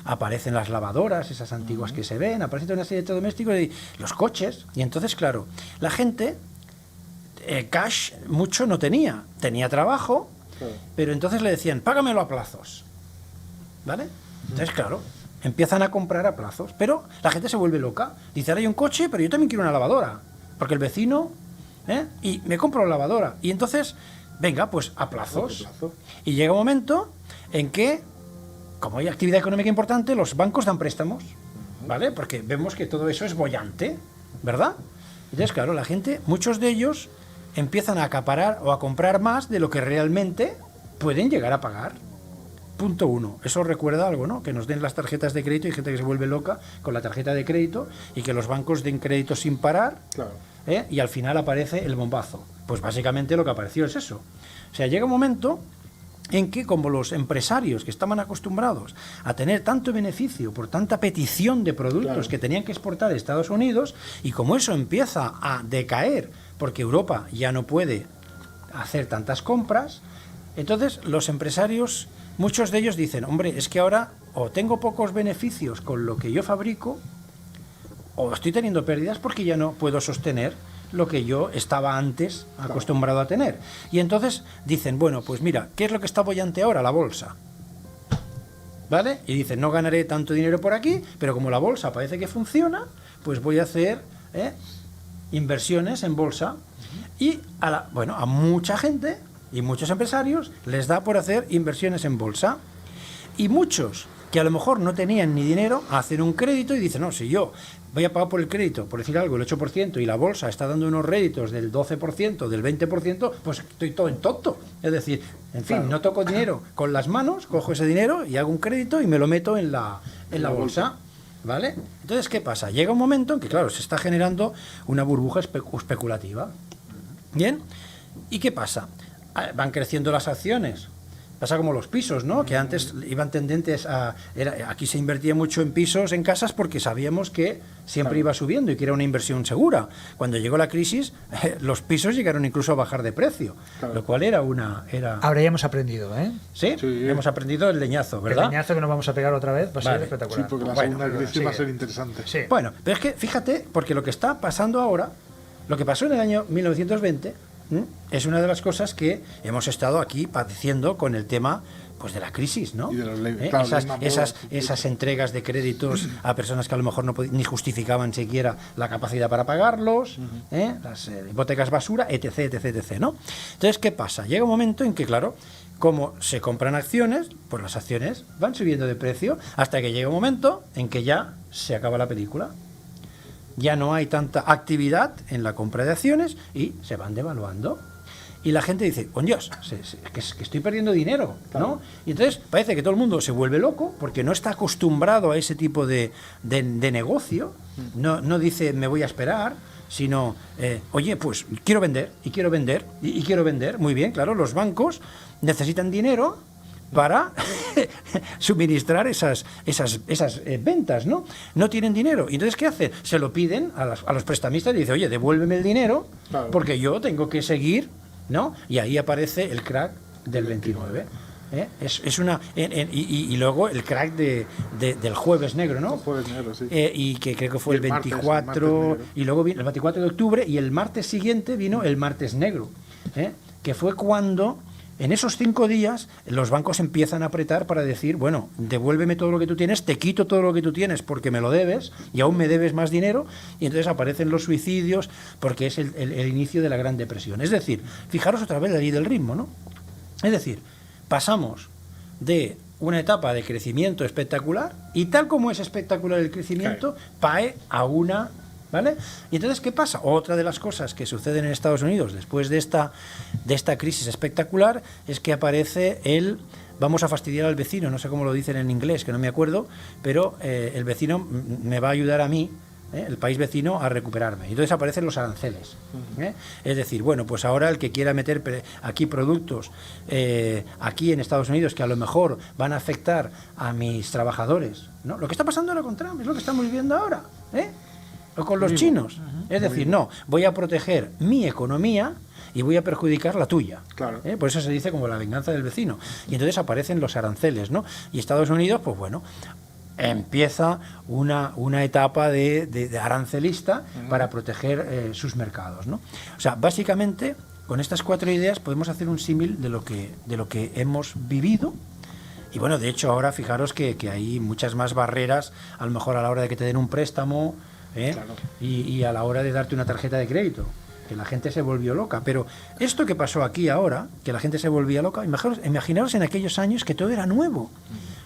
aparecen las lavadoras, esas antiguas que se ven, aparece toda una serie de electrodomésticos y los coches. Y entonces, claro, la gente cash mucho no tenía trabajo, Claro. pero entonces le decían, págamelo a plazos, ¿vale? Entonces, claro, empiezan a comprar a plazos, pero la gente se vuelve loca. Dice, ahora hay un coche, pero yo también quiero una lavadora, porque el vecino, y me compro la lavadora. Y entonces, venga, pues a plazos. Plazo. Y llega un momento en que, como hay actividad económica importante, los bancos dan préstamos, ¿vale? Porque vemos que todo eso es boyante, ¿verdad? Entonces, claro, la gente, muchos de ellos empiezan a acaparar o a comprar más de lo que realmente pueden llegar a pagar. Punto uno. Eso recuerda algo, ¿no? Que nos den las tarjetas de crédito y gente que se vuelve loca con la tarjeta de crédito y que los bancos den crédito sin parar, Claro. y al final aparece el bombazo. Pues básicamente lo que apareció es eso. O sea, llega un momento en que, como los empresarios que estaban acostumbrados a tener tanto beneficio por tanta petición de productos Claro. que tenían que exportar a Estados Unidos, y como eso empieza a decaer porque Europa ya no puede hacer tantas compras, entonces los empresarios, muchos de ellos dicen, hombre, es que ahora o tengo pocos beneficios con lo que yo fabrico, o estoy teniendo pérdidas porque ya no puedo sostener lo que yo estaba antes acostumbrado a tener. Y entonces dicen, bueno, pues mira, ¿qué es lo que está boyante ahora? La bolsa. ¿Vale? Y dicen, no ganaré tanto dinero por aquí, pero como la bolsa parece que funciona, pues voy a hacer inversiones en bolsa. Y a mucha gente y muchos empresarios les da por hacer inversiones en bolsa. Y muchos que a lo mejor no tenían ni dinero, hacen un crédito y dicen, no, si yo voy a pagar por el crédito, por decir algo, el 8%, y la bolsa está dando unos réditos del 12%, del 20%, pues estoy todo en tonto. Es decir, en fin, no toco dinero con las manos, cojo ese dinero y hago un crédito y me lo meto en la bolsa. ¿Vale? Entonces, ¿qué pasa? Llega un momento en que, claro, se está generando una burbuja especulativa. ¿Bien? ¿Y qué pasa? Van creciendo las acciones. Pasa como los pisos, ¿no? Que antes iban tendentes a... aquí se invertía mucho en pisos, en casas, porque sabíamos que siempre iba subiendo y que era una inversión segura. Cuando llegó la crisis, los pisos llegaron incluso a bajar de precio, lo cual era una... Ahora ya hemos aprendido, ¿eh? ¿Sí? Hemos aprendido el leñazo, ¿verdad? El leñazo que nos vamos a pegar otra vez va a ser espectacular. Sí, porque la segunda crisis va a ser interesante. Sí. Bueno, pero es que fíjate, porque lo que está pasando ahora lo que pasó en el año 1920 es una de las cosas que hemos estado aquí padeciendo con el tema pues de la crisis, ¿no? Y de los claro, esas entregas de créditos a personas que a lo mejor no ni justificaban siquiera la capacidad para pagarlos, las hipotecas basura, etc, etc, etc, ¿no? Entonces, ¿qué pasa? Llega un momento en que, claro, como se compran acciones, pues las acciones van subiendo de precio hasta que llega un momento en que ya se acaba la película. Ya no hay tanta actividad en la compra de acciones y se van devaluando. Y la gente dice, ¡oh Dios! Que estoy perdiendo dinero, ¿no? Y entonces parece que todo el mundo se vuelve loco porque no está acostumbrado a ese tipo de negocio. No dice, me voy a esperar, sino, oye, pues quiero vender, y quiero vender, y quiero vender. Muy bien, claro, los bancos necesitan dinero para suministrar esas ventas, ¿no? No tienen dinero. Y entonces, ¿qué hacen? Se lo piden a los prestamistas y dicen, oye, devuélveme el dinero, porque yo tengo que seguir, ¿no? Y ahí aparece el crack del 29. Es una y luego el crack del jueves negro, ¿no? El jueves negro, sí. Y que creo que fue el 24 y luego vino el 24 de octubre y el martes siguiente vino el martes negro, que fue cuando en esos 5 días los bancos empiezan a apretar para decir, bueno, devuélveme todo lo que tú tienes, te quito todo lo que tú tienes porque me lo debes y aún me debes más dinero, y entonces aparecen los suicidios porque es el inicio de la Gran Depresión. Es decir, fijaros otra vez la ley del ritmo, ¿no? Es decir, pasamos de una etapa de crecimiento espectacular y tal como es espectacular el crecimiento, pae a una... ¿Vale? Y entonces, ¿qué pasa? Otra de las cosas que suceden en Estados Unidos después de esta crisis espectacular es que aparece vamos a fastidiar al vecino, no sé cómo lo dicen en inglés, que no me acuerdo, pero el vecino me va a ayudar a mí, el país vecino, a recuperarme. Y entonces aparecen los aranceles. Es decir, bueno, pues ahora el que quiera meter aquí productos aquí en Estados Unidos que a lo mejor van a afectar a mis trabajadores, ¿no? Lo que está pasando ahora con Trump es lo que estamos viviendo ahora, o con los chinos. Es decir, no, voy a proteger mi economía y voy a perjudicar la tuya. Claro. Por eso se dice como la venganza del vecino. Y entonces aparecen los aranceles, ¿no? Y Estados Unidos, pues bueno, empieza una etapa de arancelista para proteger sus mercados, ¿no? O sea, básicamente, con estas 4 ideas podemos hacer un símil de lo que hemos vivido. Y bueno, de hecho ahora fijaros que hay muchas más barreras, a lo mejor a la hora de que te den un préstamo, Claro. y a la hora de darte una tarjeta de crédito, que la gente se volvió loca. Pero esto que pasó aquí ahora, que la gente se volvía loca, imaginaros en aquellos años que todo era nuevo,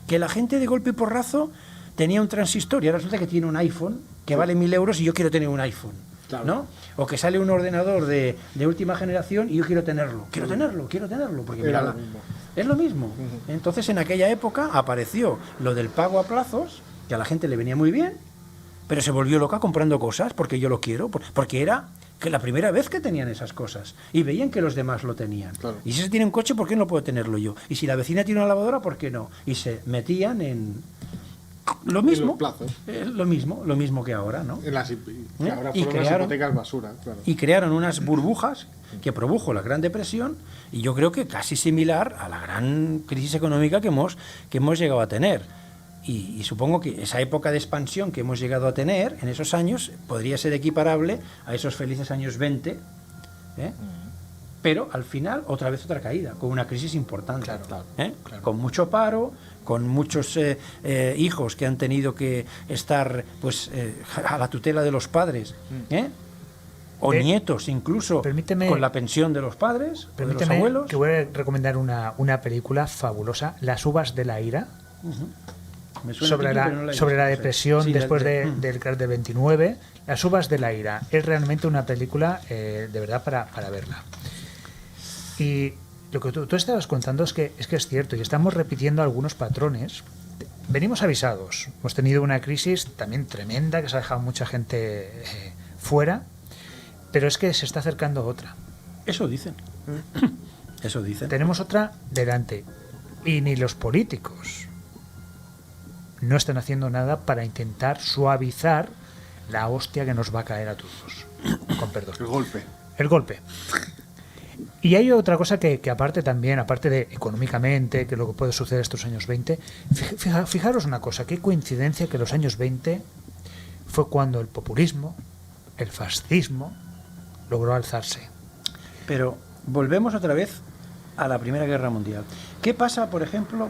que la gente de golpe y porrazo tenía un transistor y ahora resulta que tiene un iPhone que vale 1.000 euros y yo quiero tener un iPhone, ¿no? O que sale un ordenador de última generación y yo quiero tenerlo, porque mira, es lo mismo. Entonces en aquella época apareció lo del pago a plazos, que a la gente le venía muy bien, pero se volvió loca comprando cosas porque yo lo quiero, porque era que la primera vez que tenían esas cosas y veían que los demás lo tenían. Claro. Y si se tiene un coche, ¿por qué no puedo tenerlo yo? Y si la vecina tiene una lavadora, ¿por qué no? Y se metían en lo mismo, lo mismo que ahora, ¿no? Que ahora Y fueron las crearon, hipotecas basura, claro. y crearon unas burbujas que produjo la Gran Depresión, y yo creo que casi similar a la gran crisis económica que hemos llegado a tener. Y supongo que esa época de expansión que hemos llegado a tener en esos años podría ser equiparable a esos felices años 20, pero al final otra vez otra caída, con una crisis importante, Claro. Con mucho paro, con muchos hijos que han tenido que estar pues a la tutela de los padres, o nietos incluso, con la pensión de los padres, o de los abuelos. Que voy a recomendar una película fabulosa, Las uvas de la ira. Sobre la depresión después del crash del 29. Las uvas de la ira es realmente una película de verdad para verla. Y lo que tú estabas contando es que es cierto, y estamos repitiendo algunos patrones. Venimos avisados, hemos tenido una crisis también tremenda que se ha dejado mucha gente fuera, pero es que se está acercando otra. Eso dicen. Tenemos otra delante, y ni los políticos no están haciendo nada para intentar suavizar la hostia que nos va a caer a todos. Con perdón. El golpe. Y hay otra cosa que aparte de económicamente, que lo que puede suceder estos años 20, fijaros una cosa, qué coincidencia que los años 20 fue cuando el populismo, el fascismo, logró alzarse. Pero volvemos otra vez a la Primera Guerra Mundial. ¿Qué pasa, por ejemplo,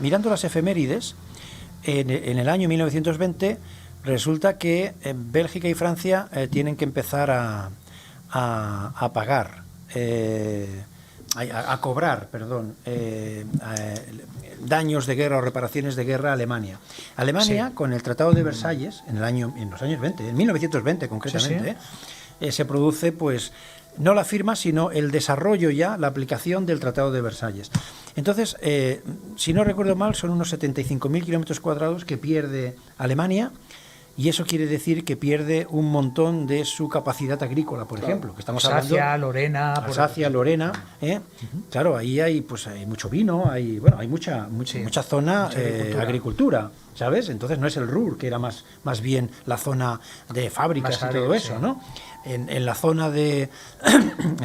mirando las efemérides, en el año 1920 resulta que Bélgica y Francia tienen que empezar a pagar, a cobrar, daños de guerra o reparaciones de guerra a Alemania. Alemania, Sí. con el Tratado de Versalles, en los años 20, en 1920 concretamente, se produce, pues, no la firma, sino el desarrollo ya, la aplicación del Tratado de Versalles. Entonces, si no recuerdo mal, son unos 75.000 kilómetros cuadrados que pierde Alemania, y eso quiere decir que pierde un montón de su capacidad agrícola, por ejemplo, que estamos Alsacia, hablando... Lorena... Alsacia, Lorena, claro, ahí hay mucho vino, hay mucha zona mucha agricultura, ¿sabes? Entonces no es el Ruhr, que era más bien la zona de fábricas y todo eso, sí. ¿no? En la zona en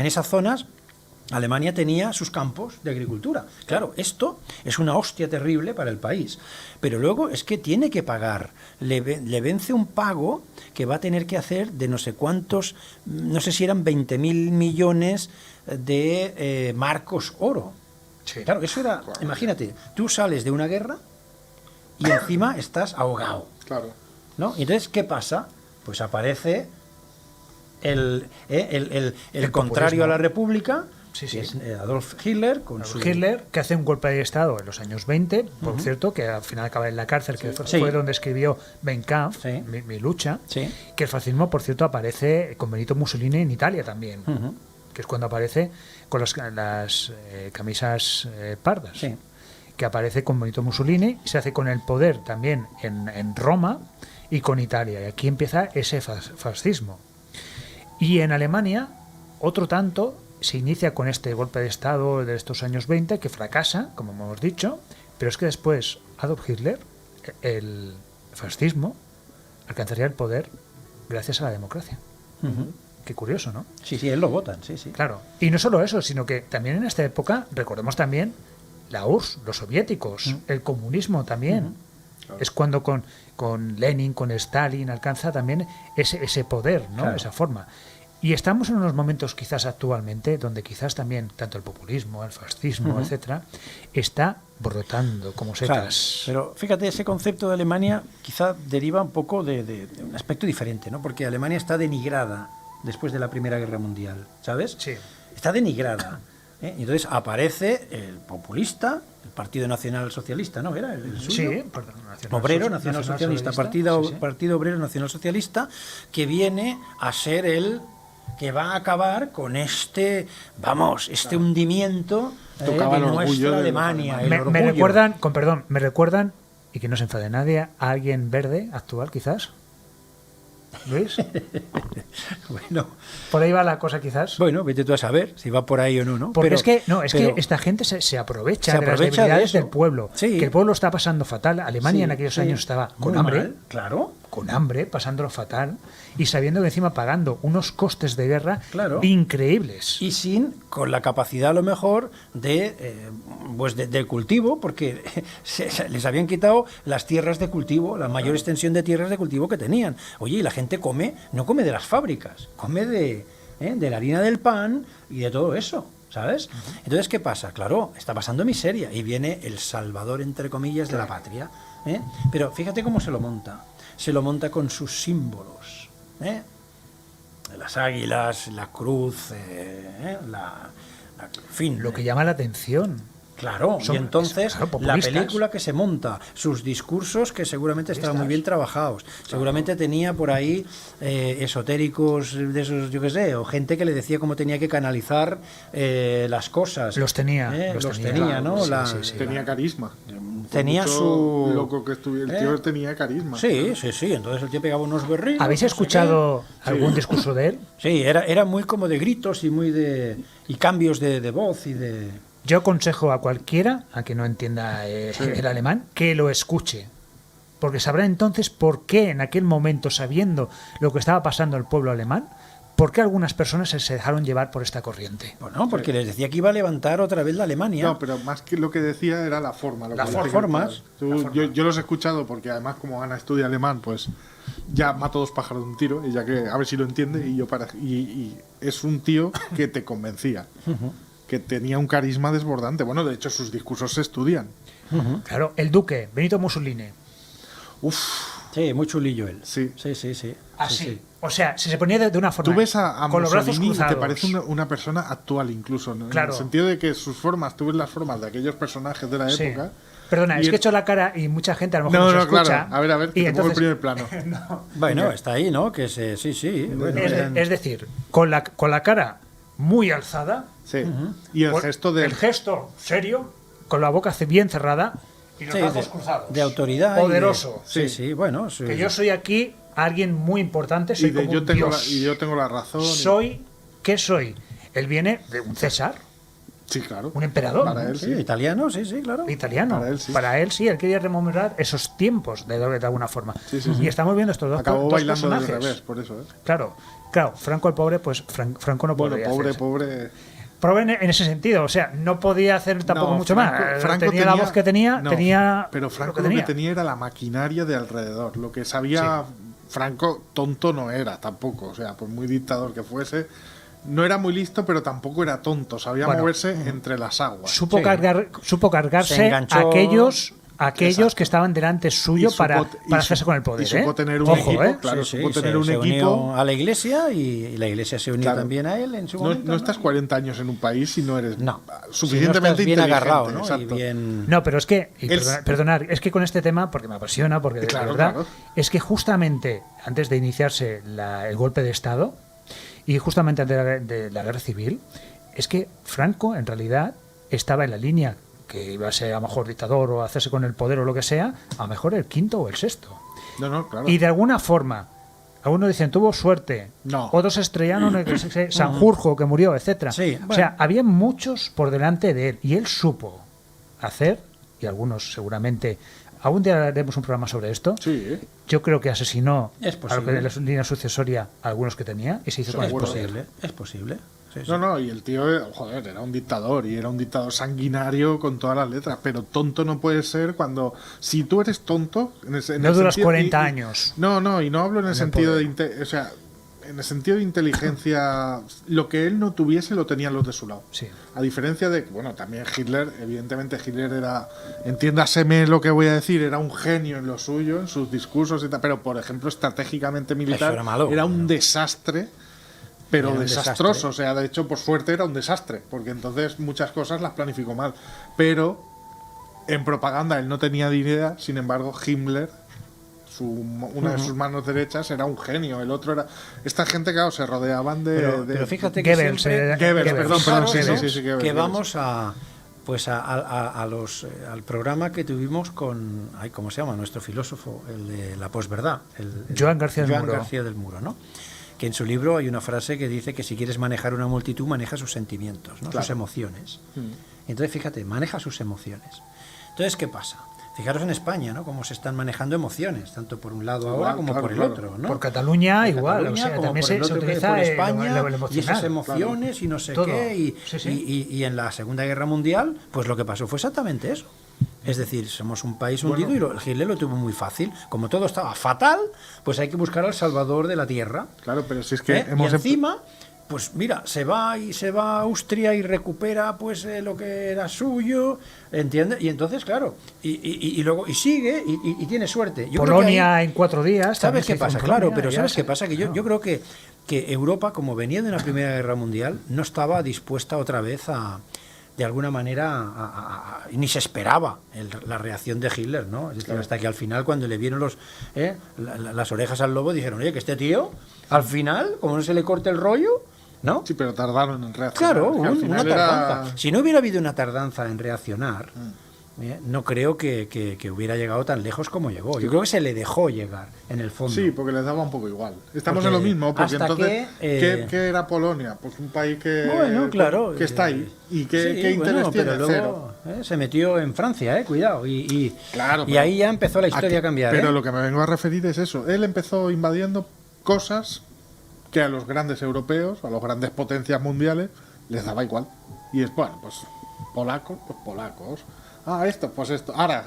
esas zonas Alemania tenía sus campos de agricultura. Claro, esto es una hostia terrible para el país. Pero luego es que tiene que pagar. Le vence un pago que va a tener que hacer de no sé cuántos, no sé si eran 20.000 millones de marcos oro. Sí. Claro, eso era, imagínate, tú sales de una guerra y encima estás ahogado, Claro. ¿no? Y entonces, ¿qué pasa? Pues aparece el contrario populismo. a la República, Sí, que sí. es Adolf Hitler, con su... Hitler, que hace un golpe de Estado en los años 20, por cierto, que al final acaba en la cárcel, que Sí. fue donde escribió Mein Kampf, Sí. mi lucha, Sí. que el fascismo, por cierto, aparece con Benito Mussolini en Italia también, Ujú. que es cuando aparece con las camisas pardas, Sí. que aparece con Benito Mussolini, se hace con el poder también en Roma y con Italia, y aquí empieza ese fascismo. Y en Alemania, otro tanto, se inicia con este golpe de Estado de estos años 20, que fracasa, como hemos dicho, pero es que después Adolf Hitler, el fascismo, alcanzaría el poder gracias a la democracia. Ujú. Qué curioso, ¿no? Sí, él lo votan, sí. Claro. Y no solo eso, sino que también en esta época, recordemos también la URSS, los soviéticos, el comunismo también. Es cuando con Lenin, con Stalin, alcanza también ese poder, ¿no? Claro. Esa forma. Y estamos en unos momentos quizás actualmente donde quizás también tanto el populismo, el fascismo, etcétera, está brotando como Claro, setas. pero fíjate, ese concepto de Alemania quizá deriva un poco de un aspecto diferente, ¿no? Porque Alemania está denigrada después de la Primera Guerra Mundial, ¿sabes? Sí. Está denigrada. ¿eh? Y entonces aparece el populista, el Partido Nacional Socialista, ¿no? ¿Era el suyo? Sí, perdón, Obrero, Nacional Socialista, Partido Obrero Nacional Socialista, que viene a ser el que va a acabar con este hundimiento Tocaba de el orgullo nuestra de los Alemania. alemanes. el Me orgullo. recuerdan, con perdón, y que no se enfade nadie, a alguien verde actual quizás. Luis, Bueno, por ahí va la cosa quizás. bueno, vete tú a saber si va por ahí o no, ¿no? Porque Pero- es pero- que esta gente se aprovecha, Se de las aprovecha de debilidades eso. del pueblo. Sí. Que el pueblo está pasando fatal. Alemania Sí, en aquellos sí. años estaba con Muy hambre, mal, claro. pasándolo fatal, y sabiendo que encima pagando unos costes de guerra Claro. increíbles. Y con la capacidad a lo mejor de cultivo, porque les habían quitado las tierras de cultivo, la mayor extensión de tierras de cultivo que tenían. Oye, y la gente no come de las fábricas, come de la harina del pan y de todo eso, ¿sabes? Entonces, ¿qué pasa? Claro, está pasando miseria y viene el salvador, entre comillas, de la patria. Pero fíjate cómo se lo monta. Se lo monta con sus símbolos. Las águilas, la cruz, en fin. Lo que llama la atención. Claro, Son- y entonces claro, la populistas. película que se monta, sus discursos que seguramente estaban muy bien trabajados, seguramente tenía por ahí esotéricos de esos, yo qué sé, o gente que le decía cómo tenía que canalizar las cosas. Los tenía, los tenía, ¿no? Sí, La- sí, sí. Tenía carisma. Tenía Por mucho su- loco que estuviera, el tío tenía carisma. Sí, entonces el tío pegaba unos berridos. ¿Habéis no sé escuchado qué. algún discurso de él? Sí, era muy como de gritos y cambios de voz y de... Yo aconsejo a cualquiera, a que no entienda el alemán, que lo escuche. Porque sabrá entonces por qué en aquel momento, sabiendo lo que estaba pasando el pueblo alemán, ¿por qué algunas personas se dejaron llevar por esta corriente? Bueno, porque les decía que iba a levantar otra vez la Alemania. No, pero más que lo que decía era la forma. Las formas. Yo los he escuchado porque además como Ana estudia alemán, pues ya mato dos pájaros de un tiro, y ya que a ver si lo entiende, y es un tío que te convencía, que tenía un carisma desbordante. Bueno, de hecho sus discursos se estudian. Claro, el duque, Benito Mussolini. Sí, muy chulillo él. Sí. Sí. Así. Sí. O sea, si se ponía de una forma. Tú ves a con los brazos Mussolini y cruzados. te parece una persona actual incluso, ¿no? Claro. En el sentido de que sus formas, tú ves las formas de aquellos personajes de la Sí. época. Perdona, y es que he el- hecho la cara y mucha gente a lo mejor No, no se no, escucha. claro. A ver, que y te pongo el entonces, primer plano. Bueno, está ahí, ¿no? Que sí. Bueno, eran- es decir, con la cara muy alzada, Sí. Y el con gesto de... el gesto serio, con la boca bien cerrada y los sí, brazos cruzados. de autoridad. y de- Poderoso. Sí, bueno. Sí. Que yo soy aquí alguien muy importante, soy Y de como yo un tengo dios. y yo tengo la razón. ¿Qué soy? Él viene de un César, Sí, claro. un emperador, Para ¿no? él, Sí, sí. italiano, sí, claro. italiano. Para él, sí. Él quería rememorar esos tiempos de alguna forma. Sí. Y estamos viendo estos dos, Acabó dos bailando del personajes. revés, por eso, ¿eh? Claro, Franco el pobre, pues Franco no Bueno, podía pobre, hacer. pobre... Pobre en ese sentido, o sea, no podía hacer tampoco No, mucho Franco- más. Franco tenía la voz que tenía, no, tenía pero lo Franco que tenía. era la maquinaria de alrededor. Lo que sabía Franco, tonto no era tampoco. O sea, por muy dictador que fuese, no era muy listo, pero tampoco era tonto. Sabía Bueno, moverse entre las aguas. Supo Sí. cargarse Se enganchó. a aquellos Exacto. que estaban delante suyo Y supo- para y hacerse supo- con el poder. y supo tener un Ojo, equipo, claro, Sí, supo tener un se equipo. unió a la iglesia y la iglesia se unió Claro. también a él en su No, momento. no estás 40 años en un país si no eres No. suficientemente Si no estás bien inteligente. agarrado, ¿no? Exacto. Y bien... No, pero es que, y Él- perdonar, es que con este tema, porque me apasiona, porque de Claro, verdad, claro. es que justamente antes de iniciarse el golpe de Estado y justamente antes de la guerra civil, es que Franco en realidad estaba en la línea que iba a ser a lo mejor dictador o hacerse con el poder o lo que sea, a lo mejor el quinto o el sexto. No, claro. Y de alguna forma, algunos dicen tuvo suerte, No. otros estrellaron Sanjurjo que murió, etcétera. Sí, O sea, bueno. había muchos por delante de él y él supo hacer, y algunos seguramente, algún día haremos un programa sobre esto. Sí, ¿eh? Yo creo que asesinó Es a lo posible. que de la línea sucesoria a algunos que tenía y se hizo con el Es poder. posible, es posible. Sí, sí. No, y el tío, joder, era un dictador y era un dictador sanguinario con todas las letras, pero tonto no puede ser cuando, si tú eres tonto, en No el duras sentido- 40 años. No, y no hablo en el el sentido poder. o sea, en el sentido de inteligencia, lo que él no tuviese lo tenían los de su lado. Sí. A diferencia de, bueno, también Hitler, evidentemente Hitler era, entiéndaseme lo que voy a decir, era un genio en lo suyo, en sus discursos y tal, pero por ejemplo, estratégicamente militar, Eso era malo, un bueno. desastre. Pero Era un desastroso, desastre. o sea, de hecho, por suerte era un desastre, porque entonces muchas cosas las planificó mal. Pero en propaganda él no tenía ni idea, sin embargo, Himmler, una de sus manos derechas, era un genio, el otro era... Esta gente, claro, se rodeaban de... Pero fíjate que Goebbels, siempre- Goebbels, perdón, Fijaros, sí, ¿no? sí, Goebbels, que Goebbels. vamos a pues al programa que tuvimos con, ay, ¿cómo se llama? Nuestro filósofo, el de la posverdad, Joan García del Joan Muro. García del Muro, ¿no? Que en su libro hay una frase que dice que si quieres manejar una multitud, maneja sus sentimientos, ¿no? Claro. Sus emociones. Entonces, fíjate, maneja sus emociones. Entonces, ¿qué pasa? Fijaros en España, ¿no? Cómo se están manejando emociones, tanto por un lado ahora como claro, por el claro. otro, ¿no? Por Cataluña Por igual, Cataluña, o sea, como también por el se otro que utiliza por España lo y emocional. esas emociones y no sé Todo. qué Sí, sí. y en la Segunda Guerra Mundial pues lo que pasó fue exactamente eso. Es decir, somos un país hundido y el Hitler lo tuvo muy fácil. Como todo estaba fatal, pues hay que buscar al salvador de la tierra. Claro, pero si es que Y encima, pues mira, se va a Austria y recupera pues lo que era suyo, ¿entiendes? Y entonces, claro, y luego y sigue y tiene suerte. Yo creo que Polonia ahí- en 4 días. también ¿Sabes se qué hizo en pasa? Polonia, Claro, pero ya ¿sabes se- qué pasa? Que yo creo que Europa, como venía de una Primera Guerra Mundial, no estaba dispuesta otra vez de alguna manera, ni se esperaba la reacción de Hitler, ¿no? Es decir, hasta que al final, cuando le vieron las orejas al lobo, dijeron, oye, que este tío, al final, como no se le corte el rollo, ¿no? Sí, pero tardaron en reaccionar. Claro, que al una final tardanza. era- Si no hubiera habido una tardanza en reaccionar, no creo que hubiera llegado tan lejos como llegó. Yo creo que se le dejó llegar, en el fondo. Sí, porque les daba un poco igual. Estamos Porque en lo mismo, porque hasta entonces, que, ¿qué era Polonia? Pues un país que, Bueno, claro. que está ahí. ¿Y qué, sí, qué interés bueno, tiene? pero luego, Cero. se metió en Francia, cuidado. Claro, y pero- ahí ya empezó la historia a cambiar. Pero lo que me vengo a referir es eso. Él empezó invadiendo cosas que a los grandes europeos, a las grandes potencias mundiales, les daba igual. Y es, bueno, pues polacos, pues polacos. Ah, esto, pues esto. Ahora,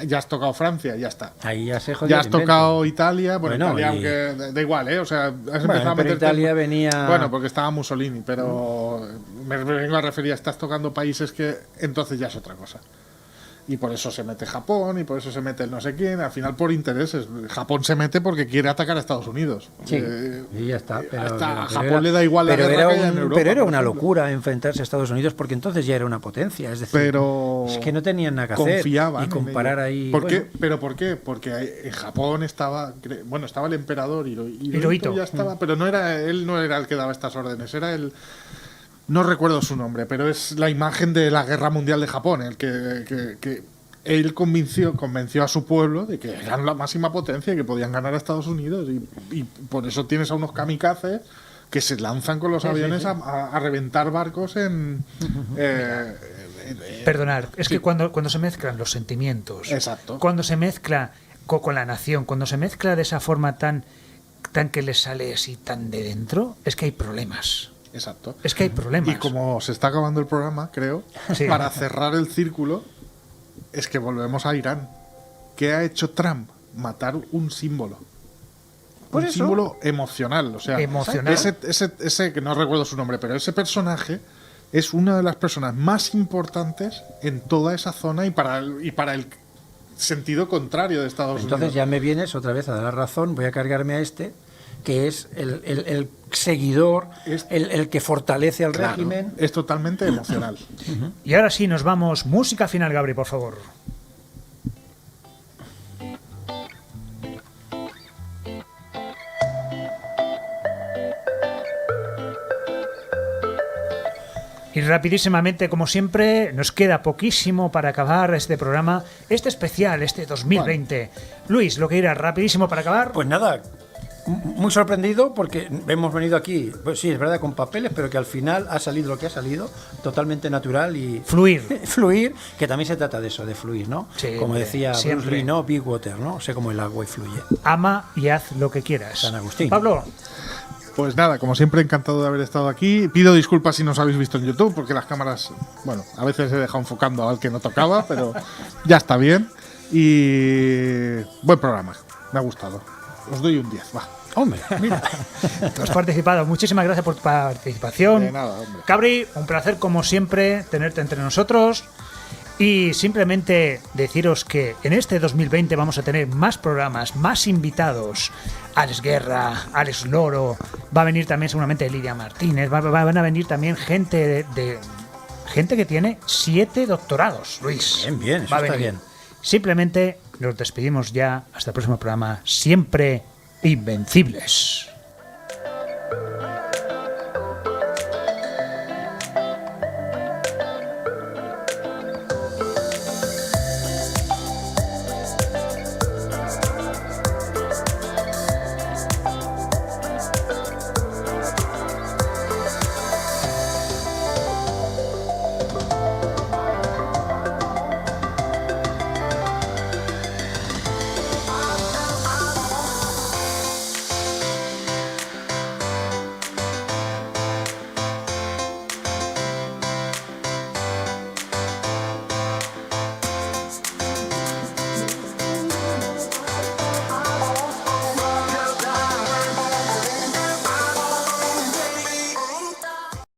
ya has tocado Francia, ya está. Ahí ya se jodió Ya el has invento. tocado Italia, bueno, Bueno, Italia, y- aunque da igual, ¿eh? O sea, has empezado a pero meterte Italia venía... Bueno, porque estaba Mussolini, pero me vengo a referir a estás tocando países que entonces ya es otra cosa. Y por eso se mete Japón, y por eso se mete el no sé quién, al final por intereses. Japón se mete porque quiere atacar a Estados Unidos. Sí, y ya está. Pero, hasta a pero Japón le da igual la pero guerra era que haya en Europa, pero era por una ejemplo. locura enfrentarse a Estados Unidos porque entonces ya era una potencia. Es decir, Pero es que no tenían nada que hacer. confiaban Y en comparar ello. ahí... ¿Por bueno, qué? ¿Pero por qué? Porque en Japón estaba, bueno, estaba el emperador Hirohito. ya estaba, pero él no era el que daba estas órdenes, era el, no recuerdo su nombre, pero es la imagen de la Guerra Mundial de Japón, el que él convenció a su pueblo de que eran la máxima potencia y que podían ganar a Estados Unidos, y por eso tienes a unos kamikazes que se lanzan con los aviones a reventar barcos en Perdonar, es que cuando se mezclan los sentimientos, Exacto. cuando se mezcla con la nación, cuando se mezcla de esa forma tan que les sale así tan de dentro, es que hay problemas. Exacto. Es que hay problemas. Y como se está acabando el programa, creo, Sí. para cerrar el círculo, es que volvemos a Irán. ¿Qué ha hecho Trump? Matar un símbolo. Pues un eso. símbolo emocional. O sea, Emocional. ese que no recuerdo su nombre, pero ese personaje es una de las personas más importantes en toda esa zona y para el sentido contrario de Estados Entonces Unidos. ya me vienes otra vez a dar la razón, voy a cargarme a este, que es el seguidor, el que fortalece al Claro, régimen. es totalmente emocional. Y ahora sí, nos vamos. Música final, Gabri, por favor. Y rapidísimamente, como siempre, nos queda poquísimo para acabar este programa, este especial, este 2020. Luis, lo que irá rapidísimo para acabar. Pues nada, muy sorprendido porque hemos venido aquí, pues sí, es verdad, con papeles, pero que al final ha salido lo que ha salido, totalmente natural y Fluir. fluir, que también se trata de eso, de fluir, ¿no? Sí, como decía Bruce siempre. Lee, ¿no? Be water, ¿no? Sé como el agua y fluye. Ama y haz lo que quieras. San Agustín. Pablo, Pues nada, como siempre, encantado de haber estado aquí. Pido disculpas si nos habéis visto en YouTube, porque las cámaras, bueno, a veces he dejado enfocando al que no tocaba, pero ya está bien. Y buen programa, me ha gustado. Os doy un 10, va. Hombre, mira. tú has participado. Muchísimas gracias por tu participación. De nada, hombre. Cabri, un placer como siempre tenerte entre nosotros. Y simplemente deciros que en este 2020 vamos a tener más programas, más invitados. Alex Guerra, Alex Loro, va a venir también seguramente Lidia Martínez, van a venir también gente gente que tiene 7 doctorados, Luis. Bien, bien, eso Va a está venir. bien. Simplemente nos despedimos ya hasta el próximo programa. Siempre invencibles.